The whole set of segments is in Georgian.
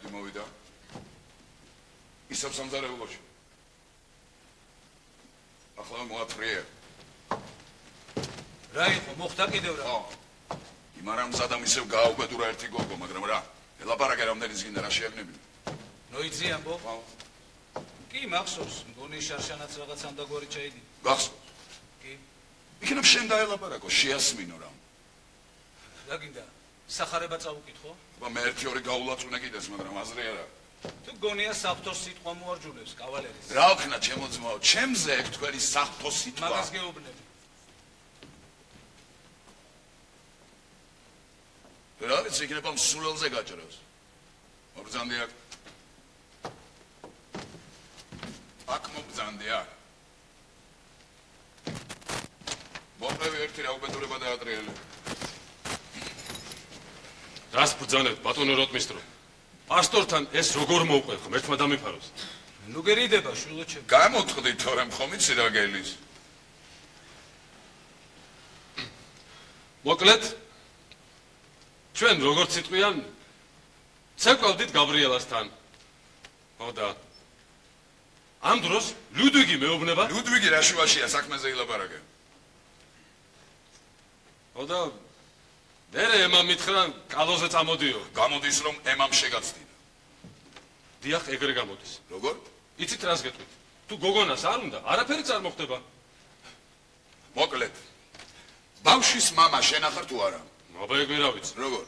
Davidi mოვიდა. ისევ სამზარეულოში. ახლა მოათრიე. რა იყო, მოხდა კიდევ რა? იმარამ ზადამ ისევ გააუბედურა ერთი გოგო, მაგრამ რა? ელაპარაკე რამდენის გინდა რა შეაგნები? ნოიძი ამბო? კი, მახსოვს, მგონი შარშანაც რაღაც ამდაგვარი ჩაიდი. გახსოვს? კი. იქნებ შენ დაელაპარაკო, შეასმინო რა. რა გინდა? სახარება წავუკითხო? მე ერთი ორი გაულაწუნე კიდეს, მაგრამ აზრი არა. თუ გონია საფთოს სიტყვა მოარჯულებს კავალერის. რა ვქნა ჩემო ძმაო, ჩემზე ეგ თქვენი საფთოს სიტყვა. მაგას გეუბნები. რა ვიცი, იქნება მსულელზე გაჭრავს. მობრძანდია. აქ მობრძანდია. მოყევი ერთი რა უბედურება დაატრიელე. რას ბრძანებთ, ბატონო როტმისტრო? პასტორთან ეს როგორ მოუყვე ხომ, ერთმა დამიფაროს. ნუ გერიდება, შვილოჩემ. გამოთყდით თორემ ხომ იცი რა გელის. მოკლედ ჩვენ როგორც სიტყვიან ცეკვავდით გაბრიელასთან. ხოდა ამ დროს ლუდვიგი მეუბნება. ლუდვიგი რა შუაშია საქმეზე ილაპარაკე. ხოდა მერე ემამ მითხრა კალოზე წამოდიო. გამოდის რომ ემამ შეგაცდინა. დიახ, ეგრე გამოდის. როგორ? იცით რას გეტყვით? თუ გოგონას არ უნდა, არაფერი არ მოხდება. მოკლედ. ბავშვის მამა შენ ახარ თუ არა? აბა ეგ ვერ ავიცი. როგორ?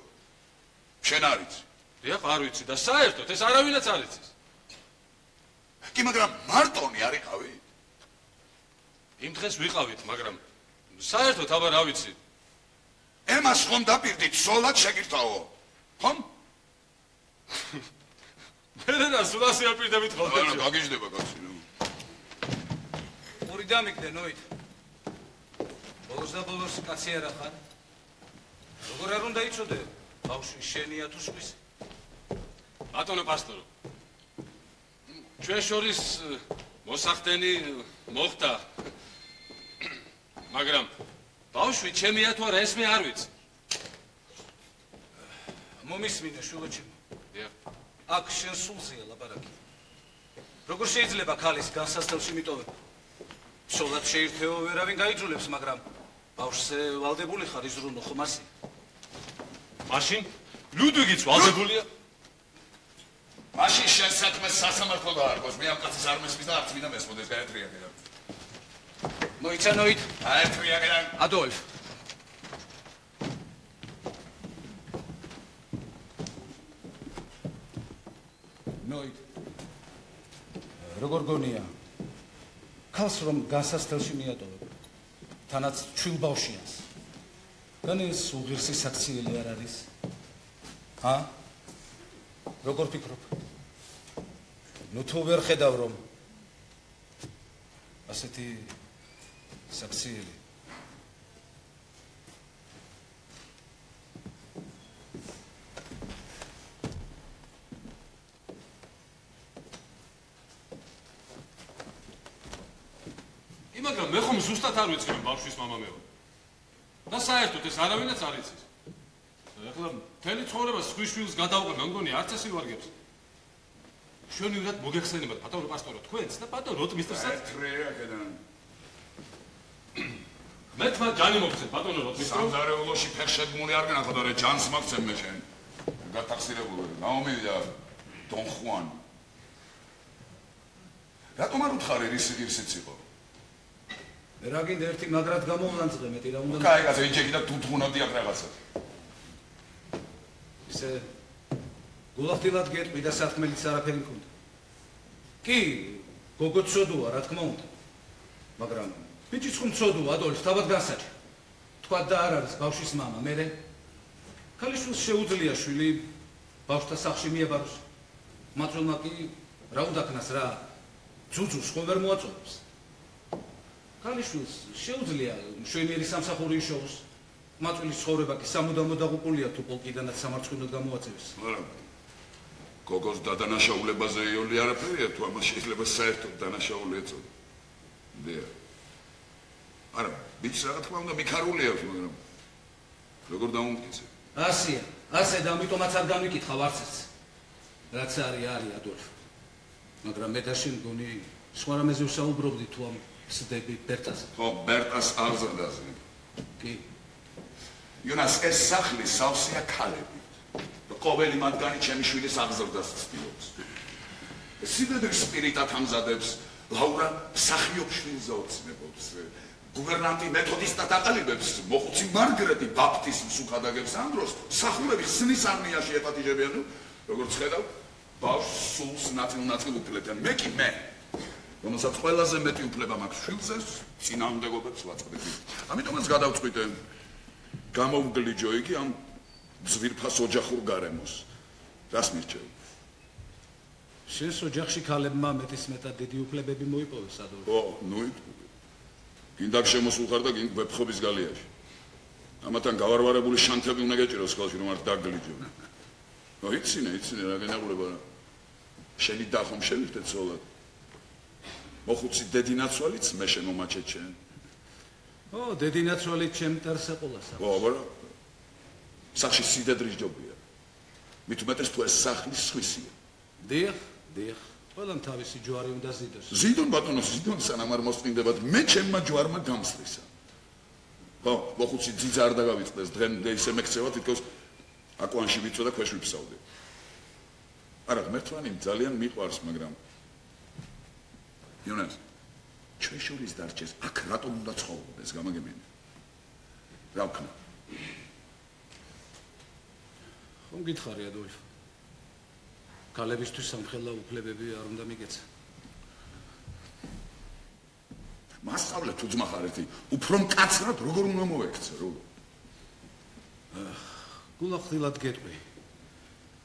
შენ არ იცი? დიახ, არ ვიცი და საერთოდ ეს არავინაც არ იცის. კი, მაგრამ მარტონი არ იყავი? იმ დღეს ვიყავით, მაგრამ საერთოდ აბა რა ვიცი. ემას ხომ დაპირდით, სოლად შეგირთაო. ხომ? მერე რა სულასი აპირდებით ხოლმე. არა, გაგიჟდება კაცი. ორი დამიგდე ნოით. ბოლოს და ბოლოს კაცი არა ხარ? როგორ არ უნდა იცოდე? ბავშვი შენია თუ სხვისი? ბატონო პასტორო. ჩვენ შორის მოსახდენი მოხდა. მაგრამ ბავშვი ჩემია თუ არა ეს მე არ ვიცი. მომისმინე შვილოჩემო. დიახ. აქ შენ სულზეა ლაპარაკი. როგორ შეიძლება ქალის განსასწრებში მიტოვება? სოლად შეირთეო ვერავინ გაიძულებს, მაგრამ ბავშვზე ვალდებული ხარ იზრუნო ხომ ასე? მაშინ ლუდვიგიც ვალდებულია? მაშინ შენ საქმეს სასამართლო დაარგოს, მე ამ კაცის არ მესმის და არც მინდა მესმოდეს, გაეთრიაგე რა. ნოიცა ნოით. აეთრიაგე რა. ადოლფ. ნოით. როგორ გონია? ქალს რომ განსასწრებში მიატოვებ, თანაც ჩვილ ბავშვიანს. გან ეს უღირსი საქციელი არ არის? ჰა? როგორ ფიქრობ? ნუ თუ ვერ ხედავ რომ ასეთი საქციელი მაგრამ მე ხომ ზუსტად არ ვიცი რომ ბავშვის მამა მე ვარ. და საერთოდ ეს არავინაც არ იცის. ეხლა მთელი ცხოვრება სხვიშვილს გადავყო, მე მგონი არც ეს ივარგებს. შვენივრად მოგეხსენებათ ბატონო პასტორო თქვენს და ბატონო როტმისტრსაც. აეთრიაგედან. მე თქვა ჯანი მოგცეთ ბატონო როტმისტრო. სამზარეულოში ფეხშეგმული არ გნახო და რა ჯანს მაგცემ მე შენ. გათახსირებული. გამომივიდა დონ ხუანი. რატომ არ უთხარი რისიც იყო? რა გინდა ერთი მაგრად გამოვლანძღე მეტი რა უნდა. კაი კაცო, იჩეკი და თუთღუნავდი აქ რაღაცა. ისე გულახდილად გეტყვი და სათქმელიც არაფერი მქონდა. კი, გოგო ცოდუა, რა თქმა უნდა. მაგრამ ბიჭიც ხომ ცოდუა, ადოლფ, თავად განსაჭი. თქვა და არ არის ბავშვის მამა, მერე ქალიშვილს შეუძლია შვილი ბავშვთა სახლში მიაბაროს. მაწვენმა კი რა უნდა ქნას რა? ძუძუს ხომ ვერ მოაწოდებს. ქალიშვილს შეუძლია მშვენიერი სამსახური იშოვოს. მაწვილის ცხოვრება კი სამუდამოდ დაღუპულია თუ პოლკიდანაც სამარცხვინოდ გამოაწევს. არა. გოგოს დადანაშაულებაზე იოლი არაფერია, თუ ამას შეიძლება საერთოდ დანაშაული ეწოდა. დიახ. არა, ბიჭს რა თქმა უნდა მიქარული აქვს, მაგრამ როგორ დამომტკიცე? ასეა, ასე და ამიტომაც არ განვიკითხავ არც ერთს. რაც არის ადოლფ. მაგრამ მე და შენ მგონი სხვა რამეზე ვსაუბრობდი თუ ამ ცდები ბერტაზე. ხო, ბერტას აღზრდაზე. კი. იონას ეს სახლი სავსეა ქალებით. ყოველი მათგანი ჩემი შვილის აღზრდას ცდილობს. სიბედრის სპირიტად ამზადებს ლაურა მსახიობ შვილზე ოცნებობს. გუბერნანტი მეთოდისტად აყალიბებს, მოხუცი მარგრეტი ბაპტიზმს უხადაგებს ამ დროს, სახურები ხსნის არმიაში ეპატიჟებიან, როგორც ხედავ, ბავშვს სულს ნაწილ-ნაწილ უფლებიან. მე, რომელსაც ყველაზე მეტი უფლება მაქვს შვილზე, წინააღმდეგობებს ვაწყდები. ამიტომაც გადავწყვიტე გამოვგლიჯო იგი ამ ძვირფას ოჯახურ გარემოს. რას მირჩევ? შენს ოჯახში ქალებმა მეტისმეტად დიდი უფლებები მოიპოვეს ადოლფ. ო, გინდა შემოსულ ხარ და გინდა ვეფხობის გალიაში. ამათან გავარვარებული შანთები უნდა გეჭიროს ხელში რომ არ დაგლიჯო. იცინე, რა გენაღულება. შენი და ხომ შევიხდეთ ცოლად. მოხუცი დედინაცვალიც მე შემომაჩეთ შენ. ო, დედინაცვალიც ჩემ ტარსაყოლას აქვს. ო, აბარა. სახში სიდედრის ჯობია. მით უმეტეს თუ ეს სახლი სხვისია. დიახ. ყველამ თავისი ჯვარი უნდა ზიდოს. ზიდონ ბატონო, ზიდონ სანამ არ მოსწინდებათ. მე ჩემმა ჯვარმა გამსწრისა. ხო, მოხუცი ძიძა არ დაგავიწყდეს, დღემდე ისე მეკცევა თითქოს აკვანში ვიწვა და ქვეშ ვიფსავდე. არა, ღმერთვანი ძალიან მიყვარს, მაგრამ იონას, ჩვენ შორის დარჩეს, აქ რატომ უნდა ცხოვრობდეს, გამაგებინე. რა ვქნა? ხომ გითხარი ადოლფ. ქალებისთვის სამხელა უფლებები არ უნდა მიგეცა. მასწავლე თუ ძმა ხარ ერთი, უფრო მკაცრად როგორ უნდა მოვექცე, როგორ? გულახდილად გეტყვი.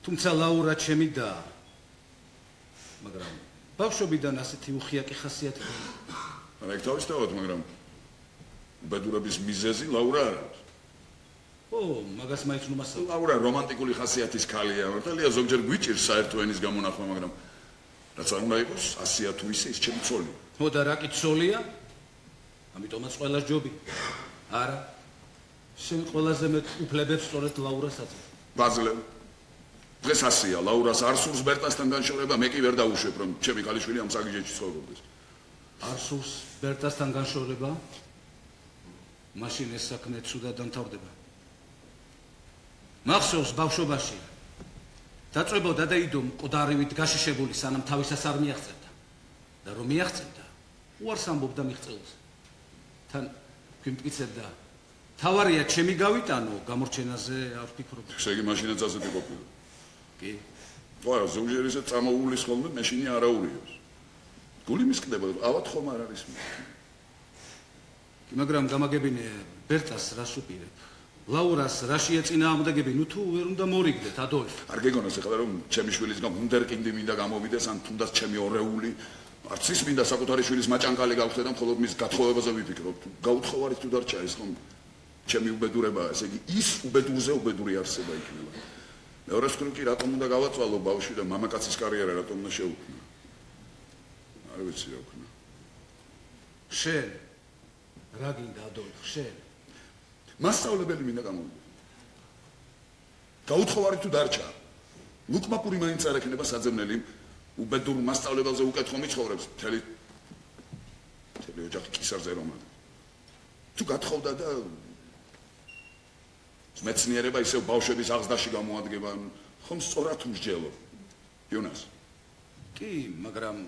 თუმცა ლაურა ჩემი და მაგრამ ბავშვობიდან ასეთი უხიაკი ხასიათი ჰქონდა. არა, ეგ თავისთავად, მაგრამ უბედურების მიზეზი ლაურა არ არის. ო, მაგას მაინც ნუ მასწავლე. ლაურა რომანტიკული ხასიათის ქალია, მართალია ზოგჯერ გვიჭირს საერთო ენის გამონახვა, მაგრამ რაც არ უნდა იყოს, ასია თუ ისე ის ჩემი ცოლია. ო, და რა კი ცოლია? ამიტომაც ყველას ჯობი. არა. შენ ყველაზე მეტ უფლებებს სწორედ ლაურას აწევ. ბაზლე. დღეს ასია, ლაურას არ სურს ბერტასთან განშორება, მე კი ვერ დავუშვებ, რომ ჩემი ქალიშვილი ამ საგიჟეში ცხოვრობდეს. არ სურს ბერტასთან განშორება? მაშინ ეს საქმე ცუდად დამთავრდება. მახსოვს ბავშვობაში დაწვებოდა და იდო მკვდარივით გაშიშებული სანამ თავისას არ მიაღწევდა და რომ მიაღწევდა უარს ამბობდა მიღწეულს თან გვიმტკიცებდა თავარია ჩემი გავიტანო გამორჩენაზე არ ვფიქრობ. ესე იგი მაშინაც ასეთი ყოფილა. კი. ვარა ზოგჯერ ისე წამოუვლის ხოლმე მეშინი არაურიოს. გული მისკდება, ავად ხომ არ არის მე. კი, მაგრამ გამაგებინე ბერტას რას უპირებ? ლაურას რაში ეწინააღმდეგები, ნუ თუ ვერ უნდა მორიგდეთ ადოლფ. არ გეგონოს ეხლა რომ ჩემი შვილისგან ვუნდერკინდი მინდა გამოვიდეს, ან თუნდაც ჩემი ორეული, არც ის მინდა საკუთარი შვილის მაჭანკალი გავხდე და მხოლოდ მის გათხოვებაზე ვიფიქრობ. გაუთხოვარით თუ დარჩა ეს ხომ ჩემი უბედურებაა, ესე იგი ის უბედურზე უბედური არსება იქნება. მეორე მხრივ კი რატომ უნდა გავაწვალო ბავშვი და მამაკაცის კარიერა რატომ უნდა შეუქმნა? არ ვიცი რა ვქნა. შენ რა გინდა ადოლფ, შენ? მასწავლებელი მინდა გამოვიდე. გაუთხოვარი თუ დარჩა. ლუკმაპური მაინც არ ექნება საძებნელი უბედურ მასწავლებელზე უკეთ ხომ იცხოვრებს მთელი ოჯახი კისერზე რომ არის. თუ გათხოვდა და მეცნიერება ისევ ბავშვების აღზრდაში გამოადგება, ხომ სწორად მსჯელო. იონას. კი, მაგრამ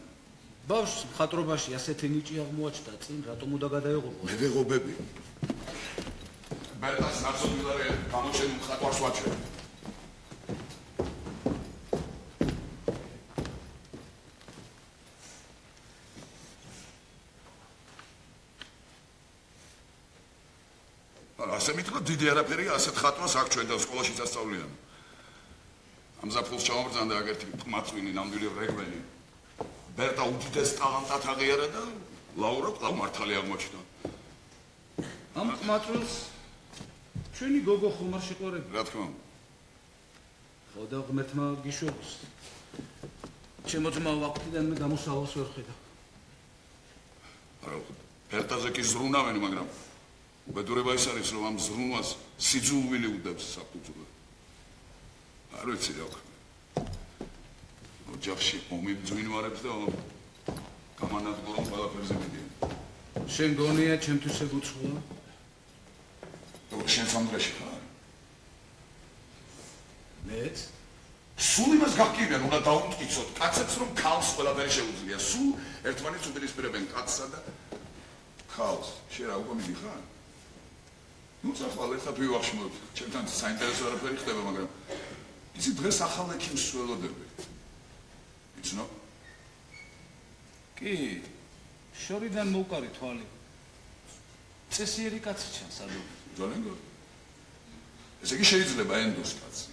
ბავშვს მხატვრობაში ასეთი ნიჭი აღმოაჩნდა წინ, რატომ უნდა გადაეღობო? მე ვეღობები. ბერტას ნაცნობილარე გამოჩენილ მხატვარს ვაჩვენ. ასე მითხრა დიდი არაფერია, ასეთ ხატვას აქ ჩვენ და სკოლაში სასწავლიან. ამ ზაფხულს ჩამობრძანდა აგერთი ყმაწვინი, ნამდვილი რეგვენი. ბერტა უდიდეს ტალანტად აღიარა და ლაურა კვლავ მართალი აღმოჩნდა. ამ ყმაწვილს ჩვენი გოგო ხომ არ შეყვარება? რა თქმა უნდა. ხო და ღმერთმა გიშვებოს. ჩემო ძმა ვაყრიდან მე გამოსავალს ვერ ხედავ. არა, ბერტაზე კი ზრუნავენ, მაგრამ უბედურება ის არის, რომ ამ ზრუნვას სიძულვილი უდებს საფუძვლად. არ ვიცი რა ვქნა. ოჯახში ომი მძვინვარებს და გამანადგურონ ყველაფერზე მიდიან. შენ გონია ჩემთვის ეგუცხოა? შენ სამდრეში ხარ? მეც? სულ იმას გაგკირიან, უნდა დაუმტკიცოთ, კაცებს რომ ქალს ყველაფერი შეუძლია. სულ ერთმანეთს უპირისპირებენ კაცსა და ქალს. შენ რა უკვე მიდიხარ? ნუ წახვალ ერთად ვივახშმოთ. ჩემთან საინტერესო არაფერი ხდება, მაგრამ იცი დღეს ახალ ექიმს ველოდები. იცნო? კი, შორიდან მოვკარი თვალი. წესიერი კაცი ჩანს ადო. ძალიან გო. ესე იგი შეიძლება ენდოს კაცი.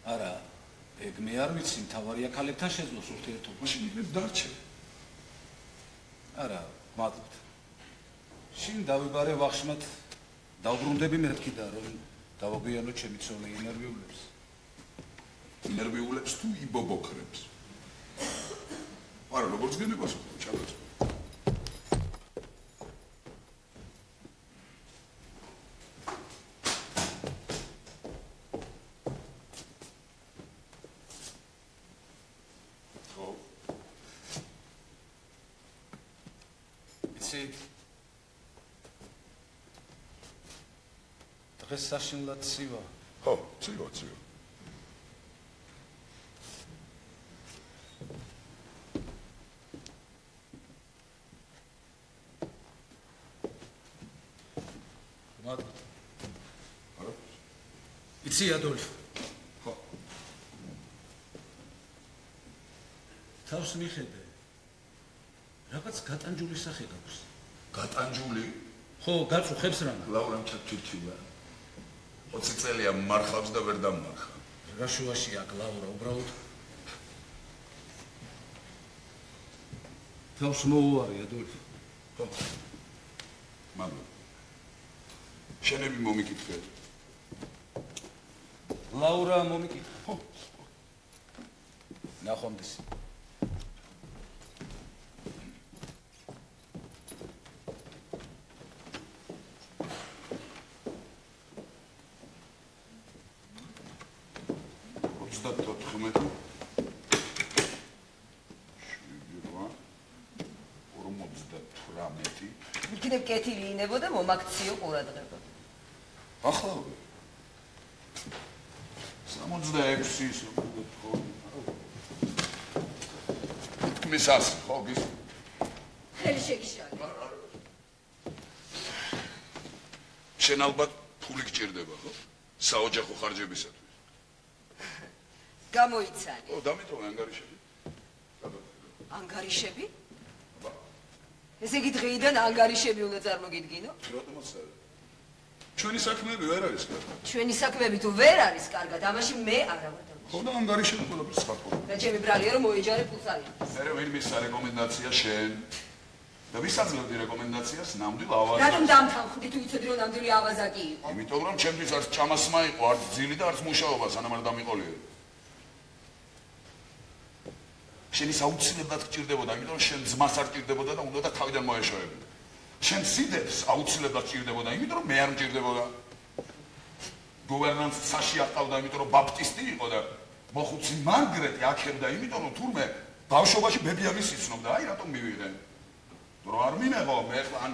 არა, ეგ მე არ ვიცი, მთავარია ქალებთან შეძლოს ურთიერთობა. მაშინ იქნებ დარჩე. არა, მადლობთ. შინ დავიბარე ვახშმად, დავბრუნდები მეთქი და რომ დავაგვიანო ჩემი ცოლი ინერვიულებს. ინერვიულებს თუ იბობოქრებს? არა, როგორც გენებას ჩაგაც. დღეს საშინლად ცივა. ხო, ცივა. მადლობთ. არა? იცი ადოლფ. ხო. თავს მიხედე. რაღაც გატანჯული სახე გაქვს. გატანჯული? ხო, გაწუხებს რა. ლაურამ ჩათვირთილა. 20 წელია მარხავს და ვერ დამარხა. რა შუაშია ლაურა, უბრალოდ თავს მოუარი ადოლფ. ხო. მადლობა. შენები მომიკითხე. ლაურა მომიკითხე. ხო. ნახვამდის. იქნებ კეთილი ინებო და მომაქციო ყურადღება. ახლა 66-ის ხო? მისას ხო გის? ხელი შეგიშალი. შენ ალბათ ფული გჭირდება ხო? საოჯახო ხარჯებისათვის. გამოიცანი. ო, დამიტოვე ანგარიშები. ანგარიშები? ესე იგი დღეიდან ანგარიშები უნდა წარმოგიდგინო? რატომაც არა? ჩვენი საქმეები ვერ არის კარგად. ჩვენი საქმეები თუ ვერ არის კარგად, ამაში მე არა ვარ დამაშავე. ხო და ანგარიშები ყველაფერს ხარკო. და ჩემი ბრალია რომ მოეჯარე ფულს არიან. მე ვერ მისცა რეკომენდაცია შენ. და ვისაძლევდი რეკომენდაციას ნამდვილ ავაზაკს. რატომ დამთანხმდი თუ იცოდი რომ ნამდვილი ავაზაკი იყო? იმიტომ რომ ჩემთვის არც ჭამასმა იყო, არც ძილი და არც მუშაობა, სანამ არ დამიყოლიო. შენი საუცილებლად გჭირდებოდა, იმიტომ რომ შენ ძმას არ გჭირდებოდა და უნდა და თავიდან მოეშორებინა. შენ სიდებს აუცილებლად გჭირდებოდა, იმიტომ რომ მე არ მჭირდებოდა. გოვერნანტს საში აყავდა, იმიტომ რომ ბაპტისტი იყო და მოხუცი მარგრეტი აქებდა, იმიტომ რომ თურმე ბავშვობაში ბებიამის იცნობდა, აი რატომ მივიღე. რომ არ მინეღო, მე ან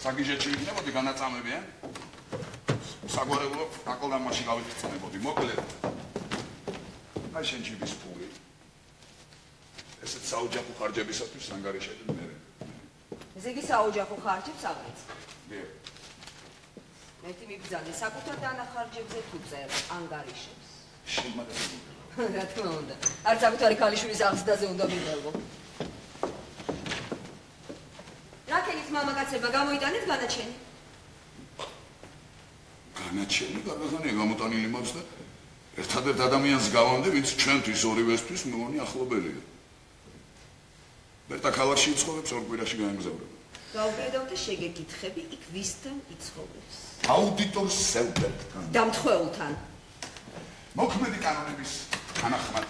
საგიჟეთში ვიქნებოდი განაწამები, საგვარეულო აკლდამაში გავიხსენებოდი, მოკლედ. აი შენ ჯიბის ფული. ესეც საოჯახო ხარჯებისათვის ანგარიშები მე. ესე იგი საოჯახო ხარჯებს აღეც. მე. მეტი მიბრძანე საკუთარ დანახარჯებზე თუ წერ ანგარიშებს. შენ მაგას რა თქმა უნდა. არც საკუთარი ქალიშვილის აღზრდაზე უნდა მიყელო. რაკელის მამაკაცება გამოიტანეთ განაჩენი. განაჩენი გარდაღანია გამოტანილი მაქვს და ერთადერთ ადამიანს გავამდე, ვინც ჩვენთვის ორივესთვის მეგონი ახლობელია. ბერტა ქალაქში იცხოვებს, ორ კვირაში გაემგზავრება. გავუკრედავ და შეგეკითხები იქ ვისთან იცხოვებს. აუდიტორს სევბერტთან. დამთხეულთან. მოქმედი კანონების თანახმად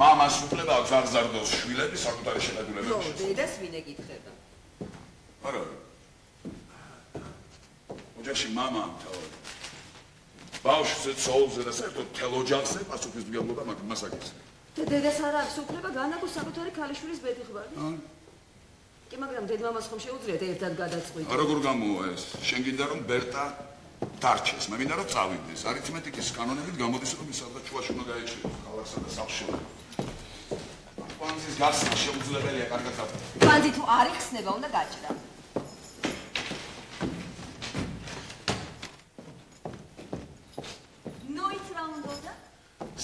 მამას უფლება აქვს აღზარდოს შვილები საკუთარი შეხედულებების ნო, შესახებ. დედას ვინ ეკითხება? არა. ოჯახში მამა მთავარი. ბავშვზე, ცოლზე და საერთოდ მთელ ოჯახზე პასუხისმგებლობა მას აკისრია. და დედას არ აქვს უფლება განაგოს საკუთარი ქალიშვილის ბედიღბარი. კი, მაგრამ დედმამას ხომ შეუძლიათ ერთად გადაწყვიტოს. როგორ გამოვა ეს? შენ გინდა რომ ბერტა დარჩეს, მე მინდა რომ წავიდეს. არითმეტიკის კანონებით გამოდის რომ ის სადღაც შუაში უნდა გაეშეოს, ქალაქსა და სახლში. კვანძის გასვლა შეუძლებელია კარგად ავ. კვანძი თუ არ იხსნება, უნდა გაჭრა. ნოიც რა უნდა?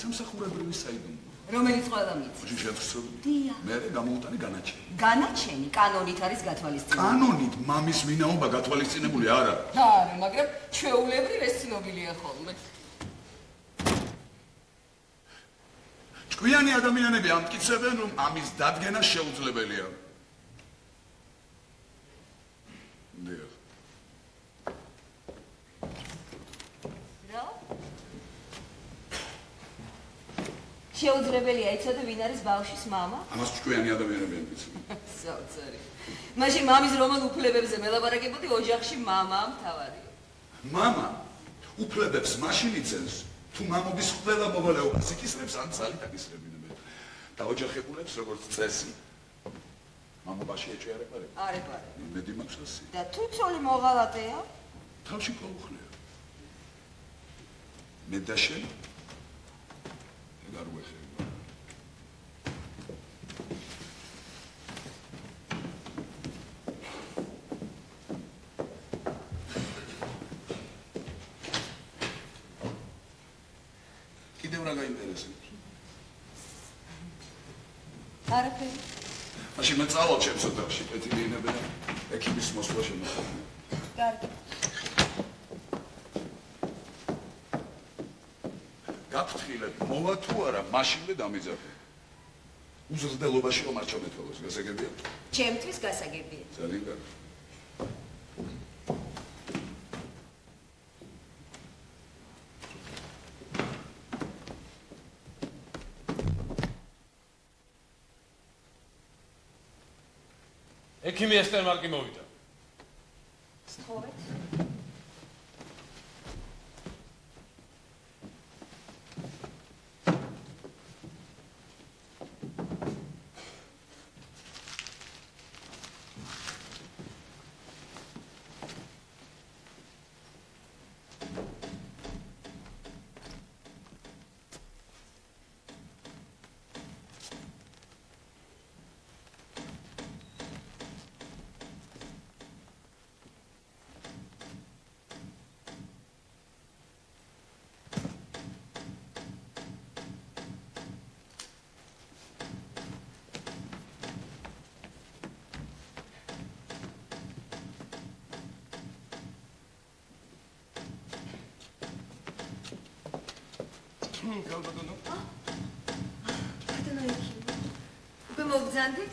სამსახურებრივი საიდუმლო. რომელიც ყველა მიცი. ოჯი შეცდოდი. დიახ. მე გამოუტანი განაჩენი. განაჩენი კანონით არის გათვალისწინებული. კანონით მამის ვინაობა გათვალისწინებული არა. არა, მაგრამ ჩვეულებრივ ეს ცნობილია ხოლმე. ჭკვიანი ადამიანები ამტკიცებენ, რომ ამის დადგენა შეუძლებელია. დიახ. რა? შეუძლებელია იცოდე ვინ არის ბავშვის მამა? ამას ჭკვიანი ადამიანები ამტკიცებენ. საოცარი. მაშინ მამის რომელ უფლებებზე მელაპარაკებოდი ოჯახში მამაა მთავარია. მამა უფლებებს მაშინ იძენს, თუ მამობის ყველა მოვალეობას იკისრებს ან ძალით აკისრებინებენ. და ოჯახებულებს როგორც წესი მამობაში ეჭვიარება. არ ეპარე. იმედი მაქვს ასე. და თუ ცოლი მოღალატეა? თავში გაუხლია. მე და შენ ეგ არ ვეხება. კიდევ რა გაინტერესებს? არაფერი. მაშინ მე წავალ ჩემს ოთახში, პეტილიინებენ ექიმის მოსვლა შემოხდა. კარგი. გაფრთხილებ, მოვა თუ არა, მაშინვე დამიძაფე. უზრდელობაში რომ არ ჩამეთვალოს, გასაგებია? ჩემთვის გასაგებია. ძალიან კარგი. ექიმი ესტერმარკი მოვიდა. სწორედ. გალბატონო. ბატონო ექიმი. უკვე მოგძანდით?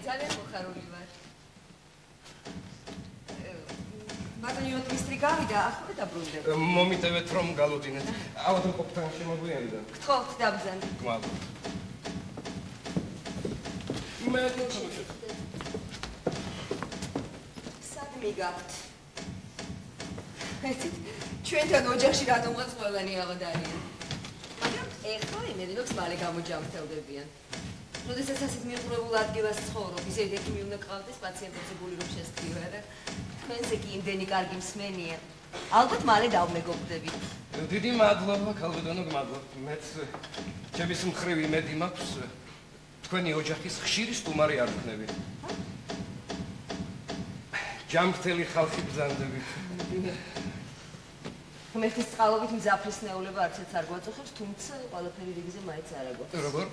ძალიან მოხარული ვარ. ბატონი როტმისტრი გავიდა, ახლა დაბრუნდება. მომიტევეთ რომ გალოდინეთ. ავადმყოფთან შემოგვიანდა. გთხოვთ დაბრძანდით. გმადლობთ. მე თვითონ სად მიგაქვთ? ეცით, ჩვენთან ოჯახში რატომღაც ყველანი აღდარიან. მაგრამ ეხლა იმედინობს მალე გამოჯამრთელდებიან. როდესაც ასეთ მიყრებულ ადგილას ცხოვრობ, ისე ექიმი უნდა ყავდეს პაციენტებზე გული რომ შესწირა და თქვენზე კი იმდენი კარგი მსმენია. ალბათ მალე დავმეგობრდებით. დიდი მადლობა, გალბატონო, გმადლობთ. მეც ჩემის მხრივ იმედი მაქვს თქვენი ოჯახის ხშირი სტუმარი არ ვქნები. ჯამრთელი ხალხი ბრძანდებით. ღმერთის წყალობით მძაფრის ნეულება არცერთ არ გვაწუხებს, თუმცა ყველაფერი რიგზე მაინც არ აგვაქვს. როგორ?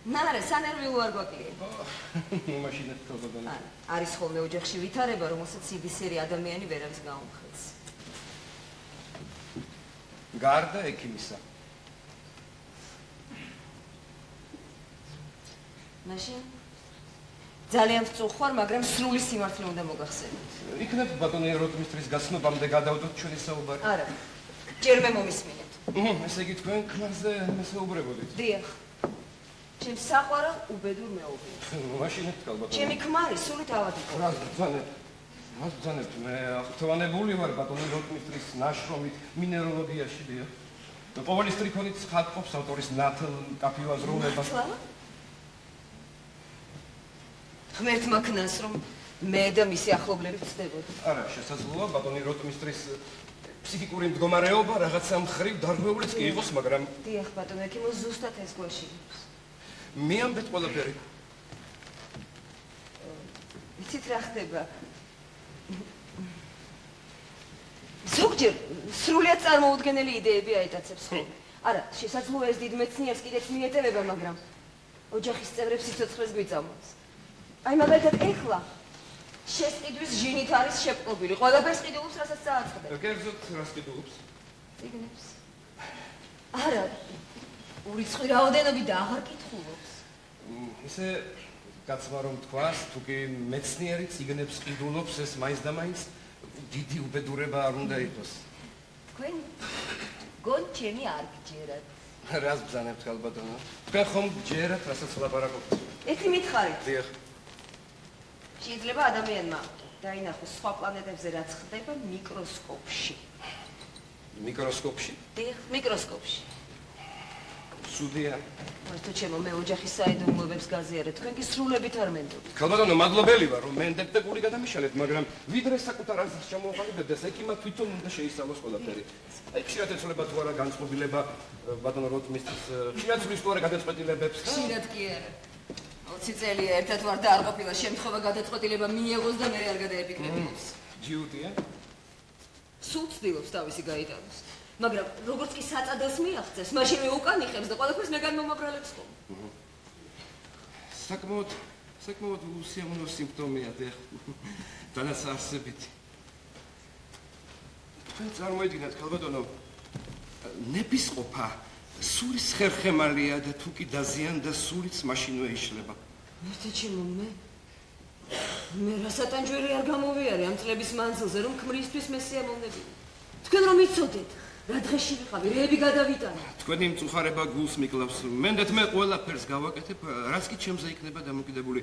არა, სანერვიულო არ გვაკლია. მაშინაც გალბატონო. არის ხოლმე ოჯახში ვითარება, რომელსაც სიდისერი ადამიანი ვერავის გაუმხელს. გარდა ექიმისა. მაშინ ძალიან ვწუხვარ, მაგრამ სრული სიმართლე უნდა მოგახსენოთ. იქნებ ბატონი როტმისტრის გაცნობამდე გადავდოთ ჩვენი საუბარი. არა. ჯერ მე მომისმინეთ. ესე იგი თქვენ ქმარზე მესაუბრებოდით. დიახ. ჩემს საყვარელ უბედურ მეუღლეს. მაშინაც გალბატონო. ჩემი ქმარი სულით ავადმყოფია. რას ბრძანებთ? მე აღთვალებული ვარ ბატონი როტმისტრის ნაშრომით მინეროლოგიაში, დიახ. ყოველი სტრიქონით ხატყოფს ავტორის ნათელ კაფივაზროვნება. ღმერთმა ქნას, რომ მე და მისი ახლობლები ვწდებოდი. არა, შესაძლოა ბატონი როტმისტრის ფსიქიკური მდგომარეობა რაღაცა მხრივ დარღვეულიც კი იყოს, მაგრამ დიახ, ბატონო, ეკიმო ზუსტად ეს გვაშინებს. მე ამბეთ ყველაფერი. იცით რა ხდება? ზოგჯერ სრულიად წარმოუდგენელი იდეები აიტაცებს ხოლმე. არა, შესაძლოა ეს დიდ მეცნიერს კიდეც მიეტევება, მაგრამ ოჯახის წევრებს სიცოცხლეს გვიწამოს. აი მაგალითად ეხლა შესყიდვის ჟინით არის შეპყრობილი. ყველაფერს ყიდულობს, რასაც წააწყდება. კერძოდ რას კიდულობს? წიგნებს. არა, ურიცხვი რაოდენობით და აღარ კითხულობს. ისე კაცმა რომ თქვას, თუ კი მეცნიერი წიგნებს ყიდულობს, ეს მაინც და მაინც დიდი უბედურება არ უნდა იყოს. თქვენ გონ ჩემი არ გჯერათ. რას ბრძანებთ ხალბატონო? თქვენ ხომ გჯერათ, რასაც ვლაპარაკობთ? ერთი მითხარით. დიახ. შეიძლება ადამიანმა დაინახოს სხვა პლანეტებზე რაც ხდება მიკროსკოპში. მიკროსკოპში? დიახ, მიკროსკოპში. სუდია. მართო ჩემო, მე ოჯახის საიდუმლოებებს გაზიარეთ, თქვენ კი სრულებით არ მენდობთ. ხალბატონო, მადლობელი ვარ, რომ მენდებ და გული გადამიშალეთ, მაგრამ ვიდრე საკუთარ აზრს ჩამოვყალიბებდეს, ეკიმა თვითონ უნდა შეისწავლოს ყველაფერი. აი, ხშირად ეცვლება თუ არა განწყობილება ბატონო როტმისტრის ხშირად ცვლის თუ არა გადაწყვეტილებებს. ხშირად კი არა. 20 წელია ერთად ვარ და არ ყოფილა შემთხვევა გადაწყვეტილება მიიღოს და მე არ გადაეფიქრებინოს. ჯიუტია? სულ ცდილობს თავისი გაიტანოს. მაგრამ როგორც კი საწადელს მიაღწევს, მაშინვე უკან იხებს და ყველაფერს მე განმომაბრალებს ხოლმე. საკმაოდ უსიამოვნო სიმპტომია და დანაც არსებითი. თქვენ წარმოიდგინეთ, ხალბატონო, ნებისყოფა სულის ხერხემალია და თუ კი დაზიანდა სულიც მაშინვე იშლება. მერტე ჩემო, მე რასატანჯველი არ გამოვიარე ამ წლების მანძილზე, რომ ქმრისთვის მე სიამოვნებია. თქვენ რომ იცოდეთ, რა დღეში ვიყავი, რეები გადავიტანე. თქვენი მწუხარება გულს მიკლავს. მენდეთ მე ყველაფერს გავაკეთებ, რაც კი ჩემზე იქნება დამოკიდებული.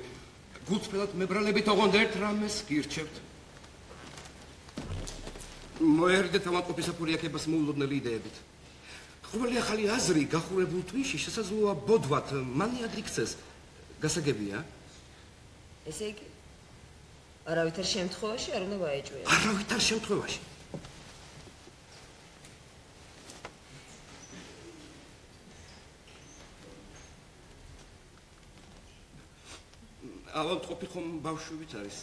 გულწრფელად მებრალებით ოღონდ ერთ რამეს გირჩევთ. მოერიდეთ ავადმყოფის აქებას მოულოდნელი იდეებით. ყოველი ახალი აზრი გახურებულ თვისში შესაძლოა ბოდვათ მალე ადრიქცეს. გასაგებია? ესე იგი, არავითარ შემთხვევაში არ უნდა ვაეჭვია. არავითარ შემთხვევაში. ავადმყოფი ხომ ბავშვივით არის?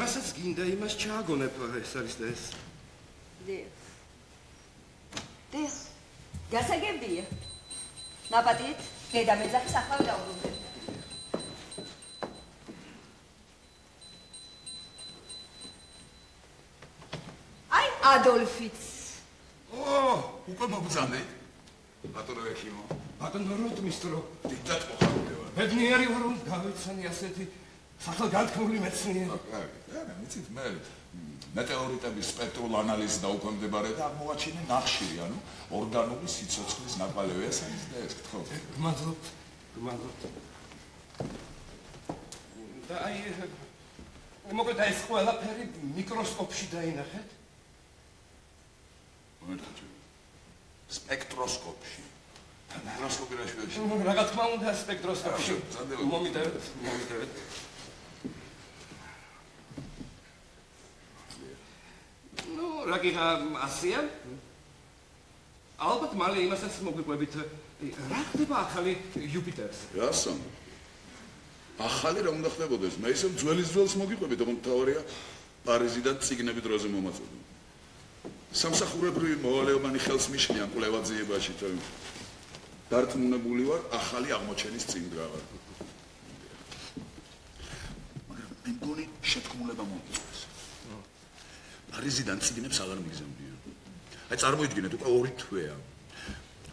რასაც გინდა იმას ჩააგონებ, ეს არის და ეს. დიახ. გასაგებია. ნაპატიეთ, დედამეძახის ახლა დაუბრუნდეთ. აი, ადოლფიც. უკვე მოგზავნე? ბატონო ექიმო. ბატონო როტმისტრო, დიდად მოხარულია. ბედნიერი ვარ, რომ გავიცანი ასეთი სახელგანთქმული მეცნიერი. არა, მიცით მე მეტეორიტების სპექტრულ ანალიზს დაუქვემდებარე და აღმოაჩინე ნახშირი, ანუ ორგანული სიცოცხლის ნაკვალევია საინც და ეს გთხოვთ. გმადლობთ. და აი მოკლედ ეს ყველაფერი მიკროსკოპში დაინახეთ? მომენტი. სპექტროსკოპში. მიკროსკოპი რა შეუძლია? რა თქმა უნდა სპექტროსკოპში. მომიტევეთ. რა გიხა ასია? ალბათ მალე იმასაც მოგვიყვებით. რა ხდება ახალი იუპიტერზე? რასო? ახალი რა უნდა ხდებოდეს? მე ისევ ძველის მოგიყვებით, თუმცა თავარია პარიზიდან ციგნები დროზე მომაწოდო. სამსახურებრივი მოვალეობანი ხელს მიშლიან კვლევაძიებაში, თუ დარწმუნებული ვარ, ახალი აღმოჩენის წინ გავარ. მაგრამ მე მგონი შეთქმულება მოიწევს. პარიზიდან ციგნებს აღარ მიგზავნიან. აი წარმოიდგინეთ, უკვე 2 თვეა.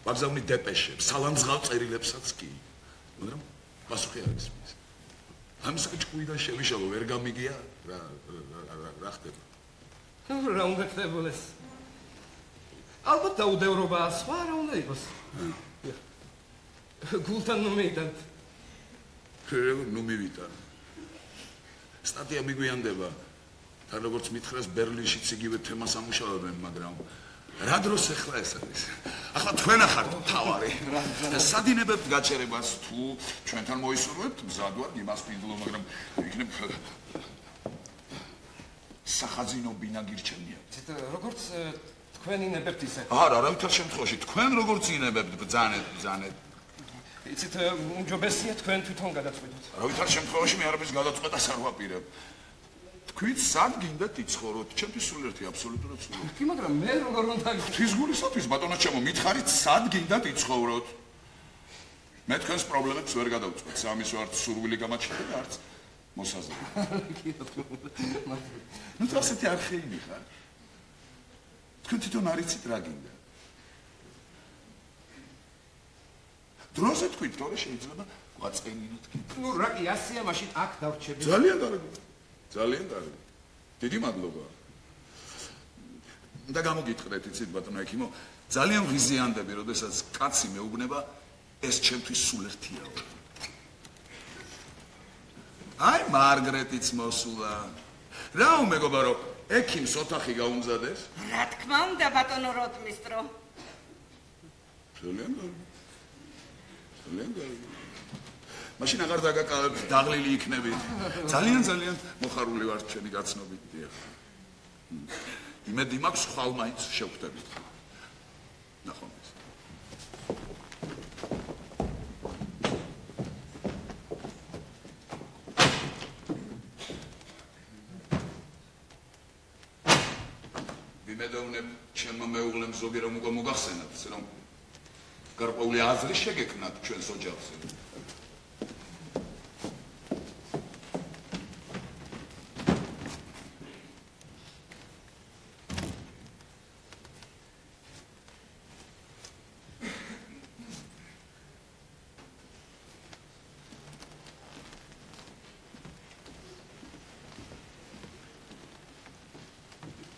ვაგზავნი დეპეშებს, სალანძღავ წერილებსაც კი. მაგრამ პასუხი არ ისმის. ამის ჭკუიდან შევიშალო, ვერ გამიგია რა ხდება. რა უნდა ხდებოდეს? ალბათ დაუდევრობა სხვა რა უნდა იყოს. გულთან მომეიტანთ. ნუ მივიტან. სტატია მიგვიანდება. თან როგორც მითხრას ბერლინშიც იგივე თემას ამუშავებენ, მაგრამ რა დროს ახლა ეს არის? ახლა თქვენ ახართ თავარი. სადინებებთ გაჩერებას თუ ჩვენთან მოისურვებთ, მზად ვარ იმას ვინდლო, მაგრამ იქნებ სახაზინო ბინა გირჩენია. ცით როგორც თქვენ ინებებთ ისე. არა, არავითარ შემთხვევაში თქვენ როგორც ინებებთ ბრძანეთ. იცით უმჯობესია თქვენ თვითონ გადაწყვეტოთ. არავითარ შემთხვევაში მე არაფერს გადაწყვეტას არ ვაპირებ. თქვით სად გინდათ იცხოვროთ? ჩემთვის სულერთი აბსოლუტურად სულერთი. კი, მაგრამ მე როგორ უნდა ღვთის გულისათვის ბატონო ჩემო, მითხარით სად გინდათ იცხოვროთ? მე თქვენს პრობლემებს ვერ გადავწყვეტ. სამის ვართ სურვილი გამაჩნდა და არც მოსაზრება. ნუ ასეთი არხეინი ხარ. თქვენ თვითონ არ იცით რა გინდა. დროზე თქვით, თორე შეიძლება გვაწყენინოთ კი. ნუ რა კი ასია, მაშინ აქ დავრჩები. ძალიან კარგი. ძალიან კარგი. დიდი მადლობა. და გამოგიტყდეთ, იცით ბატონო ექიმო, ძალიან ვიზიანდები, როდესაც კაცი მეუბნება, ეს ჩემთვის სულერთიაო. აი, მარგრეტიც მოსულა. რა უმეგობარო, ექიმს ოთახი გაუმზადეს? რა თქმა უნდა, ბატონო როტმისტრო. ძალიან კარგი. ძალიან კარგი. მაშინ აღარ დაგაკავებთ, დაღლილი იქნებით. ძალიან მოხარული ვარ ჩემი გაცნობით, დიახ. იმედი მაქვს, ხვალ მაინც შევხვდებით. ნახვამდის. ვიმედოვნებ, ჩემმა მეუღლემ ზოგი რომ უკვე მოგახსენათ, ისე რომ გარკვეული აზრი შეგექმნათ ჩვენს ოჯახზე.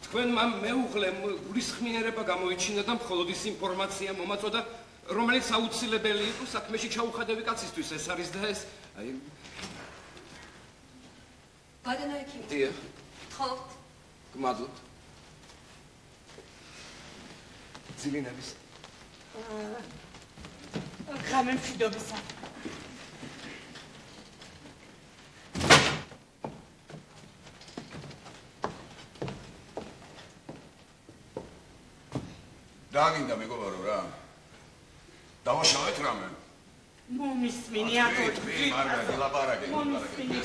თქვენმა მეუღლემ გულისხმიერება გამოიჩინა და მხოლოდ ის ინფორმაცია მომაწოდა, რომელიც აუცილებელი იყო საქმეში ჩაუხადები კაცისთვის. ეს არის და ეს აი ბატონო ექიმი. დიახ, ხოთ. გმადლობთ. ძილინების. გამემშვიდობისა. რა გინდა მეგობარო რა? დავაშავეთ რამე? მომისმინი აკეთე. მარგარეტ, ლაპარაკე. მომისმინი.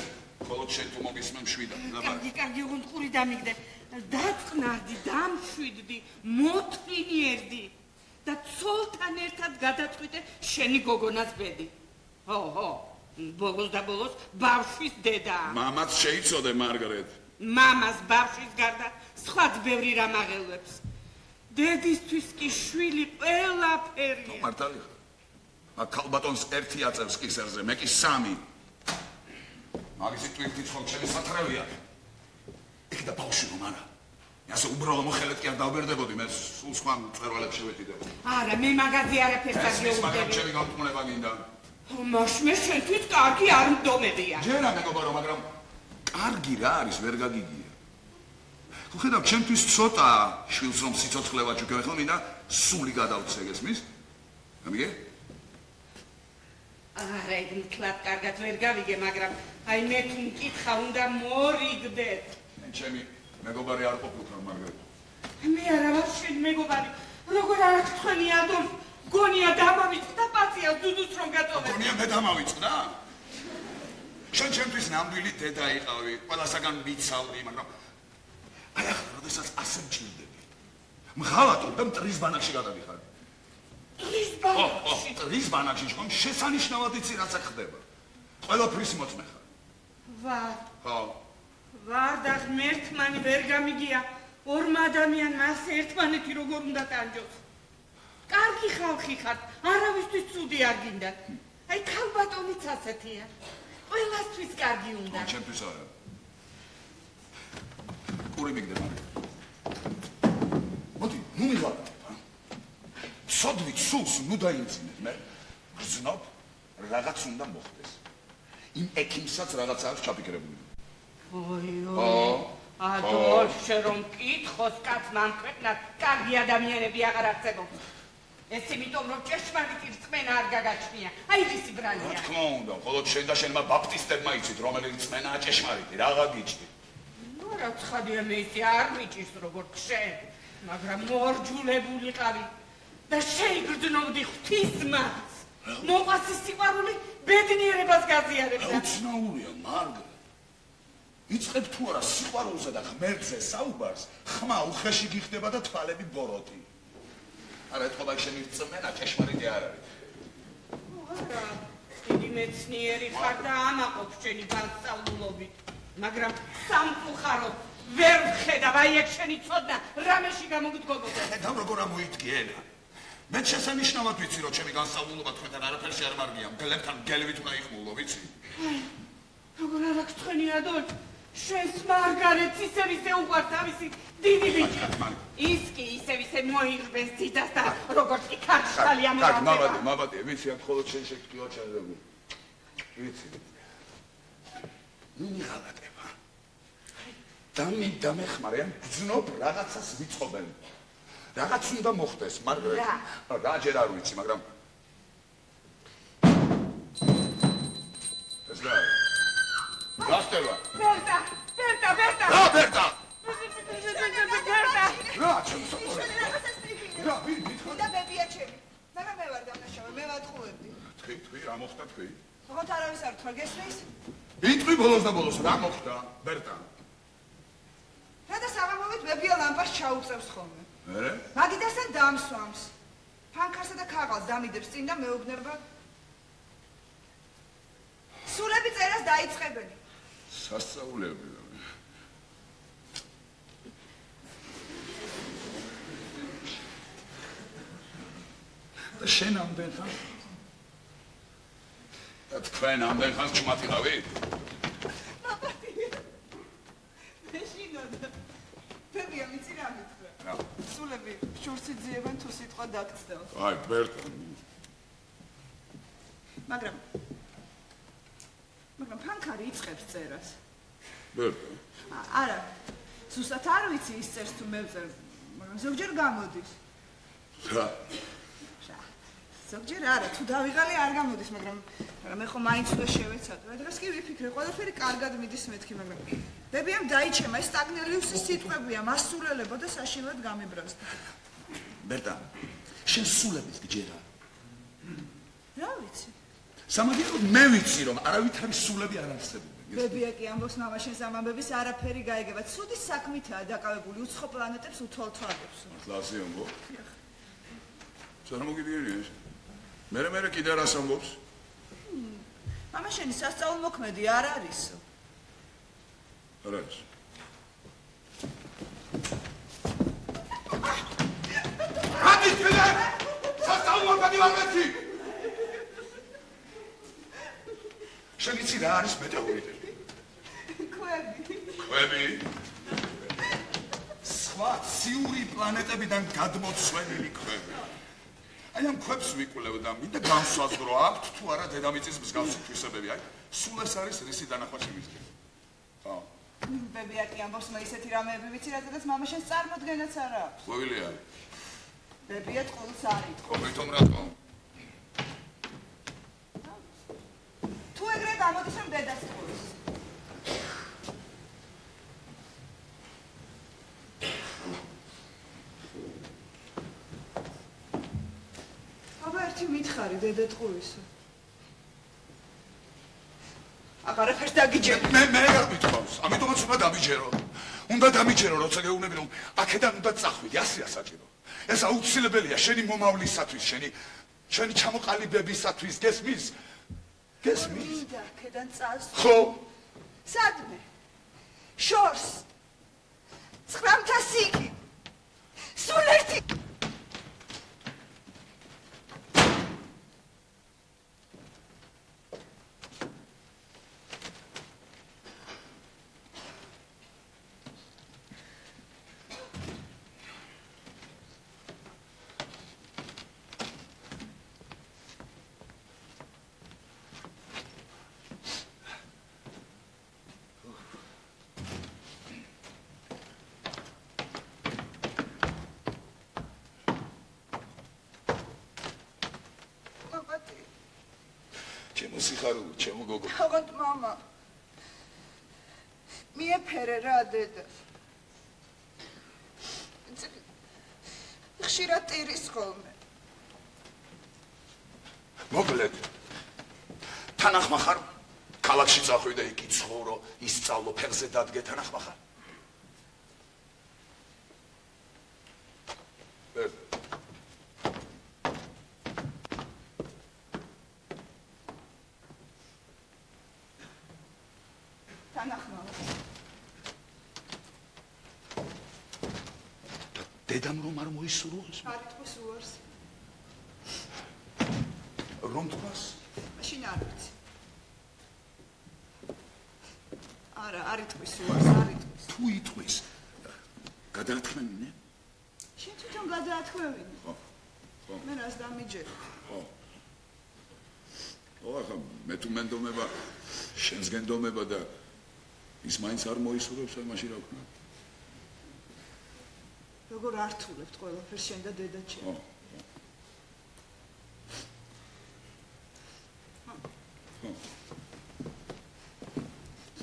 ხოლო შენ თუ მოგისმენ მშვიდა. კარგი, უღუნტყური დამიგდე. დაწყნარდი, დამშვიდდი, მოთმინიერდი და ცოლთან ერთად გადაწყვიტე შენი გოგონას ბედი. ხო, ბოლოს და ბოლოს ბავშვის დედა. მამაც შეიცოდე მარგარეტ. მამას ბავშვის გარდა სხვაც ბევრი რამ აღელვებს. დედისთვის კი შვილი ყველაფერია. მართალი ხარ? მაგ ქალბატონს ერთი აწევს კისერზე, მე კი სამი. მაგისი ტვირთიც ხომ ჩემი სათრევია. იქ და ბავშვი რომ არა. ასე უბრალო მოხელეთ კი არ დავბერდებოდი, მე სულ სხვა მწერვალებს შევეთიდებოდი. არა, მე მაგაზე არაფერს არ მაგრამ გეუბნები. ჩემი გამტყუნება გინდა. მაშინ შენთვის კარგი არ მდომებია. ჯერა მეგობარო, მაგრამ კარგი რა არის, ვერ გაგიგია. ხედავ, ჩემთვის ცოტა შვილს რომ სიცოცხლე ვაჩუქებ, ხო მინდა სული გადავცე გესმის? გამიგე? არა, ეგ მთლად კარგად ვერ გავიგე, მაგრამ აი მე თუ მკითხა უნდა მორიგდეთ. ჩემი მეგობარი არ ყოფილიყარ მარგარეტ. მე არა ვარ შენ მეგობარი. როგორ არ აქვს თქვენი ადოლფ? გონია დამავიწყდა პაციენტს დუდუს რომ გაწოვე. გონია მე დამავიწყდა? შენ ჩემთვის ნამდვილი დედა იყავი, ყველასაგან ვიცავდი, მაგრამ აი ახლა როდესაც ასე მჭირდები. მღალატო და მტრის ბანაკში გადავიხარ. ტრის ბანაკში? ტრის ბანაკში ხომ შესანიშნავად იცი რაც აქ ხდება. ყველაფრის მოწმე ხარ. ვარ. ხო. ვარ და ღმერთმანი ვერ გამიგია. ორმა ადამიანმა ასე ერთმანეთი როგორ უნდა ტანჯოს. კარგი ხალხი ხართ, არავისთვის ცუდი არ გინდათ. აი ქალბატონიც ასეთია. ყველასთვის კარგი უნდა. ჩემთვის არა. პური მიგდე მაგრამ. მოდი, ნუ მივაყოთ. სოდვით სულს ნუ დაიმძინეთ მე. გრძნობ რაღაც უნდა მოხდეს. იმ ექიმსაც რაღაც აქვს ჩაფიქრებული. ოი. ადო ოშე რომ კითხოს კაცმა ამ ქვეყნად კარგი ადამიანები აღარ არსებობს. ეს იმიტომ რომ ჭეშმარიტი რწმენა არ გაგაჩნია. აი ისი ბრალია. თქმა უნდა, მხოლოდ შენ და შენმა ბაპტისტებმა იცით, რომელი რწმენაა ჭეშმარიტი, რაღა გიჩნი. ნუ რა ცხადია მე ისი არ მიჭის როგორ შენ, მაგრამ მორჯულებული ყავი და შეიგრძნობდი ღვთისმაც. მოყვას ის სიყვარული ბედნიერებას გაზიარებდა. უცნაურია, მარგრე. იწყებ თუ არა სიყვარულზე და ღმერთზე საუბარს, ხმა უხეში გიხდება და თვალები ბოროტი. არა ეთქობა შენი რწმენა ჭეშმარიტი არ არის. არა, დიდი მეცნიერი ხარ და ამაყობ შენი განსწავლულობით, მაგრამ სამწუხაროდ ვერ ვხედავ აი ეგ შენი ცოდნა რამეში გამოგდგობოდა. და როგორ ამოიდგე ენა? მე შესანიშნავად ვიცი, რომ ჩემი განსწავლულობა თქვენთან არაფერში არ მარგია, მგლებთან მგელივით უნდა იხმულო, ვიცი? აი, როგორ არ აქვს თქვენი ადოლფ? შენს მარგარეტს ისე უყვართ თავისი დიდი ბიჭი. ის კი ისე მოიღბეს ძიდას და როგორც კი ქარშალი ამოვადება. კაკ, მაბადე, ვიცი, აქ მხოლოდ შენ შეგტყიო ჩადებული. ვიცი. ნუ მიღალატება. დამეხმარე, ან გძნობ რაღაცას ვიცხობენ. რაღაც უნდა მოხდეს, მაგრამ რა ჯერ არ ვიცი, მაგრამ ეს რა არის? გასტევა. ბერტა! რა ბერტა? ბერტა! რა ჩემსა? რა ვინ და ბებია ჩემი. მაგრამ მე ვარ დამნაშავე, მე ვატყუებდი. თქვი, რა მოხდა თქვი? ოღონდ არავის არ თქვა გესმის? ვიტყვი ბოლოს და ბოლოს რა მოხდა, ბერტა? რადა საღამოვით ბებია ლამპას ჩაუწევს ხოლმე. მერე? მაგიდასთან დამსვამს. ფანქარსა და ქაღალდს დამიდებს წინ და მეუბნება სულები წერას დაიწყებენი. სასწაულები. და შენ ამდენ ხანს? და თქვენ ამდენ ხანს ჩუმატიყავით? მე შინოდა. ბებია მიცი რა მითხრა? რა? სულები შორს იძიებენ თუ სიტყვა დაგწდევ. აი, ბერტა. მაგრამ ფანქარი იწყებს წერას. ბერტა. არა. ზუსტად არ ვიცი ის წერს თუ მე ვწერ, მაგრამ ზოგჯერ გამოდის. რა? ზოგჯერ არა, თუ დავიღალე არ გამოდის, მაგრამ მე ხომ მაინც უნდა შევეცადო. დღეს კი ვიფიქრე, ყველაფერი კარგად მიდის მეთქი, მაგრამ ბებიამ დაიჩემა ეს სტაგნელიუსის სიტყვებია, მასურელებო და საშინლად გამიბრაზდა. ბერტა, შენ სულების გჯერა. რა ვიცი? სამაგიეროდ მე ვიცი, რომ არავითარი სულები არ არსებობენ. ბებია კი ამბობს მამა შენს ამ ამბების არაფერი გაიგება. ცუდი საქმითაა დაკავებული, უცხო პლანეტებს უთვალთვალებს. ლასი ამბო. წარმოგიდგენია ეს? მერე კიდე რას ამბობს? მამა შენი სასწაულმოქმედი არ არისო. არ არის. რატი თქვენ? სასწაულმოქმედი ვარ მეცი. შენ იცი რა არის მეტეორიტები? ქვები? სხვა ციური პლანეტებიდან გადმოცვენილი ქვები. აი ამ ქვებს ვიკვლევ და მინდა განსვაზრო აქვთ თუ არა დედამიწის მსგავსი თვისებები. აი, სულ ეს არის რისი დანახვა შემიძლია. ხო. ბებია კი ამბობს მე ისეთი რამეები ვიცი, რადგანაც მამა შენს წარმოდგენაც არ აქვს. ყვევილი არის. ბებია წყულს არ იტყვა. ყოველთომ რატო? თუ ეგრე გამოდის რომ დედას წყულს. ერთი მითხარი დედა ტყუისო. აღარაფერს დაგიჯერე. მე არ მithავს. ამიტომაც უნდა დამიჯერო. უნდა დამიჯერო, როცა გეუბნები რომ აქედან უნდა წახვიდე, ასეა საჭირო. ეს აუცილებელია შენი მომავლისათვის, შენი ჩამოყალიბებისათვის, გესმის? გესმის? მინდა აქედან წასვლა. ხო. სადმე? შორს. 900 სიკი. სულ ერთი სიხარული, ჩემო გოგო. თაღოთ мама. მიეფერე რა დედა. ხშირად ტირის ხოლმე. მოკლედ. თანახმა ხარ? ქალაქში წახვიდე, იქ იცხოვრო, ისწავლო, ფეხზე დადგე, თანახმა ხარ? თანახმა. დედამ რომ არ მოისურვოს? არ იტყვის უარს. რომ თქვას? მაშინ არ ვიცი. არა, არ იტყვის უარს, არ იტყვის. თუ იტყვის, გადაათქმევინე? შენ თვითონ გადაათქმევინე. ხო. მე რას დამიჯერე? ხო. ახლა მე თუ მენდომება, შენს გენდომება და ის მაინც არ მოისურვებს, აი მაშინ რა ვქნა? როგორ ართულებთ ყველაფერს შენ და დედა ჩემი? ხო.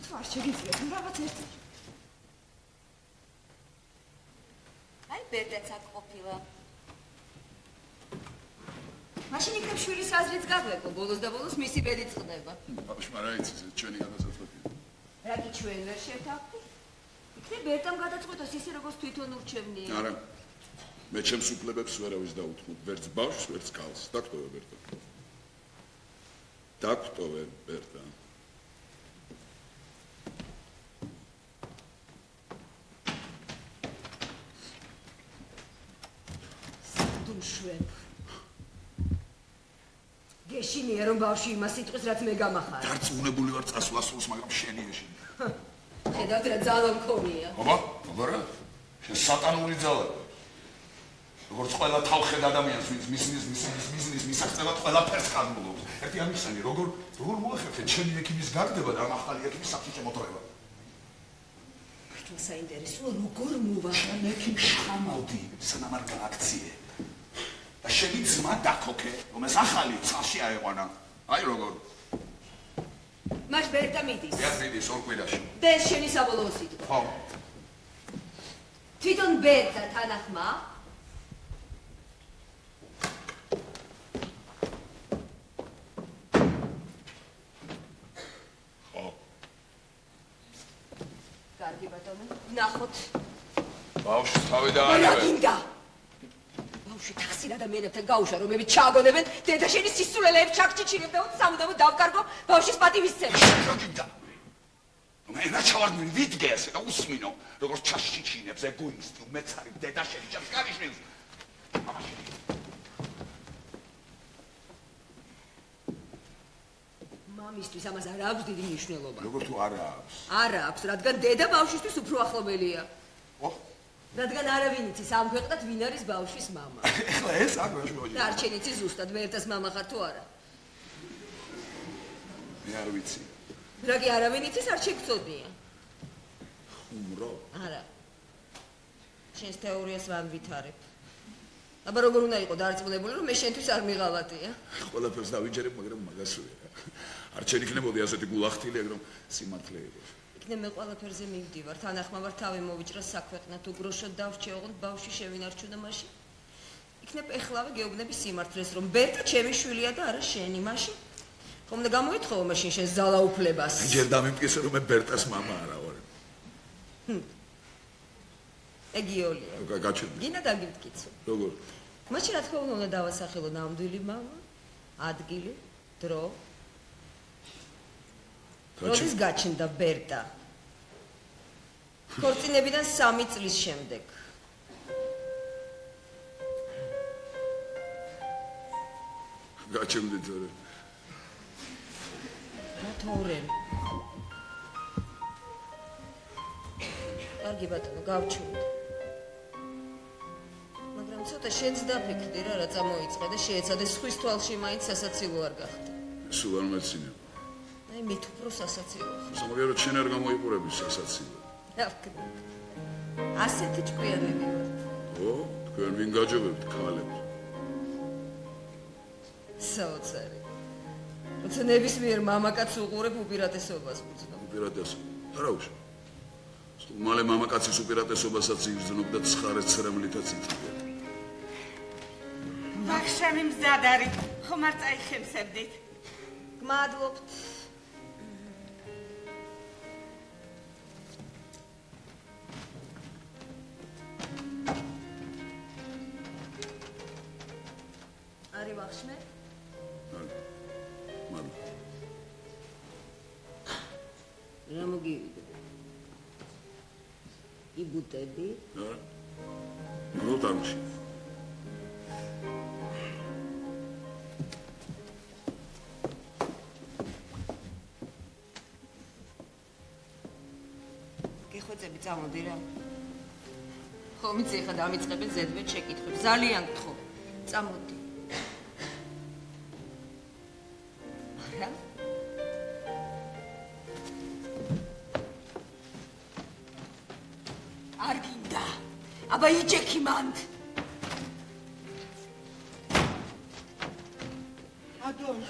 თუ არ შეგიძლიათ, რაღაც ერთი. აი ბერდაც აქ ყოფილა. მაშინ იქნებ შვილის აზრიც გაგვეყო, ბოლოს და ბოლოს მისი ბედი წყდება. ბავშვმა რა იცის, ჩვენი გადასაწყვეტია. რაგი ჩვენ ვერ შევთავაზეთ? იქნებ ბერდამ გადაწყვეტოს ისე როგორც თვითონ ურჩევნია. არა. მე ჩემს უფლებებს ვერავის დაუთმობ, ვერც ბავშვს, ვერც ქალს. დაგტოვე ბერდა. დაგტოვე ბერდა. დუშვებ. გეშინია რომ ბავშვი იმას იტყვის, რაც მე გამახარ. დარწმუნებული ვარ წასვლასულს, მაგრამ შენი ეშინი. ხედავთ რა ძალა მქონია. აბა, აბარა. შენ სატანური ძალა. როგორც ყველა თავხედ ადამიანს, ვინც მისნის მისაღწევად ყველაფერს ხარბულობს. ერთი ამისანი, როგორ მოახერხეთ ჩემი ექიმის გარდება და ამ ახალი ექიმის საფრთხე შემოწრება. მართლა საინტერესოა, როგორ მოვა? შენ ექიმს ხამავდი, სანამ არ გააქციე. და შენი ძმა დაქოქე, რომელს ახალი წყალში აეყვანა. აი როგორ. მას ბერდა მიდის. ეს მიდის ორ კვირაში. და ეს შენი საბოლოო სიტყვა. ხო. თვითონ ბერდა თანახმა. ხო. კარგი ბატონო, ნახოთ. ბავშვს თავი დაანებე. გინდა. ბავშვი თახსინ ადამიანებთან გაუშვა, რომლებიც ჩააგონებენ დედა შენი სისულელეებს ჩაქჩიჩირებ და სამუდამოდ დავკარგო ბავშვის პატივისცემა. რა გინდა? მე რა ჩავარდნილი ვიდგე ასე და უსმინო, როგორც ჩაშიჩინებს ეგოისტი, მეცარი დედა შენი ჩემს კარიშვილს. მამაში. მამისთვის ამას არ აქვს დიდი მნიშვნელობა. როგორ თუ არა აქვს? არა აქვს, რადგან დედა ბავშვისთვის უფრო ახლობელია. ო? რადგან არავინ იცის ამ ქვეყნად ვინ არის ბავშვის მამა. ეხლა ეს არ მეშოჯი. და არჩენ იცის ზუსტად ვერტას მამა ხარ თუ არა. მე არ ვიცი. რა კი არავინ იცის არ შეგწოდია. ხუმრო. არა. შენს თეორიას ვანვითარებ. აბა როგორ უნდა იყო დარწმუნებული რომ მე შენთვის არ მიღალატია. ყველაფერს დავიჯერებ, მაგრამ მაგასვია. არჩენ იქნებოდი ასეთი გულახთილი, ეგ რომ სიმართლე იყოს. იქნებ მე ყველაფერზე მივდივარ, თანახმა ვარ თავი მოვიჭრა საქვეყნად, უგროშოდ დავსჩე, ოღონდ ბავშვი შევინარჩუნე და მაშინ. იქნებ ეხლავე გეუბნები სიმართლეს, რომ ბერტა ჩემი შვილია და არა შენი, მაშინ. ხომ უნდა გამოითხოვო მაშინ შენს ძალაუფლებას. ჯერ დამიმტკიცე რომ მე ბერტას მამა არა ვარ. ეგიოლია. გაჩერდი. გინდა დაგიმტკიცო. როგორ? მაშინ რა თქმა უნდა დავასახელო ნამდვილი მამა, ადგილი, დრო. როდის გაჩნდა ბერტა? ქორწინებიდან 3 წლის შემდეგ. გაჩერდი თორე. თორემ. კარგი ბატონო, გავჩუმდი. მაგრამ ცოტა შენც დაფიქრდი რა წამოიწყე და შეეცადე სხვის თვალში მაინც სასაცილო არ გახდა. სულ არ მეცინებ. აი მით უფრო სასაცილო. სამაგიეროდ შენ არ გამოიყურები სასაცილო. რა ვქნა. ასეთი ჭკვიანები ვართ. ო, თქვენ ვინ გაჯობებთ ქალებს? საოცარი. როცა ნებისმიერ მამაკაცს უყურებ უპირატესობას ვუძნო. უპირატესობა. არა უშ. მალე მამაკაცის უპირატესობასაც იგრძნობ და ცხარე-ცრემლითაც იწვია. ვახშამი მზად არის. ხომ არ წაიხემსებდით? გმადლობთ. არი ვახშმე? რა მოგივიდა? იბუტები? ნუ დამში. გეხვეწები წამოდი რა. ხომ იცი ხა დამიწყებენ ზედმეტ შეკითხვებს. ძალიან გთხოვ. წამოდი. რა? არ გინდა. აბა იჯექი მანდ. ადოლფ,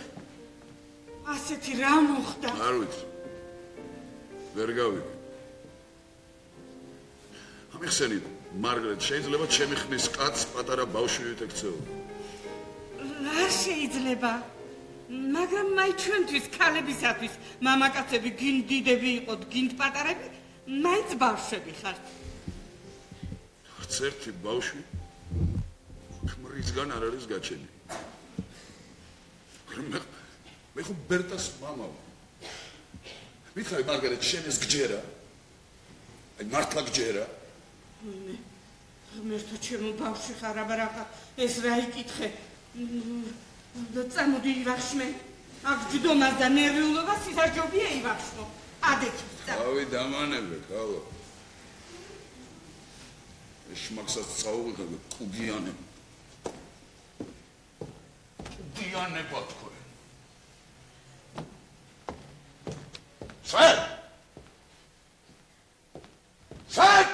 ასეთი რა მოხდა? არ ვიცი. ვერ გავიგე. ამიხსენით, მარგრეთ, შეიძლება ჩემი ხმის კაცს პატარა ბავშვივით ექცეო. რა შეიძლება? მაგრამ მაი ჩვენთვის ქალებისათვის მამაკაცები გინდ დიდები იყოთ, გინდ პატარები, მაინც ბავშვები ხართ. ერთი ბავშვი ქმრისგან არ არის გაჩენილი. მე ხო ბერტას მამა ვარ. მითხარი მარგარეთ, შენ ეს გჯერა? აი მართლა გჯერა? ღმერთო ჩემო ბავშვი ხარ, აბა რა ეს რა იკითხე? წამოდი ივახშმე. აქ ჯდომას და ნერვიულობას ისაჯობია ივახშმო. ადექი. ავი დამანებე, ხალო. შმაკსაც წაუღებ კუგიანე. კუგიანე ბათქო. სად? სად?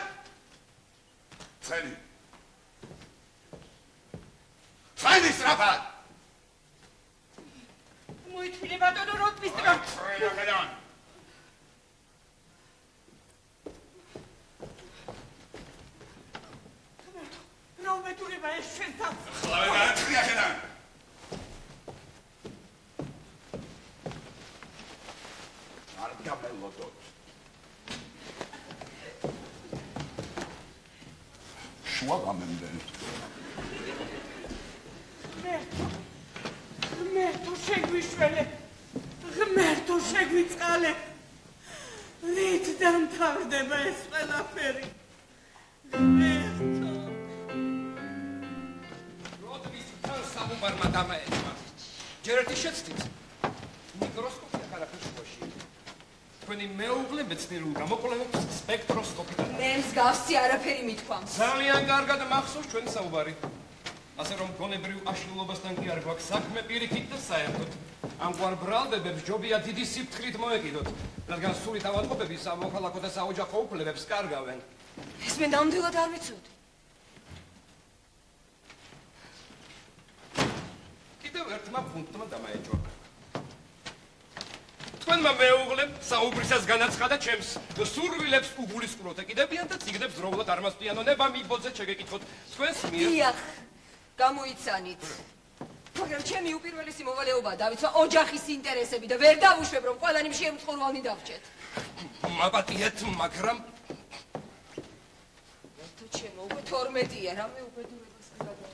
წელი. წელი სრაფად. მოითმილე ბატონო როტმისტრო. ხრელა გადან. ნომეთურება ეს ჩვენთან. ხლავე გააჩრია შენან. არ გამელოდოთ. შუა გამემდენ. ღმერთო შეგვიშველე. ღმერთო შეგვიწყალე. რით დამთავრდება ეს ყველაფერი? ღმერთო სამუბარმა დამაეცვა. ჯერ ერთი შეცდით. მიკროსკოპი ახალაფერში. თქვენი მეუღლე მეცნიერულ გამოკვლევებს სპექტროსკოპიდან. მე მსგავსი არაფერი მithქვამს. ძალიან კარგად მახსოვს ჩვენი საუბარი. ასე რომ გონებრივ აშლილობასთან კი არ გვაქვს საქმე პირიქით და საერთოდ. ამგვარ ბრალდებებს ჯობია დიდი სიფრთხილით მოეკიდოთ, რადგან სული თავადყოფები სამოქალაქო და საოჯახო უფლებებს კარგავენ. ეს მე ნამდვილად არ ვიცოდი. კიდევ ერთმა პუნქტმა დამაეჭვა. თქვენმა მეუღლემ საუბრისას განაცხადა ჩემს სურვილებს უგულისხმოთ ეკიდებიან და ციგნებს დროულად არ მასწიანონება მიბოძეთ შეგეკითხოთ თქვენს მიერ. დიახ, გამოიცანით. მაგრამ ჩემი უპირველესი მოვალეობაა დავიცვა ოჯახის ინტერესები და ვერ დავუშვებ რომ ყველანი შემწყურვალნი დავრჩეთ. მაპატიეთ, მაგრამ თუ ჩემო უკვე 12-ია, რამე უბედურებას გადავა.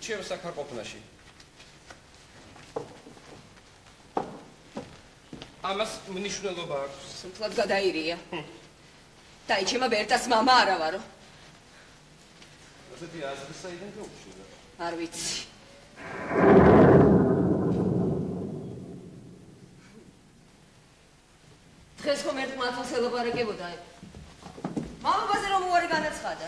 ჩემ საქარყოფნაში. ამას მნიშვნელობა აქვს. სულთლად გადაირია. დაიჩემა ბერტას მამა არა ვარო. ასეთი აზრი საიდან გაუშვიდა? არ ვიცი. დღეს ხომ ერთ მართლს ელაპარაკებოდა. მამაბაზე რომ უარი განაცხადა.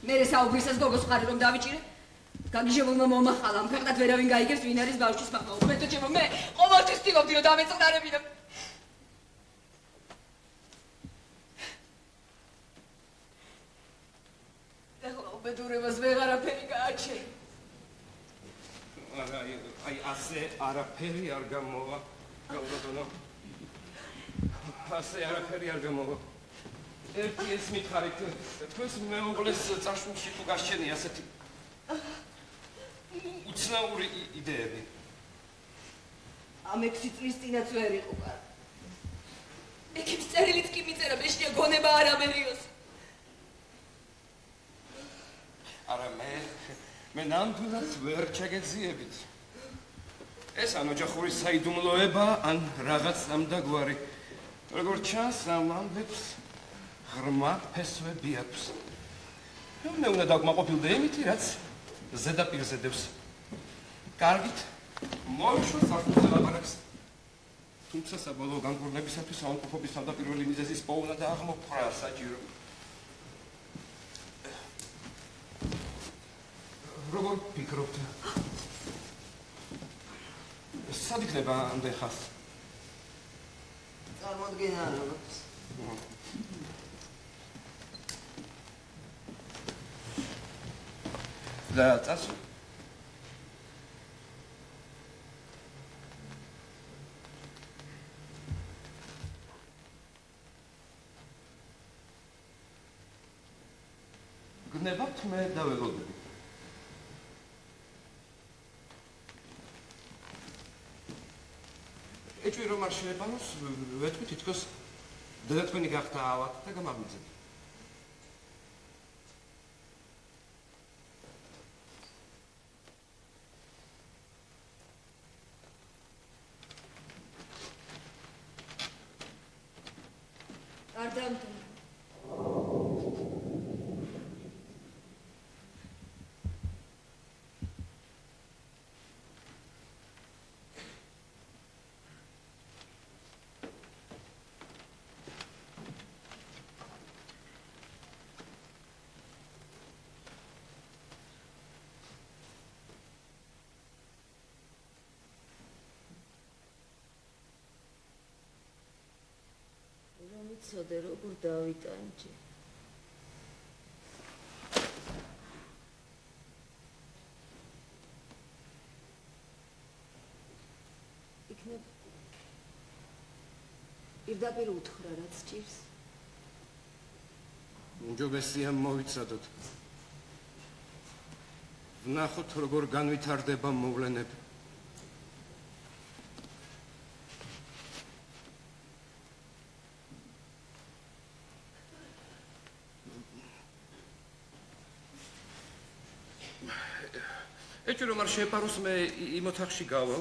მე საუბრისას გოგოს ხარი რომ დავიჭირე? გაგიჟებულმა მომახალამ, ქვეყნად ვერავინ გაიგებს ვინ არის ბავშვის მამა. უბრალოდ ჩემო მე ყოველთვის ვთქვი რომ დამეწყნარებინა. ეხლა უბედურებას ვეღარაფერი გააჩენ. აი ასე არაფერი არ გამოვა. გავლოდონო. ასე არაფერი არ გამოვა. ერთი ეს მითხარით, თქვენს მეუღლეს წარსულში თუ გასჩენი ასეთი უცნაური იდეები. ამ 6 წლის წინაც ვერ იყო კარ. ეკებს წერილიც კი მიწერა, მეშია გონება არ ამერიოს. არა მე ნამდვილად ვერ ჩაგეძიებით. ეს ან ოჯახური საიდუმლოება, ან რაღაც ნამდაგვარი. როგორც ჩანს, ამ ამბებს ღრმა ფესვები აქვს. მე უნდა დაგმაყოფილდე იმითი, რაც ზედაპირზე დევს. კარგით, მოვიშვათ საფუძველ ლაპარაკს. თუმცა საბოლოო განკურნებისათვის საუნყოფობის თავდაპირველი მიზეზის პოვნა და აღმოფხვრა საჭირო. როგორ ფიქრობთ? სად იქნება ამდენ ხანს? წარმოდგენა არ აქვს. და წასულ. გნებავთ მე დაველოდები. ეჭვი რომ არ შეებანოს, ვეთქვი თითქოს დედათქვენი გახდა ავად და გამაგვიძებ. არ დამტო. ცოდე როგორ დავიტანჯე. იქნებ პირდაპირ უთხრა რაც ჭირს. უმჯობესია მოვიცადოთ. ვნახოთ როგორ განვითარდება მოვლენები. ეჭვი რომ არ შეეპაროს მე იმ ოთახში გავალ.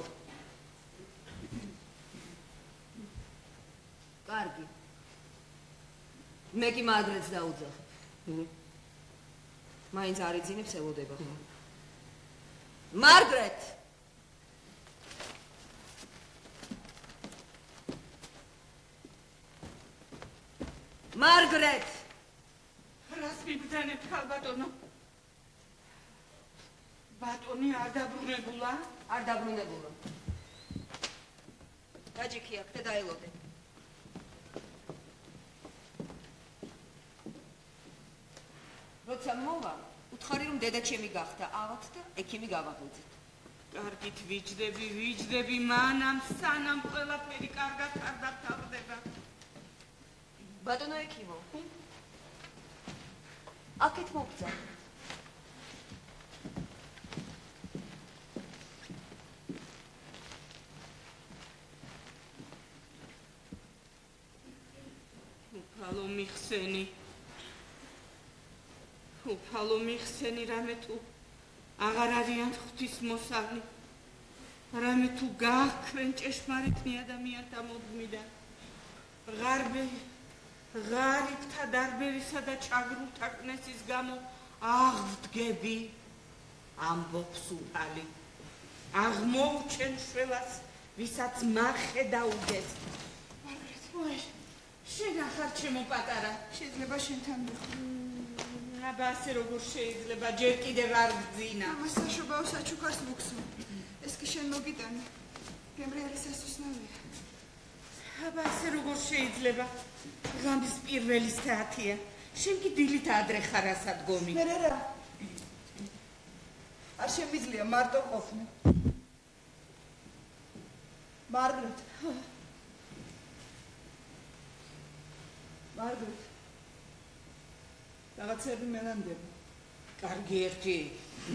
კარგი. მე კი მადრედს დაუძახებ. მაინც არ იძინებს ელოდება ხო? მარგრეთ! მარგრეთ! რას მიბრძანებთ ხალბატონო? ბატონი არ დაბრუნებულა? არ დაბრუნებულა. გაჯიქი აქ და დაელოდე. როცა მოვა, უთხარი რომ დედა ჩემი გახდა ავად და ექიმი გავაღვიძეთ. კარგით ვიჯდები მანამ სანამ ყველაფერი კარგად არ დავთავრდება. ბატონო ექიმო. აქეთ მოგწა. უფალო მიხსენი რამე თუ აღარ არიან ღვთისმოსავლი, რამე თუ გააქვენ ჭეშმარიტნი ადამიანთა მოდმიდან, ღარიბთა დარბერისა და ჩაგრულთა კნესის გამო აღვდგები, ამბობს უფალი, აღმოუჩენ შველას, ვისაც მახე დაუდეს. მარგრეთ, მოეშ, შენ ახარ ჩემო პატარა. შეიძლება შენთან მიხო. აბა ასე როგორ შეიძლება ჯერ კიდევ არ გძინა ამას საშობაო საჩუქარს მოგსო. ეს კი შენ მოგიტანე. გემრიელი სასუსნავია. აბა ასე როგორ შეიძლება ღამის პირველი საათია შენ კი დილით ადრე ხარ ასადგომი მე რა არ შემიძლია მარტო ყოფნა. მარგრეთ. მარგრეთ. რაღაცები მელანდება. კარგი ერთი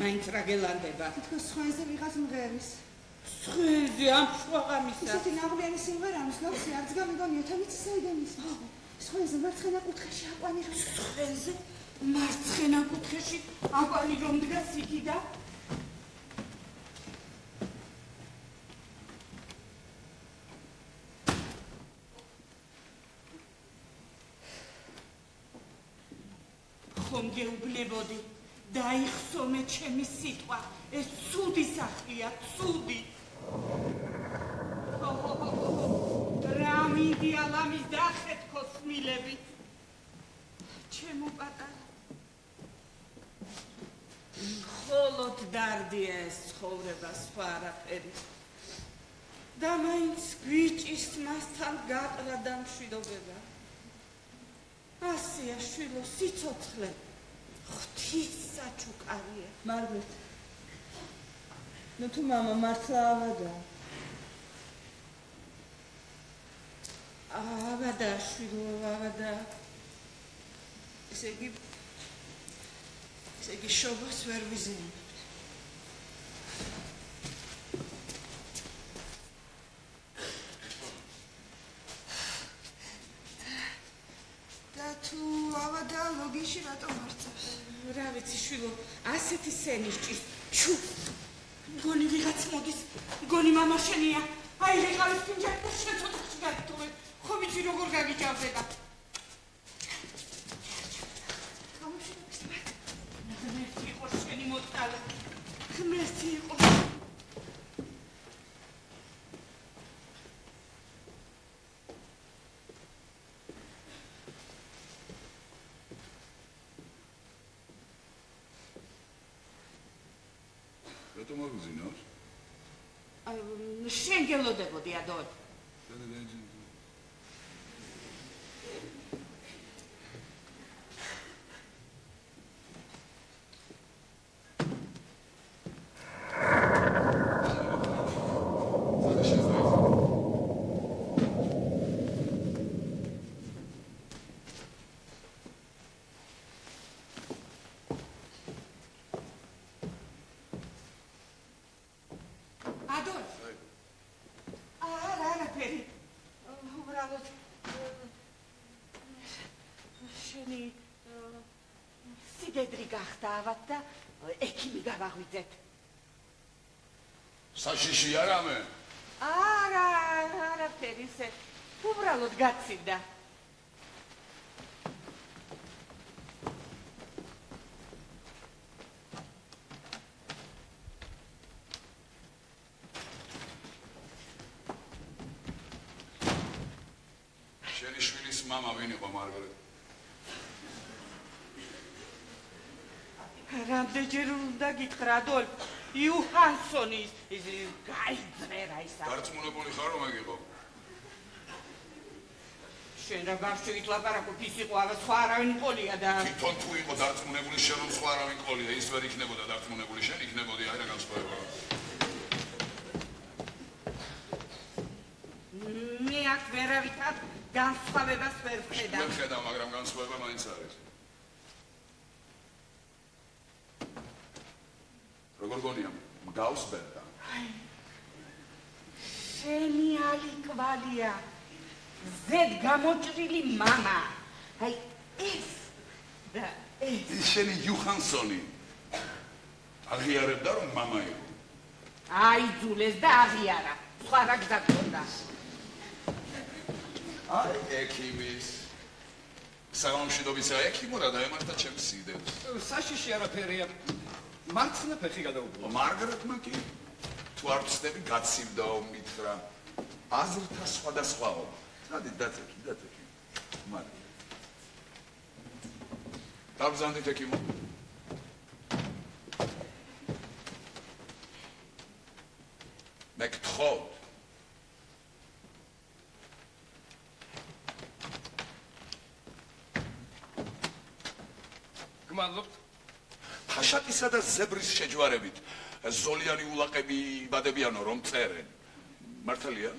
მაინც რა გელანდება თქოს სხვენზე ვიღაც მღერის. სხვენზე ამ შვაღამისა ისეთი ნაღვლიანი სიმღერა მსგავსი არც გამიგონია თავის საიდან ის. სხვენზე მარცხენა კუთხეში აყვანი რომ სხვენზე მარცხენა კუთხეში აყვანი რომ დგას იგი და ხომ გეუბნებოდი დაიხსომე ჩემი სიტყვა ეს ცუდი სახლია ცუდი რა მინდია ლამის დახეთქოს მილები ჩემო პატარა ხოლოდ დარდია ეს ცხოვრება სხვა არაფერი და მაინც გვიჭის მასთან გაყრა და მშვიდობება ასია შვილო სიცოცხლე ღვთის საჩუქარია მარგრეთ. ნუ თუ მამა მართლა ავადა. ავადა შვილო ავადა ესე იგი შობას ვერ ვიზენებთ თუ ავადა ლოგიში რატომ არწევს? რა ვიცი შვილო ასეთი სენის ჭის ჩუ მგონი ვიღაც მოდის მგონი მამა შენია აი რეყავის ფინჯანი და შენ ცოტახში გაგიტოვე ხომ იცი როგორ გაგიჭავდება ღმერთი იყო შენი მოწყალე ღმერთი იყო რატომ აგზინავს? შენ გელოდებოდი ადოლ. სიდედრი გახდავად და ექიმი გავაღვიძეთ. საშიში არამე? არაფერი ისე უბრალოდ გაცივდა. შენი შვილის მამა ვინ იყო მარგრეთ? რამდენჯერ უნდა გითხრა ადოლფ იუჰანსონის გაიძვერა ისა დარწმუნებული ხარ რომ ეგ იყო? შენ რა გავშევით ლაპარაკობ ის იყო არა სხვა არავინ მყოლია და თვითონ თუ იყო დარწმუნებული შენ რომ სხვა არავინ მყოლია ის ვერ იქნებოდა დარწმუნებული შენ იქნებოდი აი რა განსხვავება მე აქ ვერავითარ განსხვავებას ვერ ვხედავ ვერ ხედავ მაგრამ განსხვავება მაინც არის როგორ გონია მგავს ბერდა შენი ალიკვალია ზედ გამოჭრილი მამა აი ეს და ეს ის შენი იუჰანსონი აღიარებდა რომ მამა იყო აიძულეს და აღიარა სხვა რა გზა გქონდა აი ექიმის სამშვიდობისა ექიმურა დაემართა ჩემს სიდებს საშიში არაფერია მარცხნა ფეხი გადაუბრუნდა მარგრეტმა კი თუ არ ვცდები გაცივდაო მითხრა აზრთა სხვადასხვაობა დადი დაწეკი მაგრამ დაბრძანდით ეკიმო. მე გთხოვთ. გმადლობთ. ფაშატისა და ზებრის შეჯვარებით ზოლიანი ულაყები ბადებიანო რომ წერენ. მართალია?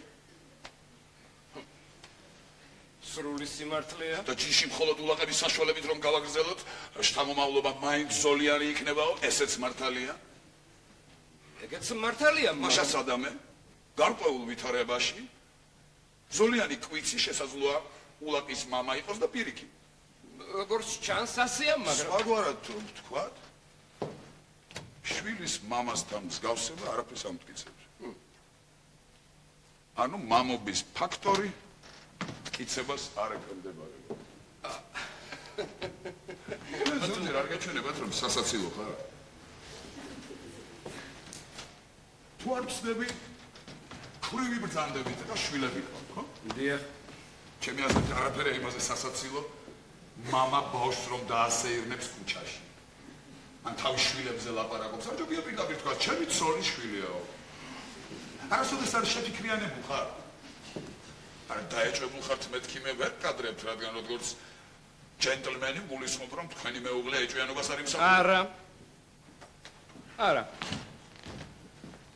სრული სიმართლეა. და ჯიში მხოლოდ ულაყების საშუალებით რომ გავაგრძელოთ, შთამომავლობა მაინც ზოლიანი იქნებაო, ესეც მართალია? ეგეც მართალია, მაშა სადამე, გარკვეულ ვითარებაში ზოლიანი კვიცი შესაძლოა ულაყის მამა იყოს და პირიქით. როგორც ჩანს ასეა, მაგრამ სხვაგვარად თუ ვთქვათ, შვილის მამასთან მსგავსება არაფერს ამტკიცებს. ანუ მამობის ფაქტორი მტკიცებას არ ექვემდებარება. ზოგჯერ არ გაჩვენებათ რომ სასაცილო ხარ? თუ არ ვცდები, ხრივი ბრძანდებით და შვილები ყავთ, ხო? დიახ. ჩემი აზრით არაფერია იმაზე სასაცილო, მამა ბავშვს რომ დაასეირნებს ქუჩაში. ან თავის შვილებზე ლაპარაკობს, ან ჯობია პირდაპირ თქვა, ჩემი ცოლის შვილია. არასოდეს არ შეფიქრიანებულ ხარ? არ დაეჭვებულ ხართ მეთქი მე ვერ კადრებთ, რადგან როგორც ჯენტლმენი გულისხმობ რომ თქვენი მეუღლე ეჭვიანობას არ იმსახურებს. არა.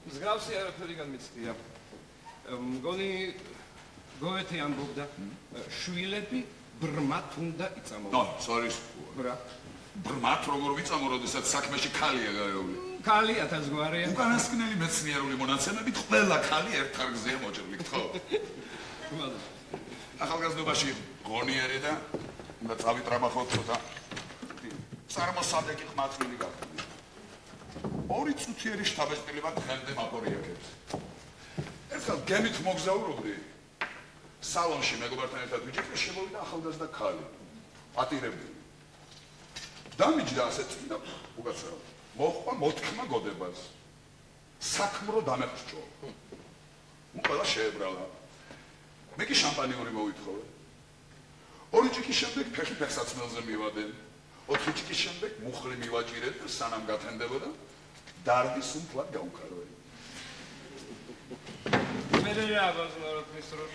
მსგავსი არაფერი განმეცდია. მგონი გოეთე ამბობდა, შვილები ბრმად უნდა იწამო. ნო, სორის. რა? ბრმად როგორ ვიწამო, როდესაც საქმეში ქალია გარეული. ქალი ათასგვარია. უკანასკნელი მეცნიერული მონაცემებით ყველა ქალი ერთ ხარგზეა მოჭრილი, ხო? გმადლობთ. ახალგაზრდობაში ღონიერი და უნდა წავიტრაბახოთ ცოტა. წარმოსადეგი ყმაწვილი გახდით. 2 წუთიერი შთაბეჭდილება დღემდე მაპორიაკებს. ერთხელ გემით მოგზაურობდი. სალონში მეგობართან ერთად ვიჭრე და შემოვიდა ახალგაზრდა ქალი. პატირებული. დამიჯდა ასეთ და უკაცრავ. მოხდა მოთქმა გოდებას. საქმრო დამეყრჭო. ყველა შეებრალა. მე კი შამპანიური მოვითხოვე. 2 ჭიქის შემდეგ ფეხი ფეხსაცმელზე მივადენ. 4 ჭიქის შემდეგ მუხლი მივაჭირეთ და სანამ გათენდებოდა დარდის უმფლად გაუქარო. მე რა ვაზნაროთ მისრო.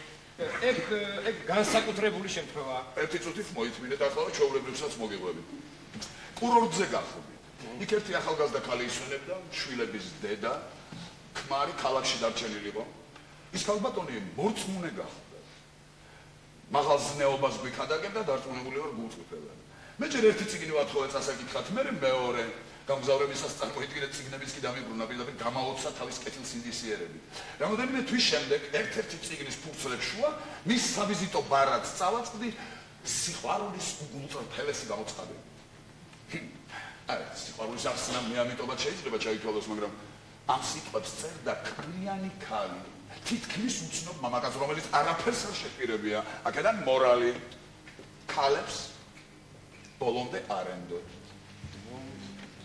ეგ განსაკუთრებული შემთხვევაა. 1 წუთით მოითმინეთ ახლა ჩვეულებრივსაც მოგეღვებით. კურორტზე გახდით. იქ ერთი ახალგაზრდა ქალი ისვენებდა, შვილების დედა, ქმარი ქალაქში დარჩენილიყო. ის ქალბატონი მორწმუნე გახდა. მაღალ ზნეობას გვიქადაგებდა და დარწმუნებული ვარ გულწრფელად. მე ჯერ ერთი წიგნი ვათხოვე წასაკითხად, მე მეორე გამგზავრებისას წარმოიდგინეთ წიგნებიც კი დამიბრუნა, პირდაპირ გამაოცდა თავის კეთილ სინდისიერებით. რამოდენიმე თვის შემდეგ ერთ-ერთი წიგნის ფურცლებს შუა მის სავიზიტო ბარად წავაწყდი სიყვარულის უგულწრფელესი გამოცხადებით. არა, სიყვარულის ახსნა მე ამიტომაც შეიძლება ჩაითვალოს, მაგრამ ამ სიტყვებს წერდა კრიანი ქალი. თითქმის უცნობ მამაკაც, რომელიც არაფერს არ შეპირებია, აქედან მორალი ქალებს ბოლომდე არ ენდოთ.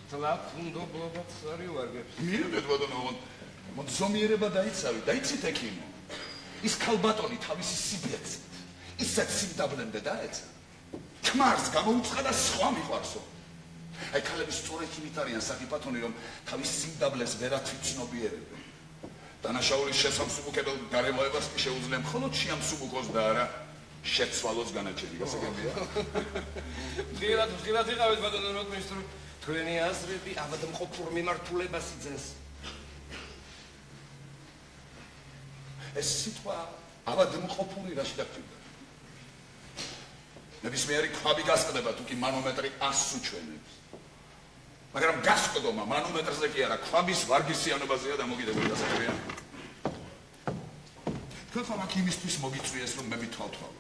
თლაფ უნდობლობაც არ ივარგებს. მივიდეთ ბატონო, მოძომიერება დაიცავი, დაიცით ეკინო. ის ქალბატონი თავისი სიბეცით, ისეთ სიმდაბლემდე დაეცა. ქმარს გამოუცხადა სხვა მიყვარსო. აი ქალები სწორედ იმით არიან საფათონი, რომ თავის სიმდაბლეს ვერათ იცნობიერებენ. დანაშაულის შესამსუბუქებელ გარემოებას კი შეუძლია მხოლოდ შეამსუბუქოს და არა შეცვალოს განაჩენი. გასაგებია? ღილად იყავით ბატონო როტმინისტრო. თქვენი აზრები ავადმყოფურ მიმართულებას იძენს. ეს სიტყვა ავადმყოფური რაში დაგჭირდა? ნებისმიერი ქვაბი გასყდება, თუ კი მანომეტრი 100-ს უჩვენებს. მაგრამ გასყდომა მანომეტრზე კი არა, ქვაბის ვარგისიანობაზეა დამოკიდებული. გასაგებია? თქვენ აქ იმისთვის მოგიწვიეს, რომ მე მithვალთვალოთ.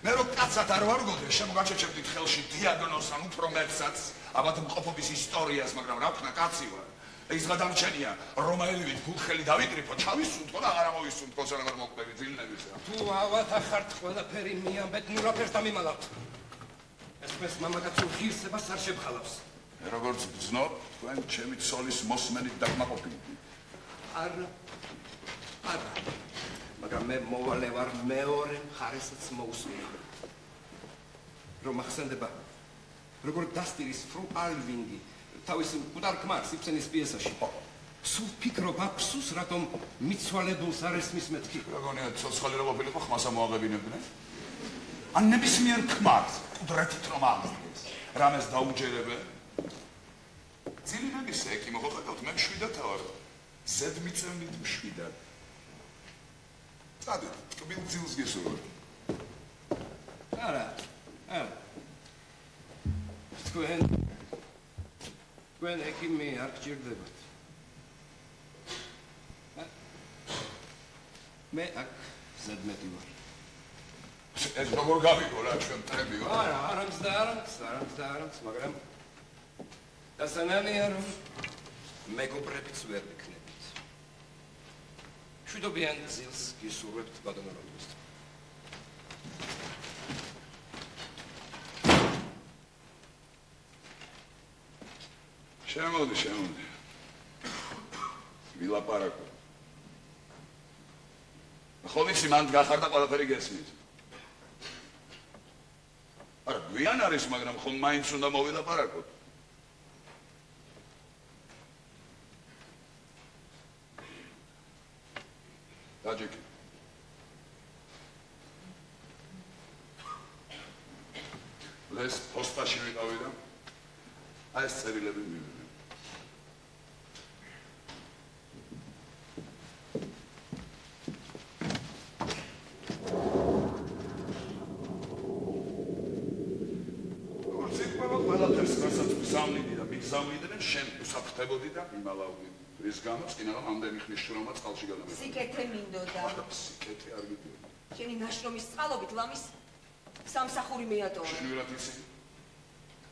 მე რო კაცად არ ვარგოდე, შემოგაჩეჩებდით ხელში დიაგნოზს, ან უფრო მეტსაც ავადმყოფობის ისტორიას, მაგრამ რა ვქნა, კაცი ვარ. ის გადამჩენია, რომაელივით გულხელი დავიკრიფო, ჩავისუნთქო და აღარ ამოვისუნთქო, სანამ არ მოგყვები ძილნებისა. თუ ავათახართ ყველაფერი მიამბეთ, ნუ რაფერს დამიმალავთ. ეს მეს მამაკაცო ღირსებას არ შევხალავს. მე როგორც გძნობ, თქვენ ჩემი ცოლის მოსმენით დაკმაყოფილდით. არა. მაგრამ მე მოვალე ვარ მეორე მხარესაც მოусმინე. რომ ახსენდება როგორ დასტირის ფრუ ალვინგი თავის მკვდარ ქმარს იბსენის პიესაში. სულ ფიქრობ აფსუს რატომ მიცვალებულს არ ესმის მეთქი. გოგონია ცოცხალი რო ყოფილიყო ხმასა მოაღებინებდნენ? ან ნებისმიერ ქმარს კუდრეთით რომ აღდგეს. რამეს დაუჯერებენ? ძილინაგის ეკი მოხდა მე მშვიდად ვარ. ზედმიწევნით მშვიდად. წადე, ტკბილ ძილს გესურვებ. არა. თქვენ ეკიმი არ გჭირდებათ. მე აქ ზედმეტი ვარ. ეს როგორ გავიგო რა ჩვენ ტრები ვარ? არამც, მაგრამ დასანანია რომ მეგობრებიც ვერ ვიქნებით. შვიდობიან ძილს გისურვებთ ბატონო როდოსტ. შემოდი. ვილაპარაკო. ხოლმე მანდ გახარდა ყველაფერი გესმით. არა, გვიან არის, მაგრამ ხომ მაინც უნდა მოვილაპარაკოთ. დაჯექი. ლეს პოსტაში ვიყავი და აი ეს წერილები მივიღე. სამნიდი და მიგზავნიდნენ შენ უსაფრთხებოდი და იმალავდი. რის გამოც კი ნამა ამდენი ხნის შრომა წყალში გადამეყო. სიკეთე მინდოდა. სიკეთე არ გიდგება. შენი ნაშრომის წყალობით ლამის სამსახური მეატოვე. შენურად ისი.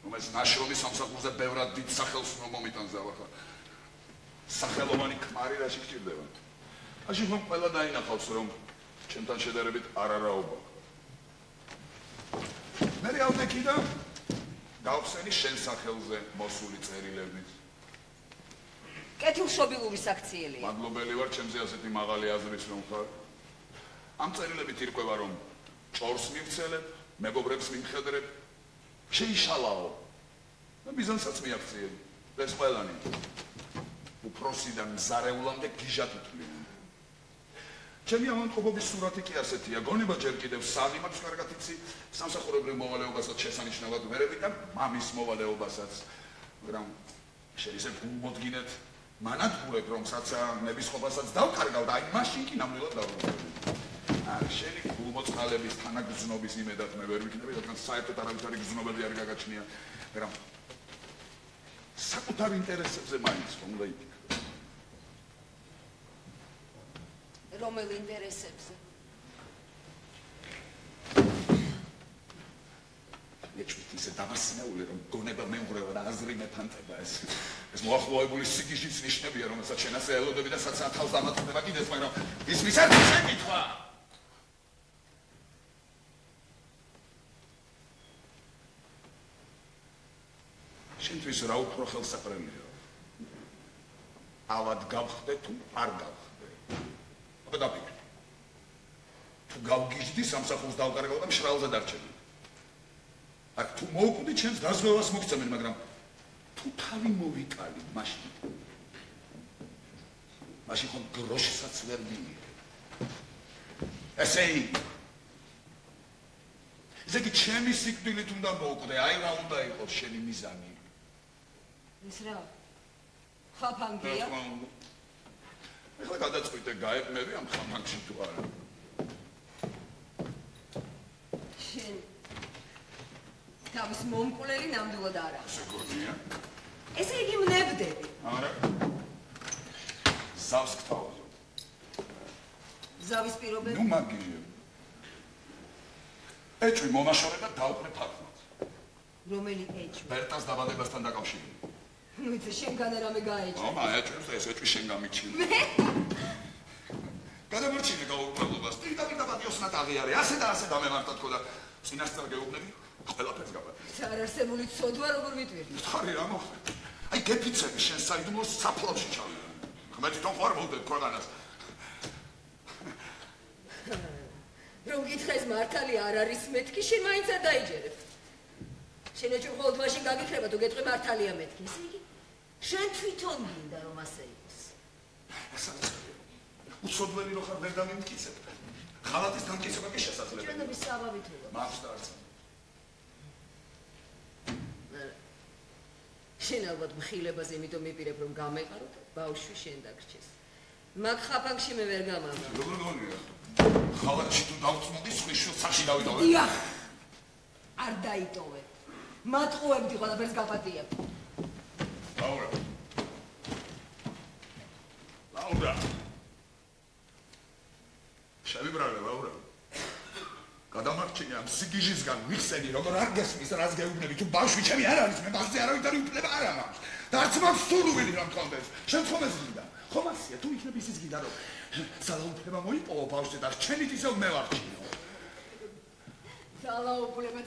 რომელიც ნაშრომი სამსახურზე ბევრად დიდ სახელს რომ მომიტანზავა ხა. სახელოვანი ქმარი რაში გჭირდება. აში ხომ ყველა დაინახავს რომ ჩემთან შედარებით არ არაობა. მე ავდექი და გავხსენი შენ სახელზე მოსული წერილები. კეთილშობილური საქციელია. მადლობელი ვარ ჩემზე ასეთი მაღალი აზრის რომ ხარ. ამ წერილებით ირკვევა რომ ჭორს მივცელებ, მეგობრებს მიმხედრებ, შეიშალაო. და მიზანსაც მიაღწიებ. ეს ყველანი. უფროსიდან მზარეულამდე გიჟად უთვლიან. ჩემი ავანტყოფობის სურათი კი ასეთია. გონება ჯერ კიდევ საღი მაქვს კარგად იცი, სამსახურებრივ მოვალეობასაც შესანიშნავად ვერები და მამის მოვალეობასაც. მაგრამ შენ ისე გულმოდგინეთ მანადგურებ რომ ნებისყოფასაც დავკარგავ და აი მაშინ კი ნამდვილად დავუბრუნდები. შენი გულმოწყალების თანაგზნობის იმედად მე ვერ ვიქნები, რადგან საერთოდ არავითარი გზნობები არ გაგაჩნია, მაგრამ საკუთარ ინტერესებზე მაინც რომ უნდა იფიქრო. რომელ ინტერესებზე? ეჭვით ისე დამასინაული რომ გონება მეუღრევა და აზრი მეფანტება ეს მოახლოებული სიგიჟის ნიშნებია რომელსაც შენ ასე ელოდები და სადაც თავს დამატება კიდეც მაგრამ ის მისართ შეკითხვა შენთვის რა უფრო ხელსაყრელია ავად გავხდე თუ არ გავხდე აბა დაფიქრე თუ გავგიჟდი სამსახურს დავკარგავ და მშრალზე დარჩები აქ თუ მოვკვდი ჩემს დაზღვევას მოგწამენ, მაგრამ თუ თავი მოვიკალი მაშინ ხომ გროშსაც ვერ მიიღე. ესე იგი ჩემი სიკვდილით უნდა მოვკვდე, აი რა უნდა იყოს შენი მიზანი. ის რა? ხაფანგია? ეხლა გადაწყვიტე გაებმევი ამ ხაფანგში თუ არა. შენ თავის მომკვლელი ნამდვილად არ აქვს. შეგონია? ესე იგი მნებდები. არა. ზავს გთავაზობ. ზავის პირობები? ნუ მაგიჟე. ეჭვი მომაშორება დავყრე ფარფლს. რომელი ეჭვი? ბერტას დაბადებასთან დაკავშირებული. ნუ იცი შენგან რამე გაეჭვი. όμα ეჭვს და ეს ეჭვი შენ გამიჩინე. გადამორჩინე გაუყურებლობას. პირდაპირ დაბადიოსნად აღიარე. ასე და ასე დამემართა თქო და წინასწარ გეუბნები. ყველაფერს გაბატონე. არარსებული ცოდვა როგორ ვიტვირდი? ხარი რა მოხდა? აი გეფიცები შენ საიდუმლოს საფლავში ჩავიდა. მე თვითონ ხარ მოვდებ ქვეყანას. რომ გითხეს მართალი არ არის მეთქი, შენ მაინც არ დაიჯერებ. შენაჩვენ მხოლოდ მაშინ გაგიხრება თუ გეტყვი მართალია მეთქი. ესე იგი, შენ თვითონ გინდა რომ ასე იყოს. უცოდველი რო ხარ ვერ დამიმტკიცებ. ხალათის დამტკიცება კი შესაძლებელია. ჩვენობის საბაბითურა. მაქვს და არც. შენ ალბათ მხილებაზე იმიტომ მიპირებ რომ გამეყარო და ბავშვი შენ დაგრჩეს. მაგ ხაფანგში მე ვერ გამამა. როგორ გონია? ხალათში თუ დავწმოდი სხვის შვილს სახში დავიტოვე. დიახ. არ დაიტოვე. მატყუებდი ყველაფერს გაპატიებ. ლაურა. ლაურა. შევიბრალე ლაურა. გადამარჩინე ამ სიგიჟისგან მიხსენი როგორ არ გესმის რას გეუბნები თუ ბავშვი ჩემი არ არის მე ბავშვზე არავითარი უფლება არ მაქვს და არც მაქვს სურვილი რომ მქონდეს შენ ხომეს გინდა ხომასია თუ იქნებ ისიც გინდა რომ ძალაუფლება მოიპოვო ბავშვზე და რჩენით ისევ მე ვარჩინო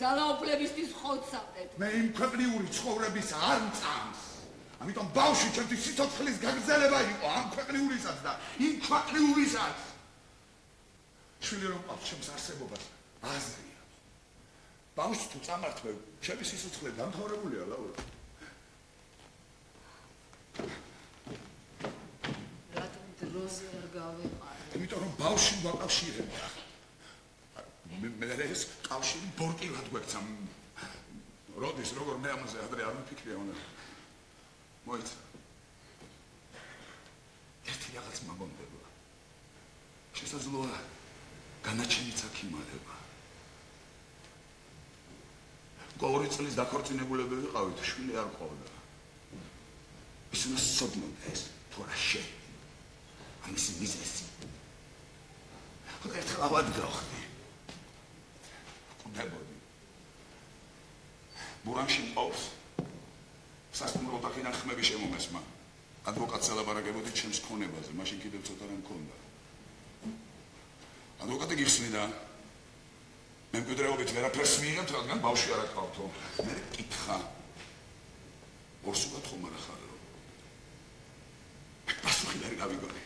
ძალაუფლებისთვის ხოცავდეთ მე იმ ქვეყნიური ცხოვრების არ მწამს ამიტომ ბავშვი ჩემთვის სიცოცხლის გაგრძელება იყო ამ ქვეყნიურისაც და იმ ქვეყნიურისაც შვილი რომ ყავს ჩემს არსებობას აზრია. ბავშვს თუ წამართმევ, ჩემი სიცოცხლე დამთავრებულია, ლაურა. რატომ დროზე არ გავეყარე? იმიტომ რომ ბავშვი ვაკავშირებდა. მე ეს კავშირი ბორკილად გვექცა. როდის როგორ მე ამაზე ადრე არ მიფიქრია უნდა. მოიცა. ერთი რაღაც მაგონდება. შესაძლოა განაჩენიც აქ იმალება. ყოველი წლის დაქორწინებულები ვიყავით, შვილი არ ყავდა. ის უნდა სცოდნოდა ეს, თუ არა შენ. ამისი მიზეზი. ერთხელ ავად გავხდი. კვდებოდი. ბურანში მყავს. საკმაოდ ოთახიდან ხმები შემომესმა. ადვოკატს ელაპარაკებოდი ჩემს ქონებაზე, მაშინ კიდევ ცოტა რამ მქონდა. ადვოკატი გიხსნიდა. მე მკვიდრეობით ვერაფერს მიიღებთ, რადგან ბავშვი არ აკავთო. მე კითხა. ორსულად ხომ არ ახარო. პასუხი ვერ გავიგონე.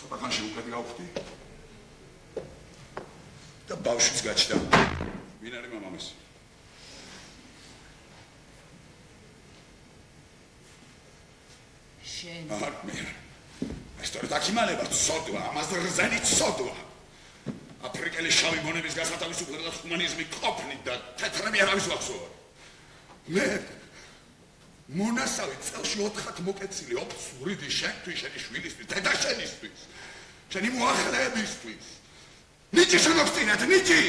ცოტა ხანში უკეთ გავხდი. და ბავშვის გაჩნდა. ვინ არის მამამისი? შენ. არ მე. ესწორედ აქ იმალება ცოდვა, ამაზე რძენი ცოდვა. აფრიკელი შავი მონების გასათავისუფლებლად ჰუმანიზმი ყოფნით და თეთრები არავის ვახსოვარ. მე მონასავი წელში 4-ად მოკეცილი ოფცურიდი შენთვის, შენი შვილისთვის, დედა შენისთვის, შენი მოახლეებისთვის. ნიჭი შემოგწინეთ, ნიჭი!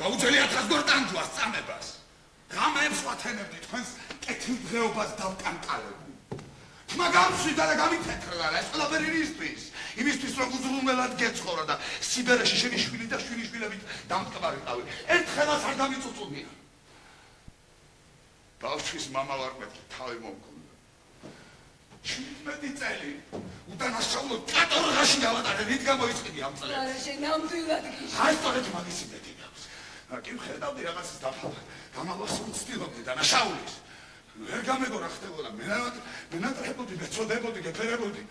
გაუძლიათ გორტანჯვას წამებას. გამებს ვათენებდი თქვენს კეთილდღეობას დავკანკალებდი. მაგამშვიდა და გამithეთრდა ეს ყველაფერი ისთვის. იმისთვის რომ უზრუნველად გეცხოვრა და სიბერეში შენი შვილი და შვილიშვილებით დამტკბარიყავი. ერთხელაც არ დამიწუწუნია. ბავშვის მამა ვარ მე, თავი მომქონდა. 17 წელი უდანაშაულო კატორღაში გავატარე, რით გამოიწყიდი ამ წლებს? არა, შენ ნამდვილად გიშ. აი სწორედ მაგის იმედი გაქვს. კი ვხედავდი რაღაცის გამალვას ვცდილობდი დანაშაულის. ვერ გამეგო რა ხდებოდა, მე ნატრებოდი, მეწოდებოდი, გეფერებოდი.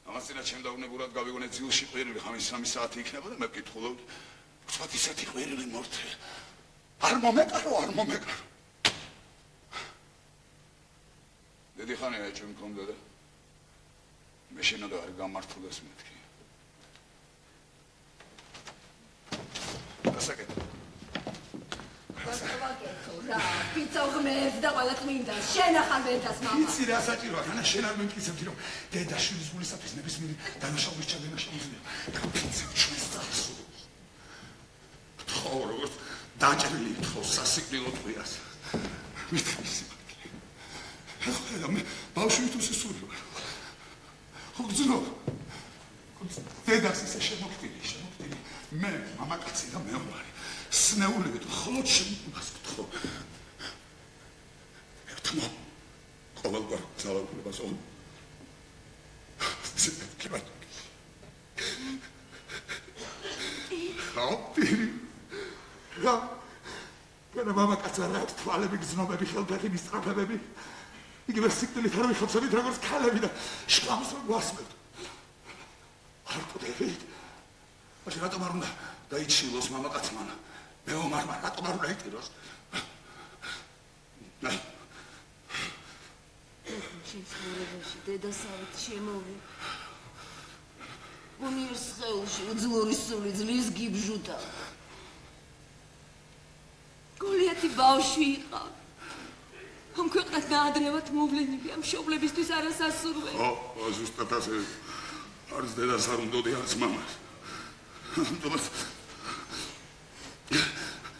ამასთანავე ჩემ დაუნებურად გავიგონე ძილში ყვირილი, ხამის 3 საათი იქნებოდა, მე ვკითხულობდი. უცბად ისეთი ყვირილი მორთე. არ მომეკარო. დედი ხანია ჩემ მქონდა და მე შენოდა არ გამართულეს მეთქი. დასაკეთე. რა, პიცა ღმერთს და ყველა წმინდანს, შენ ახალ ვერდას მამა. იცი რა საჭიროა, განა შენ არ მემკიცებდი რომ დედა შვილის გულისათვის ნებისმიერი დანაშაულის ჩადენა შეუძლია. გამფიცებ ჩვენს წარსულს. ხო, როგორც დაჭრილი ხო სასიკვდილო ტყვიას. მithis. ახლა მე ბავშვი თუ სისული ვარ. ხო გძნო. დედას ისე შემოგტილი. მე მამაკაცი და მეომარი. სნეულებით მხოლოდ შემობას გთხოვ. ერთმა ყოველგვარ ძალაუფლებას ონ. რა მამაკაცი რა თვალები გზნობები ხელფეხი მისწრაფებები იგივე სიკვდილით არ ვიხოცებით როგორც ქალები და შლამს რომ გვასმევთ. არ კვდებით. მაშინ რატომ არ უნდა დაიჩილოს მამაკაცმა? მეომარმა რატომ არ უნდა იტიროს? შენ ცხოვრებაში დედასავით შემოვი. გონიერ სხეულში უძლური სული ძლივს გიბჟუტა. გოლიათი ბავშვი იყავ. ამ ქვეყნად დაადრევათ მოვლენები, ამ მშობლებისთვის არასასურველი. ზუსტად ასე. არც დედას არ უნდოდი, არც მამას. ამიტომაც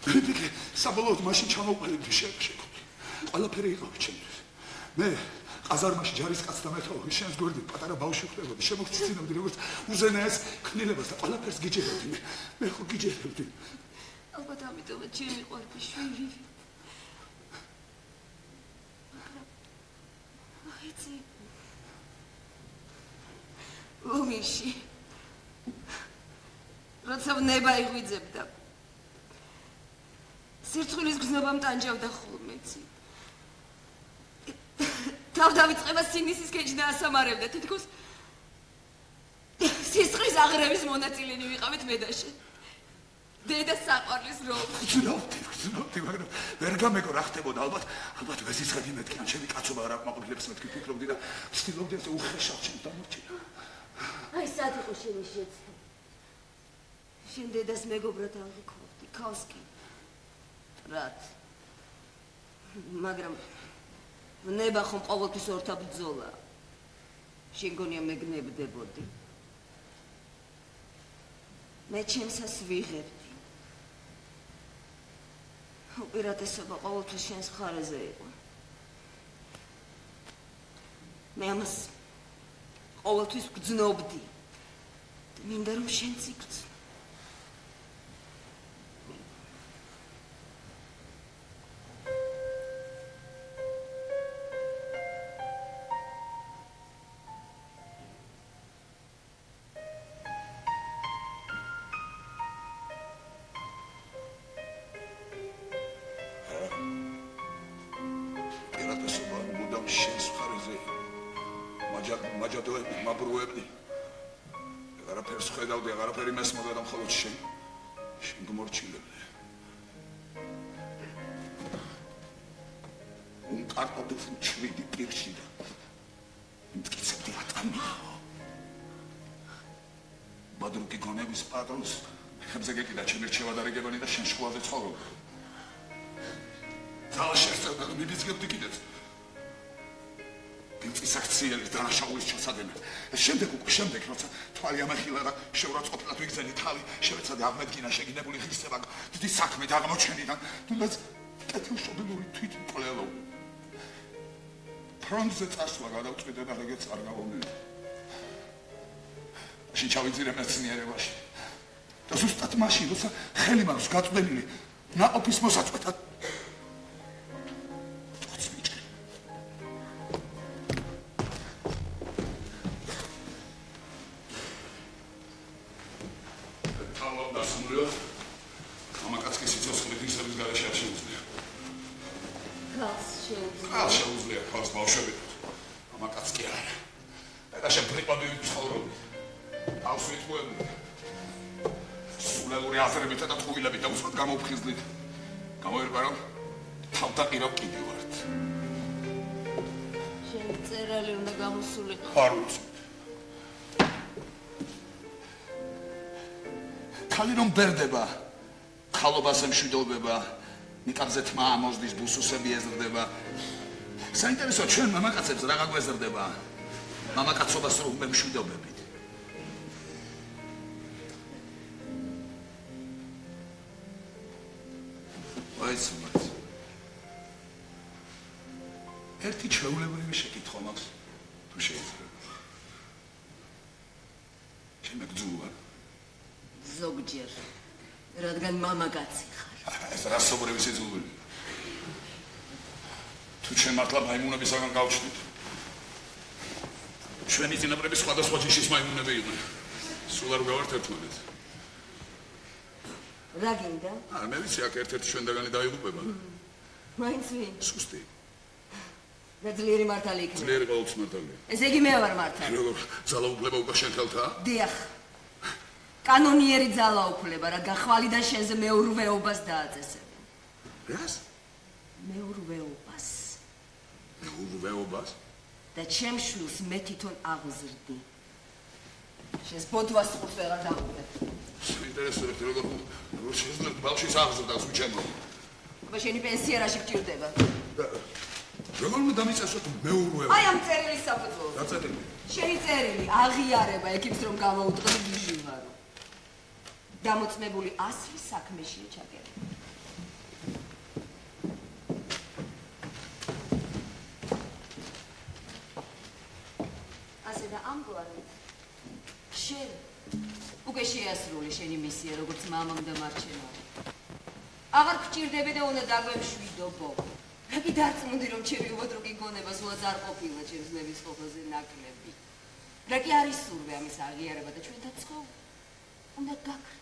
მე საბოლოოდ მაშინ ჩამოვყალიბდი შეკში. ყველაფერი იყავი ჩემთვის. მე ყაზარმაში ჯარისკაცთა მეთაური შენს გვერდით პატარა ბავშვი ხდებოდი, შემოგწინებდი როგორც უზენაეს ქმნილებას და ყველაფერს გიჯერებდი. მე ხო გიჯერებდი. ალბათ ამიტომაც ჩემი ყვარფი შვილი. აიცი. ომიში. როცა ნება იღვიძებდა. სირცხვილის გზნობამ ტანჯავდა ხოლმეცი. თავდავიწყება სინისის კეჭი დაასამარებდა, თითქოს სისხლის აღრევის მონაწილენი ვიყავით მე და შენ. დედა საყვარლის როლი. ვცნობდი, მაგრამ ვერ გამეკო რა ხდებოდა, ალბათ ვეზიცხადი მეთქი, ან ჩემი კაცობა არ აკმაყოფილებს მეთქი ფიქრობდი და ვცდილობდი ასე უხეშად ჩემ დამორჩინა. აი სად იყო შენი შეცდომა? შენ დედას მეგობრად აღიქვავდი, ქოსკი. რათ? მაგრამ ნება ხომ ყოველთვის ორთა ბრძოლა. შენ გონია მეგნებდებოდი. მე ჩემსას ვიღებდი. უპირატესობა ყოველთვის შენს მხარეზე იყო. მე ამას ყოველთვის გძნობდი. მინდა რომ შენც იგრძნო. მაბრუებდი. აღარაფერს ხედავდი, აღარაფერი მესმოდა და მხოლოდ შენ გმორჩილებდი. უკარტობდი ჩვიდი პირში და მტკიცებდი ატამიო. ბადრუკი გონების პატრონს ხებზე გეკიდა ჩემი რჩევადარიგებანი და შენ შუაზე ცხოვრობდი. ძალა შეერწევდა და მიბიძგებდი კიდეც. ისაქციელი დანაშაულის ჩასადენად. შემდეგ როცა თვალი ამახილა და შეურაცხყოფილად ვიგზენი თავი, შევეცადე აღმედგინა შეგინებული ღირსება დიდი საქმე აღმოჩენიდან, თუნდაც კეთილშობილური თვითმკვლელობა. ფრონტზე წასვლა გადავწყვიტე და რეგეც არ გავომეორე. მაშინ ჩავიძირე მეცნიერებაში. და ზუსტად მაშინ, როცა ხელი მაქვს გაწვდენილი ნაყოფის მოსაწყვეტად ქალი რომ ბერდება, ხალობას ემშვიდობება, ნიკაპზე თმა ამოზდის, ბუსუსები ეზრდება. საინტერესოა, ჩვენ მამაკაცებს რაღა გვეზრდება? მამაკაცობას რომ მემშვიდობებით. ვაიცი. ერთი ჩვეულებრივი შეკითხვა მაქვს, თუ შეიძლება. შემეგძულა. ზოგჯერ, რადგან მამაკაცი ხარ. ეს რასობრივი სიძულვილი. თუ ჩვენ მართლა მაიმუნებისაგან გავჩნდით. ჩვენი წინაპრები სხვადასხვა ჯიშის მაიმუნები იყვნენ. სულ არ გავართ ერთმანეთს. რა გინდა? მე ვიცი, აქ ერთ-ერთი ჩვენდაგანი დაიღუპება. მაინც ვინ? სუსტი. და ძლიერი მართალი იქნება. ძლიერი ყოველთვის მართალია. ესე იგი მე ვარ მართალი. როგორ ძალაუფლება უკვე შენ ხელთაა? დიახ. კანონიერი ძალაუფლება, რადგან ხვალიდან შენზე მეურვეობას დააწესებენ. რას? მეურვეობას. მეურვეობას? და ჩემ შვილს მე თვითონ აღზრდი. შენს ბოდვას ხურს ვეღარ დავუყრებ. საინტერესოა როგორ შეიძლება ბავშვის აღზრდას უჩემო. აბა შენი პენსია რაში გჭირდება? როგორ უნდა დამიწესოთ მეურვეობა? აი ამ წერილის საფუძველი. რა წერილი? შენი წერილი აღიარება ეკიპს რომ გამოუწყდეს გიჟივარო. დამოწმებული ასლის საქმეშია ჩაგერება. ასე და ამგვარად შენ უკვე შეასრულე შენი მისია როგორც მამამ და მარჩენავ. აღარ გჭირდები და უნდა დაგვემშვიდო ბობ. რა კი დარწმუნდი რომ ჩემი უბადროგი გონება სულაც არ ყოფილა ჩემს ნების ყოფაზე ნაკლები. რა კი არის სურვე ამის აღიარება და ჩვენთან ცხოვრება უნდა გაქრა.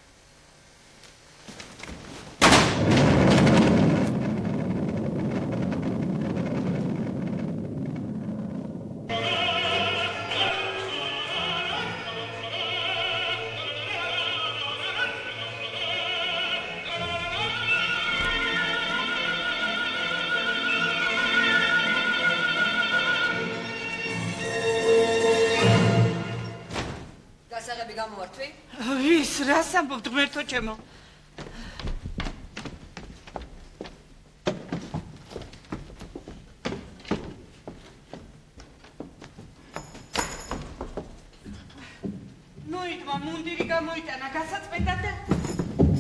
გასაღები გამოვართვი? ვის რას ამბობ ღმერთო ჩემო? ნოიდმა მუნდირი გამოიტანა გასაწყვეტად და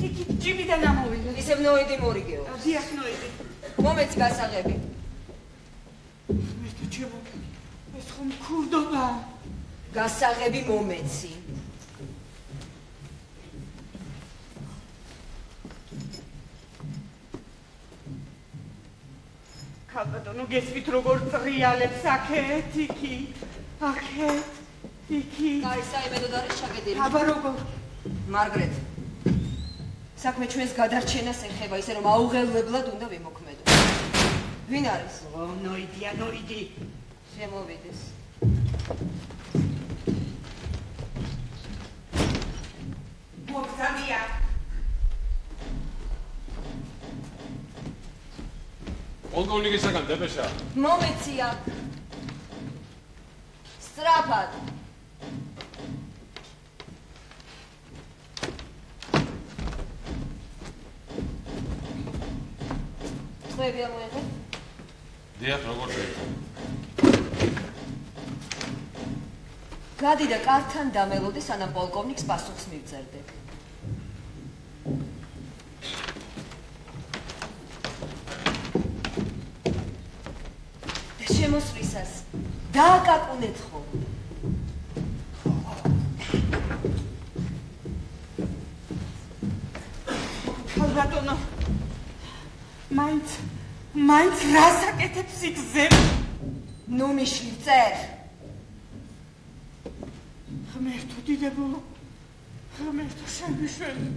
იქით ჯიბიდან ამოვიდა. ისევ ნოიდი მორიგეო. დიახ ნოიდი. მომეც გასაღები. ღმერთო ჩემო, ეს ხომ ქურდობა? გასაღები მომეცი. ქალბატონო გესვით როგორ ტრიალებს აქეთ, იქით, აქეთ, იქით. აი საიმედოდ არის ჩაგედილი. აბა როგორ? მარგრეთ. საქმე ჩვენს გადარჩენას ეხება, ისე რომ აუღელებლად უნდა ვიმოქმედო. ვინ არის? ო, ნოიდია, ნოიდი. შემოვიდეს. მოგზადია. პოლკოვნიკისაგან დებეშა. მომეცია. სწრაფად. ხმები ამოიღე. დიახ, როგორ შეიძლება? გადი და კართან დამელოდი, სანამ პოლკოვნიკს პასუხს მივწერდე. და შემოსვლისას დააკაკუნეთ ხო? ქალბატონო, მაინც რას აკეთებს იქ ზემ? ნუ მიშლი წერ. ღმერთო დიდებულო, ღმერთო შემიშველი,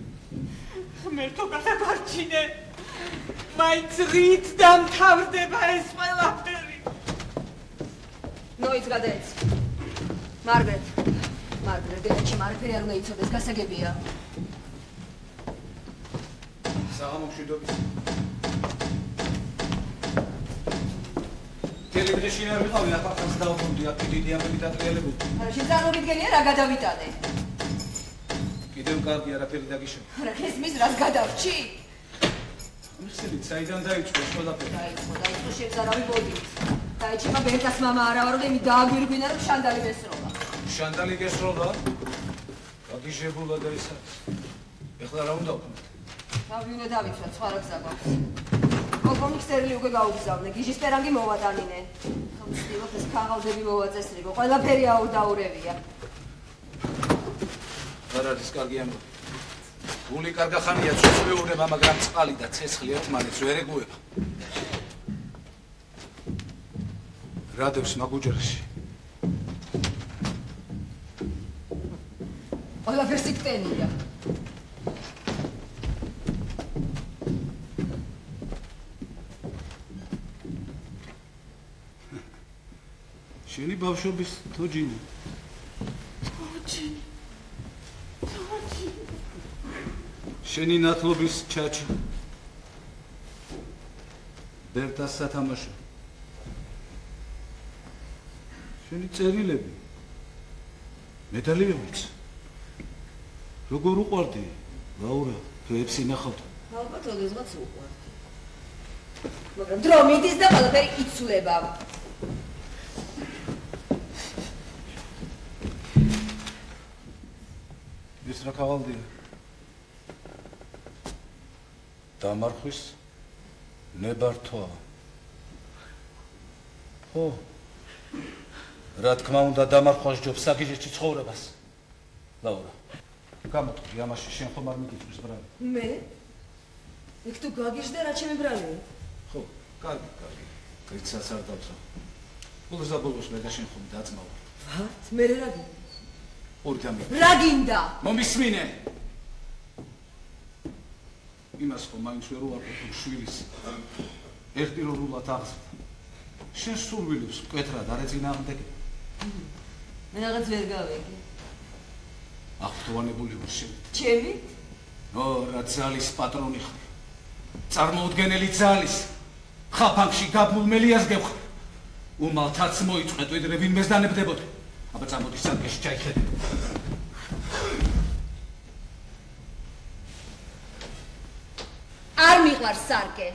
ღმერთო გადაგარჩინე, მაინც რით დამთავრდება ეს ყველაფერი. ნოიც გადაეც. მარგრეთ, დედაჩემ არაფერი არ უნდა იცოდეს, გასაგებია. საღამომშვიდობის. ტელევიზიაში არ ვიყავი, აფახანს დავუბრუნდი, აქ დიდი ამბები დატრიალებოდი. არა, შენ წარმოვიდგენია რა გადავიტანე? კიდევ კარგი არაფერი დაგიშვა. არა, ხესმის რას გადავრჩი? მიხსენით, საიდან დაიწყო ყველაფერი? დაიწყო შევზარავი ბოდით. დაიჭება ბერტას მამა არა ვარო და იმით დააგვირგვინა რომ შანდალი მესროლა. შანდალი გესროლა? გაგიჟებულა და ის არის. ეხლა რა უნდა ვქნათ? თავი უნდა დავიცვათ, სხვა რა გზა გვაქვს. პოლკოვნიკს წერილი უკვე გაუგზავნე, გიჟის პერანგი მოვატანინე. ვცდილობ ეს ქაღალდები მოვაწესრიგო, ყველაფერი აუდაურევია. არ არის კარგი ამბავი. გული კარგახანია ცოცხლეურება, მაგრამ წყალი და ცეცხლი ერთმანეთს ვერ ეგუება. რადევს მაგუჯერში. ყველაფერს იტკენია. შენი ბავშვობის თოჯინი. შენი ნათლობის ჩაჩი. ბერტას სათამაშო. შენი წერილები. მედალი მივიც. როგორ უყვარდი, ლაურა, დღეებს ინახავთ. ალბათ ოდესღაც უყვარდი. მაგრამ დრო მიდის და ყველაფერი იცვლება. ეს რა ქაღალდია? დამარხვის ნებართვა. ხო. რა თქმა უნდა დამარხვას ჯობს საგიჟეში ცხოვრებას. ლაურა. გამოთქვი ამაში შენ ხომ არ მიგიწვის ბრალი? მე? იქ თუ გაგიჟდა რა ჩემი ბრალია? ხო, კარგი. კრიცას არ დავსო. ბოლოს მე და შენ ხომ დაწმავ. ვართ, მე რა გინდა? ორი დამი. რა გინდა? მომისმინე. იმას ხომ მაინც ვერ უარყოფ შვილის. ერთპიროვნულად აღზრდა. შენ სურვილებს მკვეთრად არ ეწინააღმდეგე. მე რაღაც ვერ გავიგე. აღფრთოვანებული ვარ შენ. ჩემით? რა ძალის პატრონი ხარ. წარმოუდგენელი ძალის. ხაფანგში გაბმულ მელიას გევხარ. უმალთაც მოიწყვეტ ვიდრე ვინმეს დანებდებოდი. აბა წამოდი სარკეში ჩაიხედე. არ მიყვარს სარკე.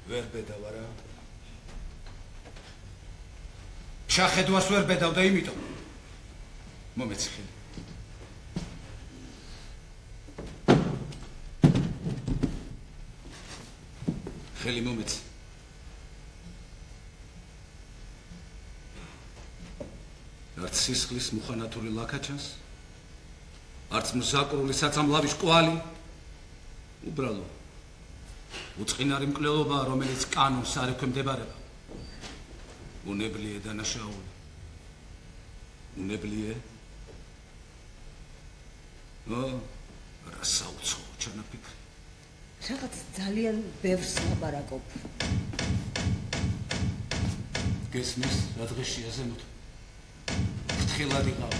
ვერ ბედავ არა. შახედვას ვერ ბედავ და იმიტომ. მომეცი ხელი. ხელი მომეცი. არც სისხლის მუხანათური ლაქაჩანს, არც მზაკრული საწამლავის კვალი. უბრალო უწყინარი მკვლელობა, რომელიც კანონს არ ექვემდებარება. უნებლიე დანაშაული. უნებლიე? რა საუცხოო ჩანაფიქრი. რაღაც ძალიან ბევრს ლაპარაკობ. გესმის რა დღეშია ზემოთ? ფრთხილად იყავ.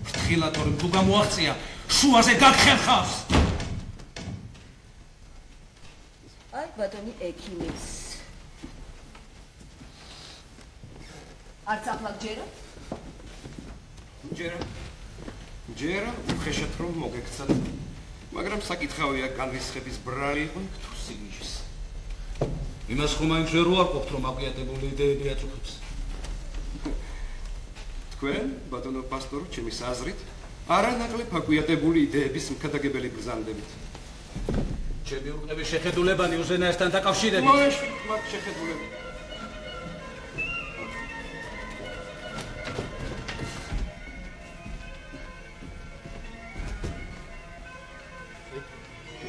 ფრთხილად თორემ თუ გამოაღწია, შუაზე გაგხერხავს. აი ბატონი ექიმის. არც ახლა გჯერა? ჯერა, უხეშად რომ მოგექცათ. მაგრამ საკითხავია განრისხების ბრალი იყო თუ სიგიჟის. იმას ხომ მაინც ვერ უარყოფთ, რომ აკვიატებული იდეები აწუხებს. თქვენ, ბატონო პასტორო, ჩემის აზრით, არანაკლებ აკვიატებული იდეების მქადაგებელი ბრძანდებით. ჩემი ურყევის შეხედულებანი უზენაესთან დაკავშირებით. მოეშვით მათ შეხედულები.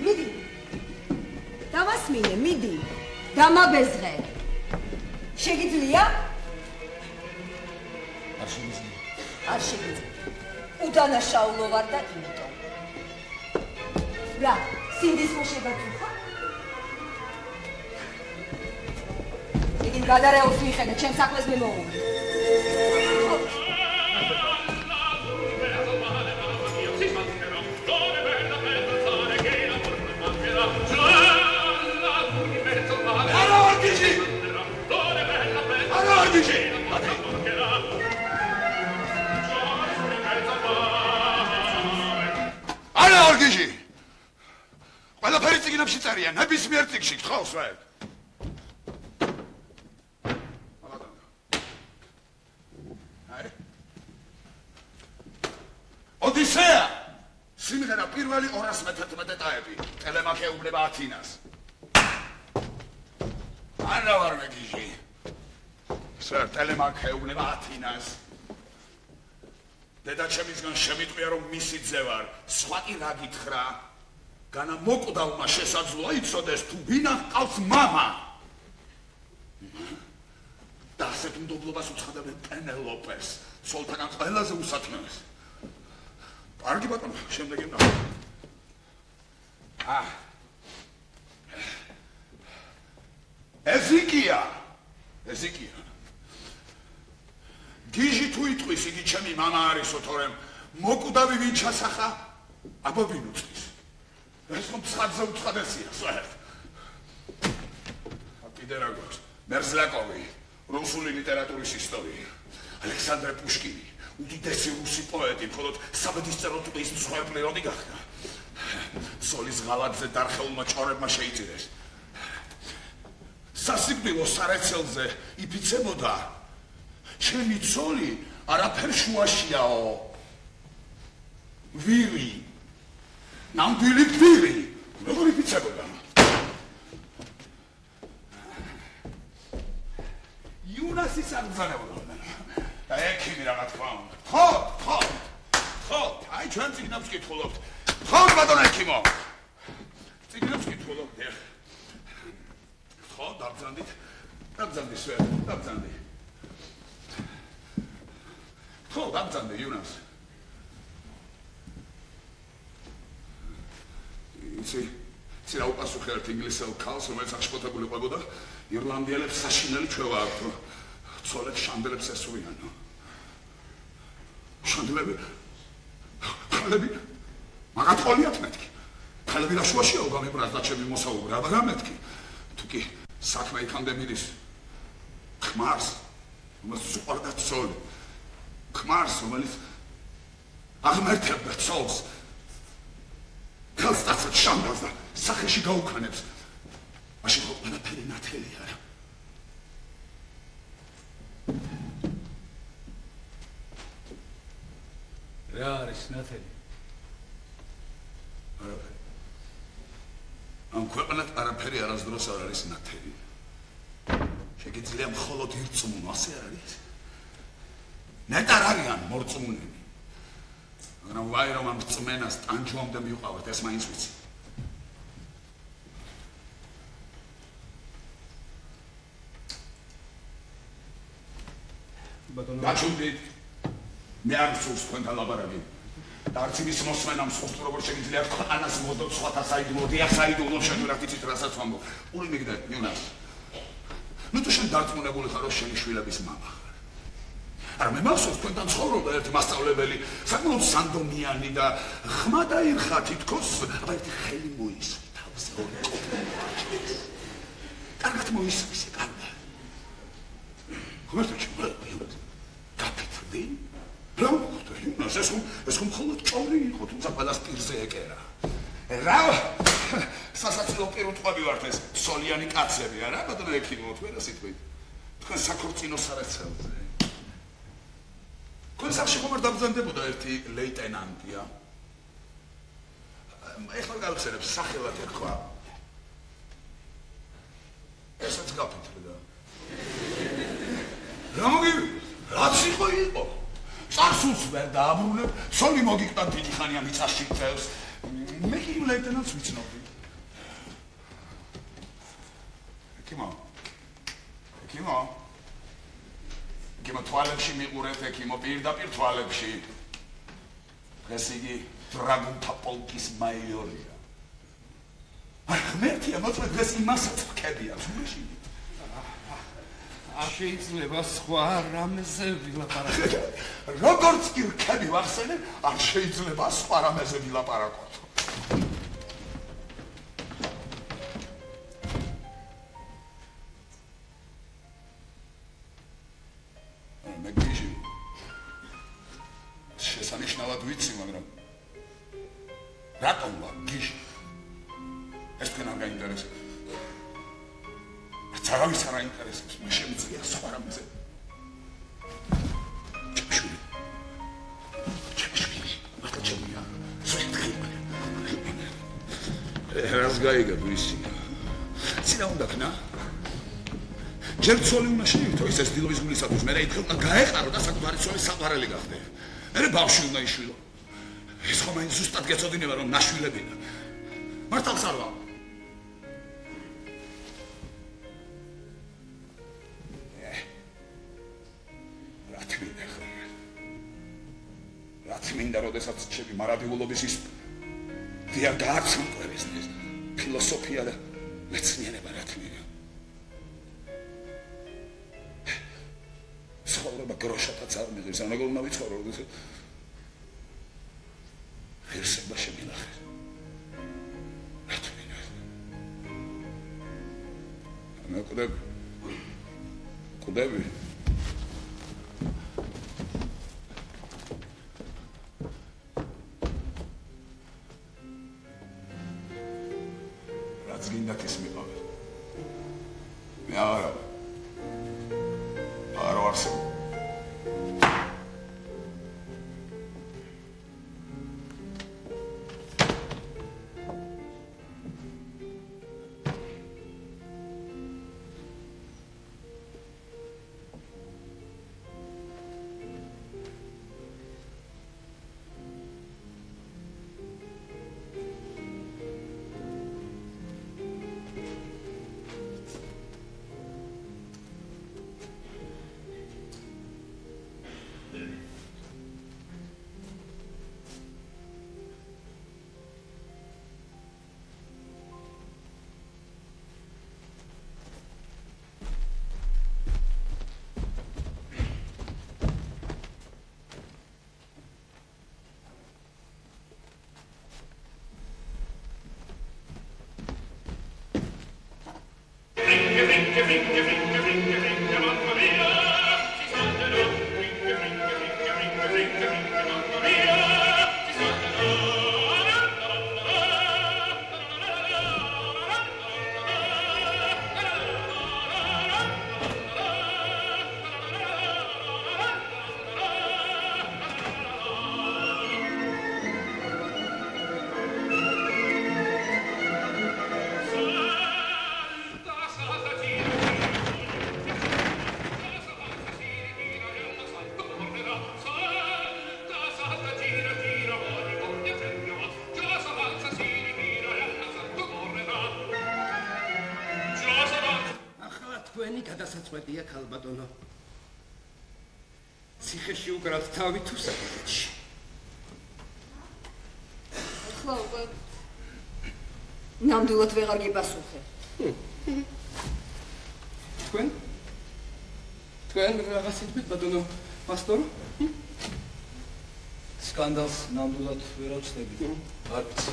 მიდი. დავასმინე, მიდი. დამაბეზღე. შეგიძლია? არ შემიძლია. არ შეგიძლია. უდანაშაულო ვარ და იმიტომ. რა, სინდის მოშეგაწუხა? იგი გადარეულს მიხედა, ჩემ საქმეს მე მოუვიდე. არა ორგიჟი! ყველაფერი წიგნებში წერია, ნებისმიერ წიგნში, გთხოვს რა. ოდისეა! სიმღერა პირველი 211 ტაები. ტელემაქე ეუბნება ათინას. არა ვარ მეგიჟი. სერ ტელემაქე ეუბნება ათინას. დედა ჩემისგან შემიტყვია რომ მისი ძე ვარ. სხვა კი რა გითხრა? განა მოკვდავმა შესაძლოა იცოდეს თუ ვინა ჰყავს მამა. და ასეთ მდობლობას უცხადებენ პენელოპეს, სულთანან ყველაზე უსათმელს. კარგი ბატონო, შემდეგი ვნახავ. ეზიკია. გიჟი თუ იტყვის, იგი ჩემი მამა არისო, თორემ მოკვდავი ვინ ჩასახა, აბა ვინ უწყის. ეს ხომ ცხადზე უცხადესია, საერთოდ. კიდე რა გვაქვს? მერზლაკოვი, რუსული ლიტერატურის ისტორია. ალექსანდრე პუშკინი, უდიდესი რუსი პოეტი, მხოლოდ საბედისწერო ტყის მსხვერპლი გახდა. სოლის ღალატზე დარხეულმა ჭორებმა შეიწირეს. სასიკვდილო სარეცელზე იფიცებოდა ჩემი ცოლი არაფერ შუაშიაო. ვირი, ნამდვილი გვირი, როგორ იფიცებოდა? იუნასის აღზანებოდა. და ექიმი რა თქმა უნდა. ხო, აი ჩვენ წიგნებს კითხულობთ. ხო, ბატონო ექიმო. წიგნებს კითხულობთ. ხო, დაბრძანდით, სვერ, დაბრძანდი. ხო, დაბრძანდი იუნას. იცი რა უპასუხე ერთ ინგლისელ ქალს, რომელიც აღშფოთებული ყვებოდა, ირლანდიელებს საშინელი ჩვევა აქვთ, რომ ცოლებს შანდელებს ესურიანო. შანდელები? ქალები? მაგათ ყოლიათ მეთქი. ქალები რა შუაშიაო გამიბრაზ და ჩემი მოსაუბრე, აბა რა მეთქი. თუ კი საქმე იქამდე მიდის ქმარს, რომელსაც უყვარდა ცოლი. ქმარს, რომელიც აღმერთებდა ცოლს. ქალს დაცვით შანდელს და სახეში გაუქანებს. მაშინ ხო ყველაფერი ნათელია რა. რა არის ნათელი? არაფერი. ამ ქვეყანად არაფერი არასდროს არ არის ნათელი. შეგიძლია მხოლოდ ირწმუნო, ასე არ არის? ნეტარ არიან მორწმუნეები. მაგრამ ვაი რომ ამ რწმენას ტანჯვამდე მივყავართ, ეს მაინც ვიცი. გაჩვდით, მე არ ვსურს თქვენთან ლაპარაკი. და არც იმის მოსმენამ სულ როგორ შეგიძლია ქვეყანას მოდოთ სხვათა საიდუმლო, დიახ საიდუმლო შენ რა ვიცით რასაც ვამბობ. ური მიგდე, იუნას. ნუ თუ შენ დარწმუნებული ხარ, რომ შენი შვილების მამა ხარ. არა მე მახსოვს თქვენთან ცხოვრობდა ერთი მასწავლებელი, საკმაოდ სანდომიანი და ხმა დაირხა თითქოს, აბა ერთი ხელი მოისვა თავზე ორი კოპი. კარგად მოისვის, კარგად. ხომერტოჩი, გაფიცდი? რა მოხდა იუნას, ეს ხომ მხოლოდ ჭორი იყო, თუმცა ყველას პირზე ეკერა. რა სასაცილო პირუტყვები ვართ ეს სოლიანი კაცები, არა ბატონო ექიმო, თქვენ რა სიტყვით? თქვენ საქორწინო სარეცელზე. თქვენ სახში ხომ არ დაბრძანდებოდა ერთი ლეიტენანტია? ეხლა გავხსენებ, სახელად ერქვა. ესაც გაფიცრდა. რა მოგივი? რაც იყო? წარსულს ვერ დააბრუნებ, სოლი მოგიკვდა დიდი ხანია მიწაში წევს. მე კი იმ ლეიტენანტს ვიცნობდი. ექიმო თვალებში მიყურეთ, ექიმო პირდაპირ თვალებში. დღეს იგი დრაგუნთა პოლკის მაიორია. არ ღმერთია, მოწმე დღეს იმასაც ვქები აქვს, უმეშინით. შეიძლება სხვა რამეზე ვილაპარაკოთ. როგორც კი რქები ვახსენებ, არ შეიძლება სხვა რამეზე ვილაპარაკოთ. მე გიჟი შესანიშნავად ვიცი, მაგრამ რატომ ვარ გიჟი? ეს თქვენ არ გაინტერესებს. არავის არ აინტერესებს, მე შემიძლია სხვა რამეზე. ჩემი მართლა ჩემია. რას გაიგებ ისი? ცინა უნდა ქნა? ჯერ ცოლი უნდა შეირთო ის დილობის გულისათვის, მერე იქ უნდა გაეყარო და საკუთარი ცოლის საყვარელი გახდე. მერე ბავშვი უნდა იშვილო. ეს ხომ მაინც ზუსტად გეწოდინება რომ ნაშვილებინა. მართალს არ ვარ. მინდა როდესაც ჩემი მარადილობის ის დია გააცნობეს ეს ფილოსოფია და მეცნიერება რა თქმა უნდა. ცხოვრება გროშათაც არ მიღებს, ან როგორ უნდა ვიცხოვრო, როდესაც ღირსება შემინახეს. რატომ მინდა? ანა ყდები. რაც გინდათ ის მიყავე. მე არა არსებობ. გადასაწყვეტია ქალბატონო. ციხეში უკრავთ თავი თუ საკუთში? ახლა უკვე ნამდვილად ვეღარ გიპასუხებ. თქვენ რაღაც იტყვით ბატონო პასტორო? სკანდალს ნამდვილად ვერ ავწდებით. არ ვიცი.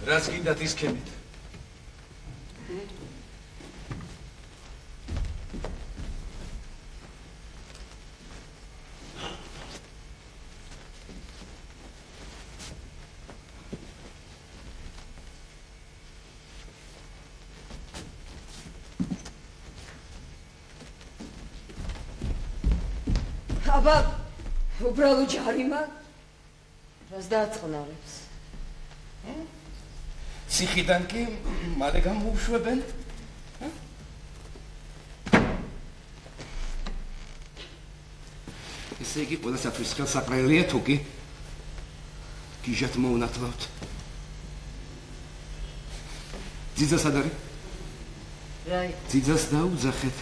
რაც გინდათ ის ქენით. აბა უბრალოდ ჯარიმა რას დააწყნარებს? ციხიდან კი მალე გამოუშვებენ? ესე იგი ყველასათვის ხელსაყრელია თუ კი გიჟათ მოუნათლავთ. ძიძა სად არის? რაი? ძიძას დაუძახეთ.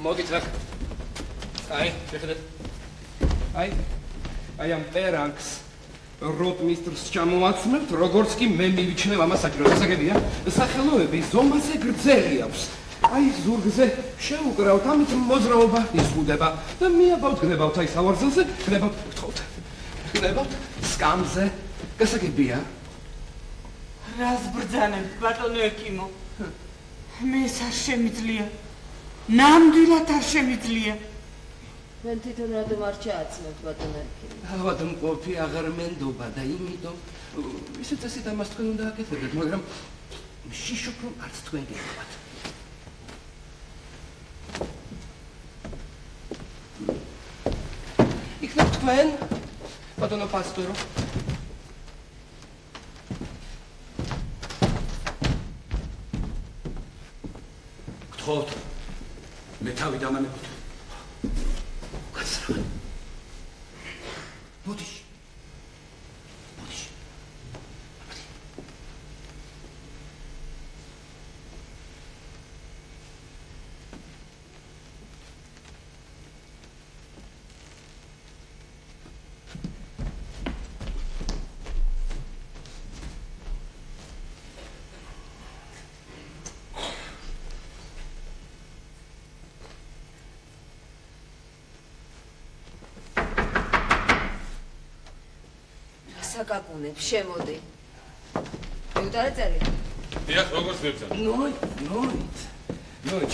მოგიწახ. შეხედეთ. აი ამ პერანკს როტმისტრს ჩამოვაცმევთ, როგორც კი მე მივიჩნევ ამას საჭირო. გასაგებია, სახელოები ზომაზე გრძელი აქვს. აი ზურგზე შეუკრავთ, ამით მოძრაობა იზღუდება და მიაბავთ, გნებავთ აი სავარძელზე, გნებავთ, გთხოვთ. გნებავთ სკამზე. გასაგებია. რას ბრძანებთ, ბატონო ექიმო? მეც არ შემიძლია. ნამდვილად არ შემიძლია. მე თვითონ რატომ არ ჩააცმევთ ბატონო ექიმო? ავადმყოფი აღარ მენდობა და იმიტომ ისე წესით ამას თქვენ უნდა აკეთებდეთ, მაგრამ შიშობ რომ არც თქვენ გეყავთ. იქნებ თქვენ, ბატონო პასტორო. გთხოვთ. მე თავი დამანებოთ. გაცრა. ბოდიში. თაკაკუნებს, შემოდი. მეუტარა წერილი. დიახ, როგორც ვებძალ. ნოით,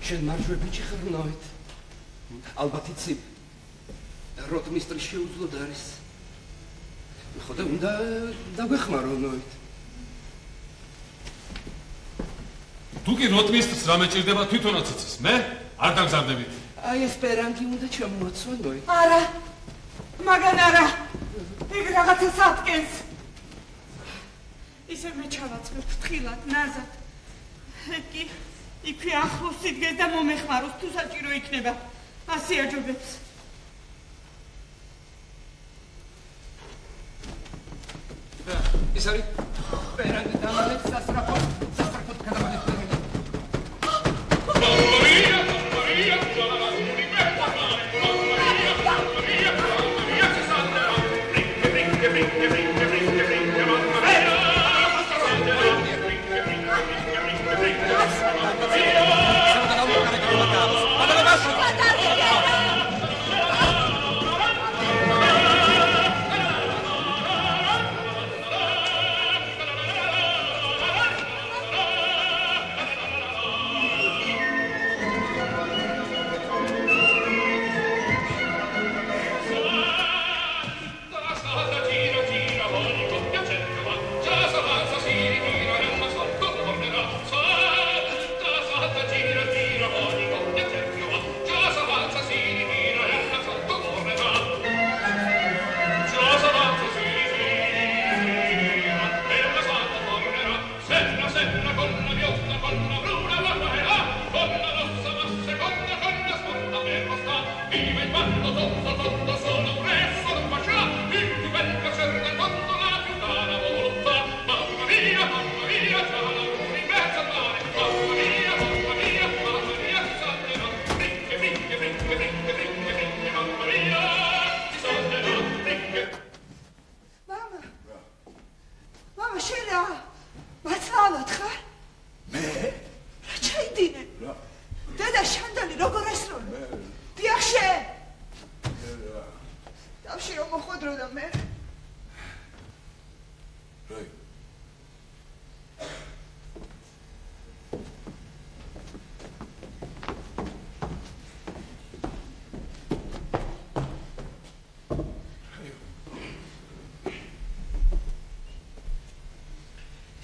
შენ მარჯვე ბიჭი ხარ ნოით. ალბათ იცი, როტმისტრის შეუძლოდ არის. ხოდა უნდა დაგვეხმარო ნოით. თუ კი როტმისტრს რამე ჭირდება თვითონაც იცის, მე არ დაგზარდებით. აი ეს პერანგი უნდა ჩამოაცვა ნოით. არა. მაგან არა. ეგ რაღაცა სათქენს. ისე მე ჩავაწყებ ფრთხილად, ნაზად. კი, იქვე ახლოს იდგეს და მომეხმაროს, თუ საჭირო იქნება. ასე აჯობებს. ეს არის პერანგი დამალეთ სასწრაფოდ გადავალეთ პერანგი.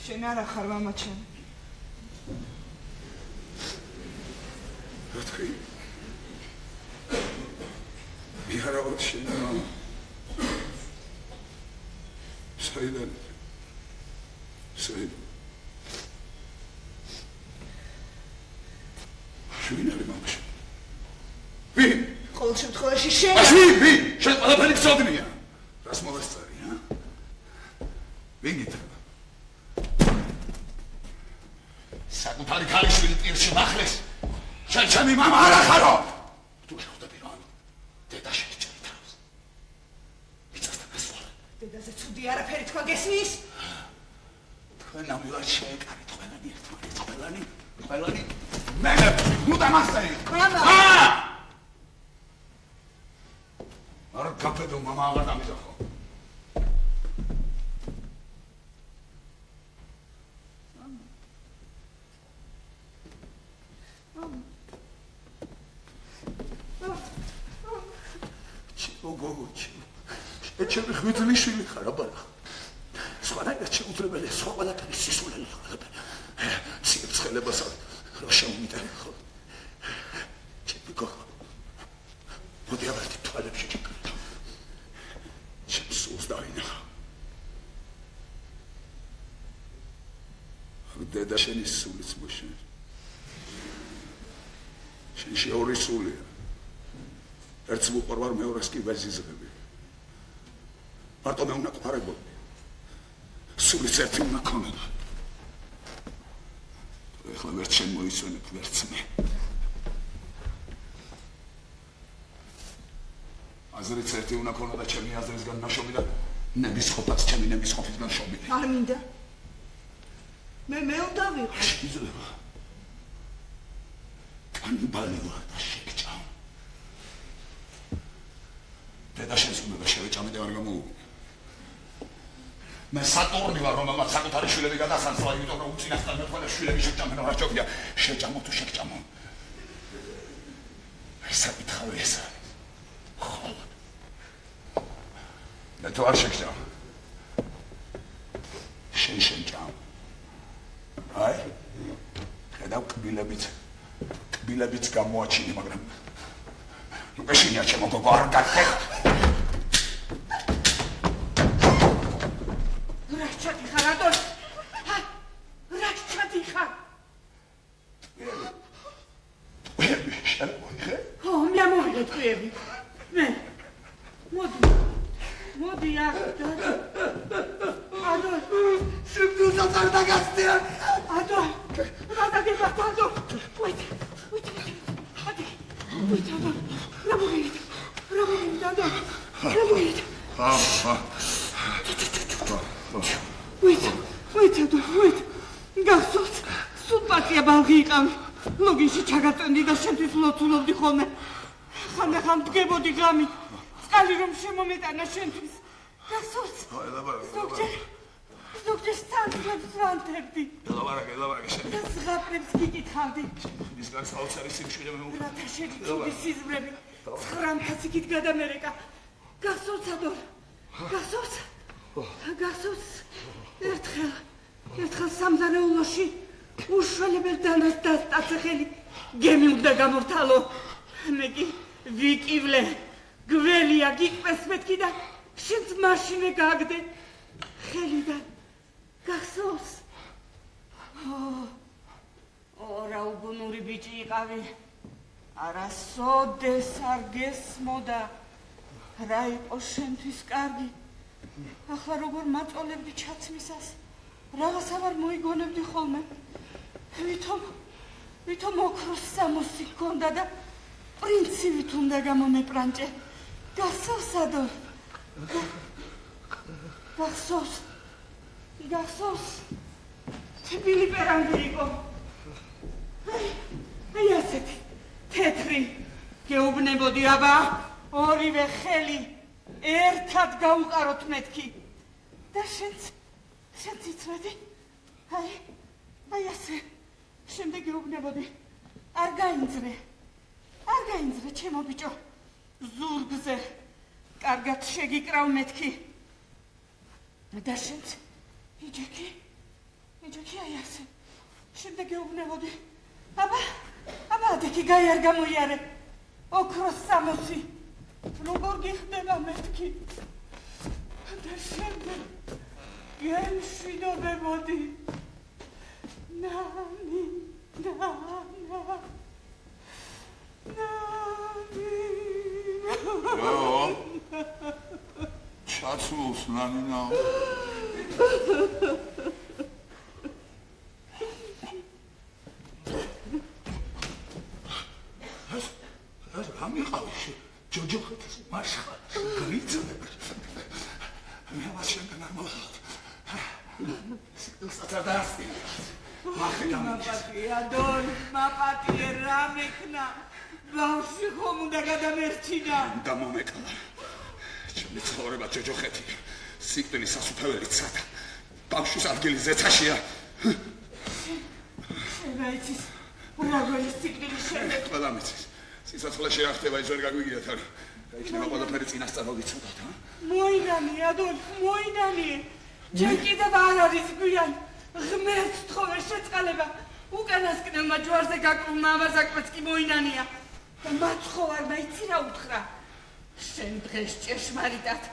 შენ არა ხარ მამა ჩემი. რა თქვი? ვიარავად შენ მამა. საიდან? შენ არის მამა შენ? ვინ? ყოველ შემთხვევაში შენ. ვინ? შენ ყველაფერი გწოდნია. რას მოვესწარი, ა? ვინ გითხრა? საკუთარი ქალიშვილი პირში მახლეს. შენ ჩემი მამა არ ახარო. თუ შეხვდები რომ დედა შეჭრით თავს. მიწასთან ასვლა. დედაზე ცუდი არაფერი თქვა გესმის? თქვენ ნამდვილად შეეკარით ყველანი ერთმანეთს, ყველანი. მე ნუდა მასტერი. მამა. არ გაფედო მამა აღარ დამიძახო. ჩემი ხვიძლი შვილი ხარ აბარა. სხვანაირად შეუძლებელია, სხვა ყველაფერი სისულელი ყველაფერი. სიცხელებას რა შემომიტანი ხო? ჩემი გოგო. მოდი აბარდი თვალებში ჩიკრით. ჩემ სულს დაინახა. დედა შენი სულიც მოშენ. შენში ორი სულია. ერთს ვუყურვარ, მეორეს კი ვეზიზღები. მარტო მე უნდა ყარებოდი. სულიც ერთი უნდა ქონოდა. ეხლა ვერც შენ მოისვენებ, ვერც მე. აზრიც ერთი უნდა ქონოდა ჩემი აზრისგან ნაშობი და ნების ყოფაც ჩემი ნების ყოფისგან შობილი. არ მინდა. მე უნდა ვიყო. შეიძლება. კანიბალი ვარ და შეგჭამ. დედა შენს უნდა შევეჭამე და არ გამოუვიდე. მე სატურნი ვარ, რომელმაც საკუთარი შვილები გადასაცვლა, იმიტომ რომ უწინასწარ მე ყველა შვილები შეჭამენ, რა ჯობია, შეჭამო თუ შეგჭამო. საკითხავი ეს არის. ხო. მე თუ არ შეგჭამ. შენ ჭამ. აი. ხედავ კბილებიც გამოაჩინე, მაგრამ მაშინია ჩემო გოგო არ გახდე. მოდი აქ ადოლ შევდუსაც არ დაგასწია ადოლ რა დაგებათ ადოლ ვait რა მოგივით ადოლ რა მოგივით ვait გასწორთ სულპატია ბალღი იყავი ლოგინში ჩაგაწენდი და შენთვის ლოცულობდი ხოლმე ხანდახან დგებოდი ღამით წყალი რომ შემომეტანა შენთვის გასწორთ ზოგჯერ სტანთებს ვანთებდი ელავარაკე შენ და ზღაპრებს გიკითხავდი მისგან საოცარი სიმშვიდე მეუღლე რათა შენი ცუდი სიზმრები 900 იქით გადამერეკა გასწორთ ადოლ გასწორთ ერთხელ სამზარეულოში უშველებელ დანას დასტაცეხელი გემი უნდა გამოვთალო მე კი ვიკივლე გველია გიყვეს მეთქი და შენც მაშინე გაგდე ხელიდან გახსოვს რა უგუნური ბიჭი იყავი არასოდეს არ გესმოდა რა იყო შენთვის კარგი ახლა როგორ მაწოლებდი ჩაცმისას რაღაცა ვარ მოიგონებდი ხოლმე ვითომ ოქროს სამოსი გქონდა და პრინცივით უნდა გამომეპრანჭე გახსოვს ადოლ გახსოვს თბილი პერანგი იყო აი ასეთი თეთრი გეუბნებოდი აბა ორივე ხელი ერთად გაუყაროთ მეთქი და შენც იცმედი აი ასე შემდეგ გეუბნებოდი არ გაინძრე ჩემო ბიჭო ზურგზე კარგად შეგიკრავ მეთქი და შენც იჯექი აი ასე შემდეგ გეუბნებოდი აბა ადექი გაი არ გამოიარე ოქროს სამოსი როგორ გიხდება მეთქი და შემდეგ გემშვიდობებოდი ნანი ჩაცულს ნანინა ეს გამიყავი ჯოჯოხეთის მაშხალს გრიცნებ მე ვაშენგან არ მოხალ სიტუსაცადასტი მაპატიე რა მექნა ბავშვი ხომ უნდა გადამერჩინა გამომეკლა ჩემი ცხოვრება ჯოჯოხეთი სიკვდილის სასუფეველი ცადა ბავშვის ადგილი ზეცაშია შენ იცის როგორი სიკვდილის შემდეგ ყველა მიცის სიცოცხლეში რა ხდება ის ვერ გაგვიგიათ არა გაიქნება ყველაფერი წინასწარ ვიცოდოთ მოინანი ადოლფ მოინანი ჯერ კიდევ არ არის გვიან ღმერთს თხოვე შეწყალება უკანასკნელმა ჯვარზე გაკრულმა ავაზაკმაც კი მოინანია და მაცხოვარმა იცი რა უთხრა შენ დღეს ჭეშმარიტად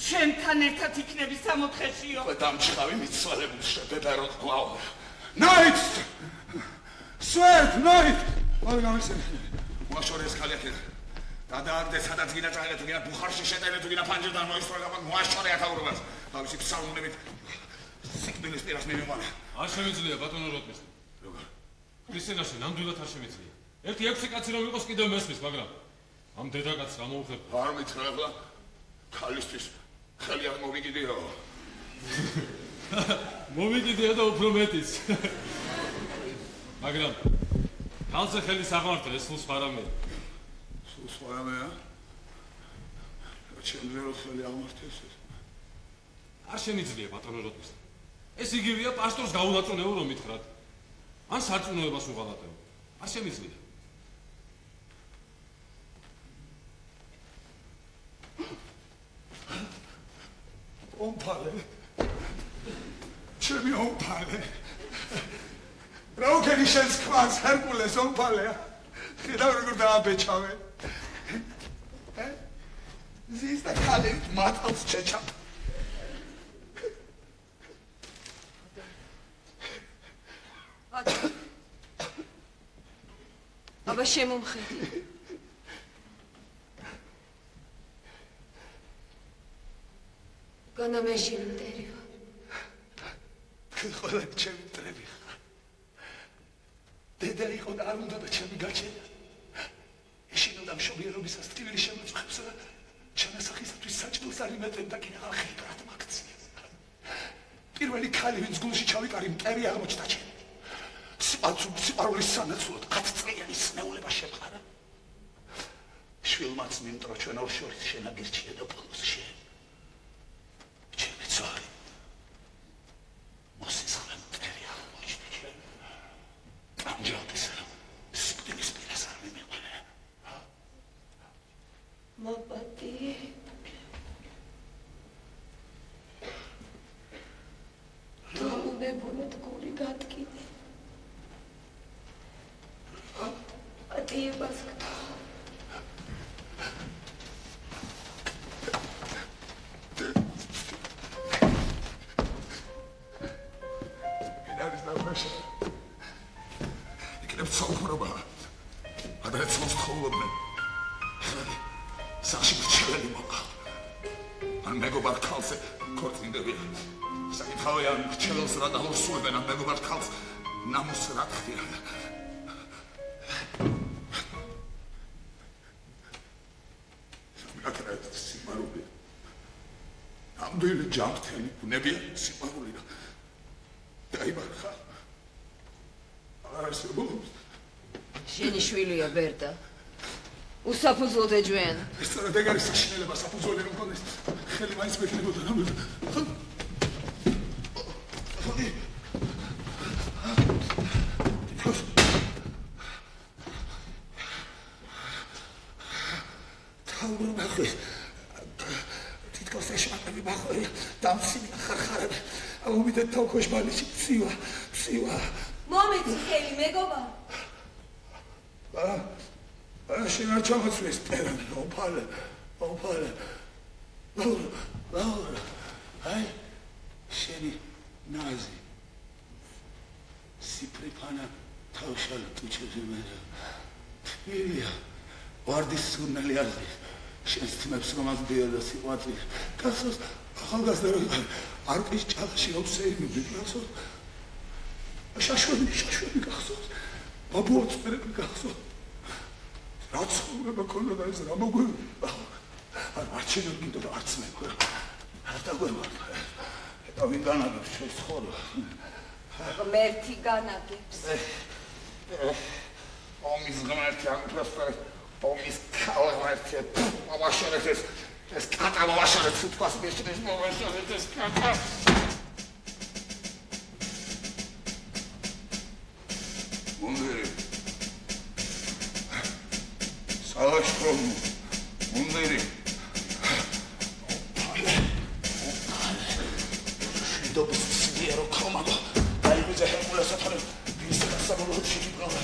ჩემთან ერთად იქნები 64-შეიო დამჩხავი მიცვალებულს შეგებერო ყავ ნაით სვერთ ნაით არ გამიხსენე მოაშორეს ხალი ახლა დადააგდე სადაც გინდა წაიღე თუ გინდა ბუხარში შეტანე თუ გინდა ფანჯრიდან მოისწორე და მოაშორე ათაურობას თავისი ფსალმუნებით სიკვდილის პირას მივიყვანა არ შემიძლია ბატონო როტმისტრი როგორ ქრისტიანაში ნამდვილად არ შემიძლია ერთი 6 კაცი რომ იყოს კიდევ მესმის მაგრამ ამ დედაკაცს გამოუხებ არ მითხრა ახლა ქალისთვის ხელი არ მოვიგიდეო მოვიგიდეო და უფრო მეტიც მაგრამ ქალზე ხელის აღმართვა ეს სულ სხვა რამეა სულ სხვა რამეა ჩემზე რო ხელი აღმართეს არ შემიძლია ბატონო როტმისტრი. ეს იგივეა პასტორს გაუნაწილეო რომ მითხრათ. ან სარწმუნოებას უღალატეო. არ შემიძლია. ომფალე. ჩემი ომფალე. რა უკენი შენს ქვას ჰერკულეს ომფალეა. ხედავ როგორ დააბეჭავე. ზის და ქალით მატყლს ჩეჩავ. აბა შემომხედი. განამეშინე მტერივა. ყველა ჩემი მტრები ხარ. დედა იყო და არ უნდა და ჩემი გაჩენა. ეშინოდა მშობიერობისას ტკივილი შემოწუხებსა და ჩანასახისათვის საჭმელს არ იმეტებდა კიდევ ხიბრად მაქცია. პირველი ქალი ვინც გულში ჩავიკარი მტერი აღმოჩნდა ჩემ. სიყვარულის სანაცვლოდ 10 წლიანი სნეულება შემხარა. შვილმაც მიმტრო ჩვენ ორ შორის შენაგირჩია და ბოლოს შენ. ჩემი ძვალი. მოსისხლე მტერი აღმოჩნდა ჩემ. ამჯერადის სიკვდილის პირას არ მიმეყოლე. მაპატი. დაუნებონეთ გული გატკინე. ატიებას გთა. ინარის ნავაშა. იქნებ ცოლქრობა. ადრე ცოლს თხოვობდნენ. სახში მრჩეველი მოყვა. ან მეგობარ ქალზე ქორწინდები. საკითხავია მრჩეველს რა დაუსურვენ ან მეგობარ ქალს ნამოს რა ხდიან. სიმარული. ამდენი ჯანმრთელი ბუნებიანი სიმარული და დაიბარხა. არ არსებობს. შენი შვილია ბერტა. უსაფუძვლოდ ეჯვიან. ეს სწორედ ეგ არის საშინელება საფუძველი რომ კონდეს. ხელი მაინც მექნებოდა რამე. ხოდი. თავბრუნ ახლა. თითქოს ეშმაკები ბახორი დამცინი ხარხარები. აუმიდეთ თავქოშ ბალისი ცივა. მომეცი ხელი მეგობა. შენ არ ჩამოწვეს ტერანი, ოფალე. ლაურა, აი, შენი ნაზი. სიფრიფანა თავშალ ტუჩეზე მერე. თბილია, ვარდის სურნელი არის. შენს თმებს რომ აზდია და სიყვაწი. გასოს, ახალგაზრდა რომ არყის ჭალაში რომ შეიმები, გასოს. შაშვები გახსოვს. ბაბუოწერები გახსოვს. რაც ხურება ქონდა და ეს რა მოგვიყვება. არ შეიძლება გინდა და არც მე. არ დაგვემართა. ეტა ვინ განაგებს შენს ხორა. ღმერთი განაგებს. ომის ღმერთი ამფროსტა. ომის ქალღმერთი. მოვაშორეთ ეს კატა მოვაშორეთ სიტყვას მეშინეს მოვაშორეთ ეს კატა. მუნდერი. სალაშქრომ მუნდერი. შედობის სიერო კომაგო. აიბეზე ჰერკულეს ათორე. ისე დასაბოლოოდ შეიბრალა.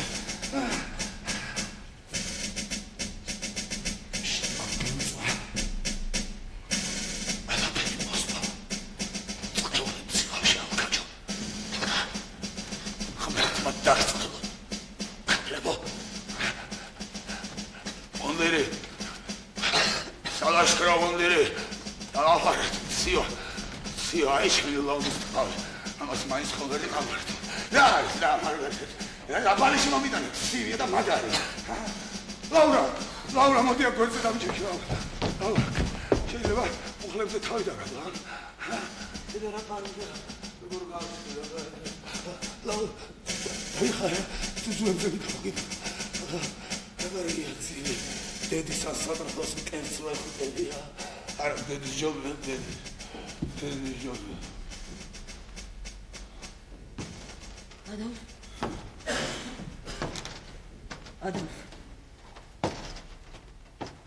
აი შენი ლაუდის თავი. ამას მაინც ხო ვერ გამართ. რა არის რა მარგარეთ. რა ბალიში მომიტანე. სივია და მაგარი. ლაურა მოდი აქ გვერდზე დამჭიქი. ლაურა. შეიძლება უხლებზე თავი დაგადა. ეს რა პარიზა. როგორ გავხდება. ლაურა. აი ხარა. ძუძუებზე მიდაგი. აბარია ცივი. დედის სასატრფოს მკენცვა ხუტებია. არა დედის ჯობია დედის.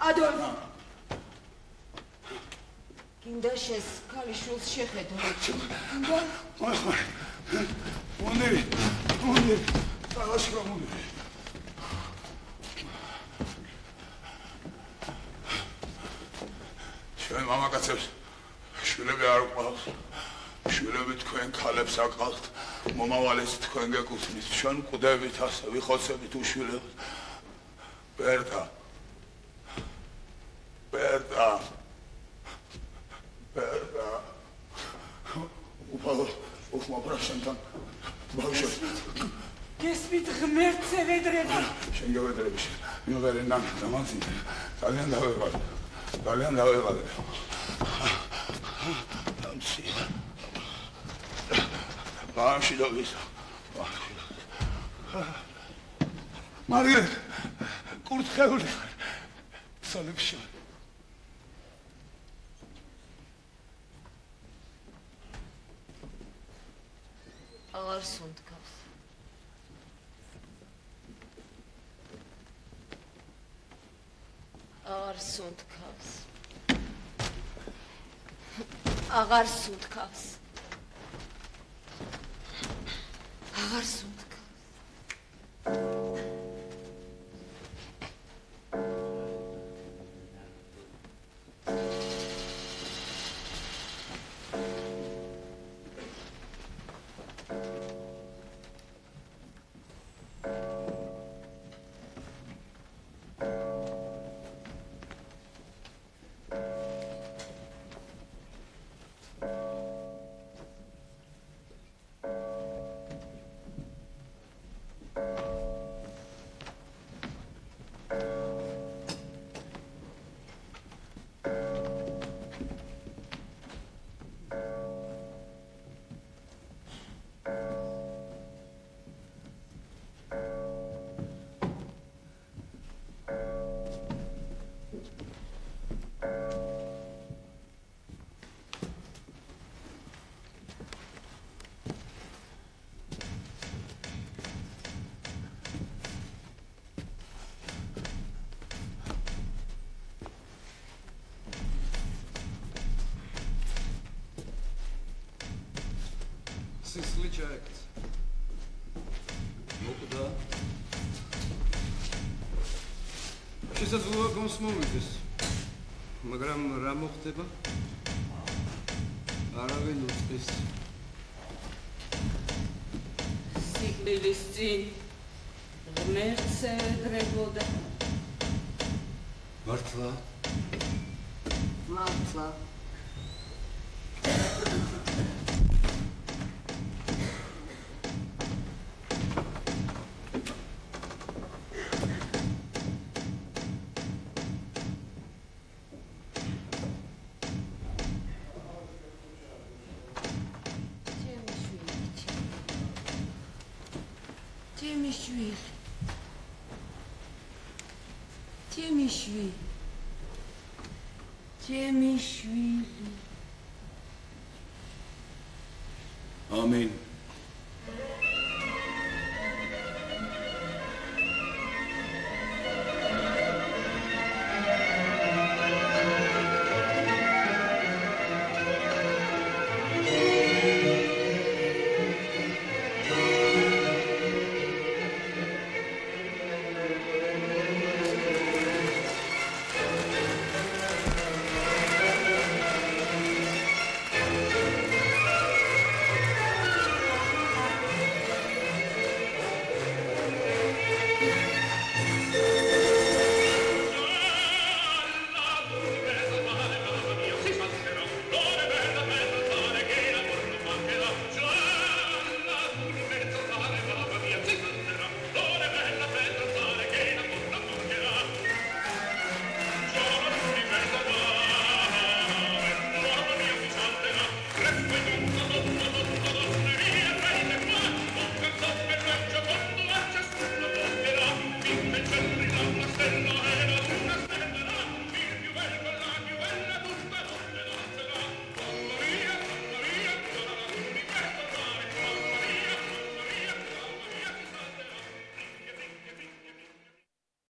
ადოლფ გინდა შენს ქალიშვილს შეხედო მონერი დაღაშრა მონერი ჩვენ მამაკაცებს შვილები არ გვყავს შვილები თქვენ ქალებს აყავთ მომავალეს თქვენ გეკუთვნით ჩვენ კვდებით ასე ვიხოცებით უშვილებთ ბერტა უხმაბრაშენთან ბავშვებს გესმით ღმერთზე ვედრება შენ გავედრები იმღერე ნამაზი ძალიან დავეღალე ამცი ბავშვი დავისა მარგრეთ კურთხეული სოლებში აღარ სუნთქავს აღარ სუნთქავს აღარ სუნთქავს აღარ სუნთქავს სისხლი ჩაეკეცა. მოკვდა. შესაძლოა გონს მოვიდეს. მაგრამ რა მოხდება? არავინ უწყის. სიკვდილის წინ ღმერთზე ვედრებოდა. მართლა? მართლა Amen.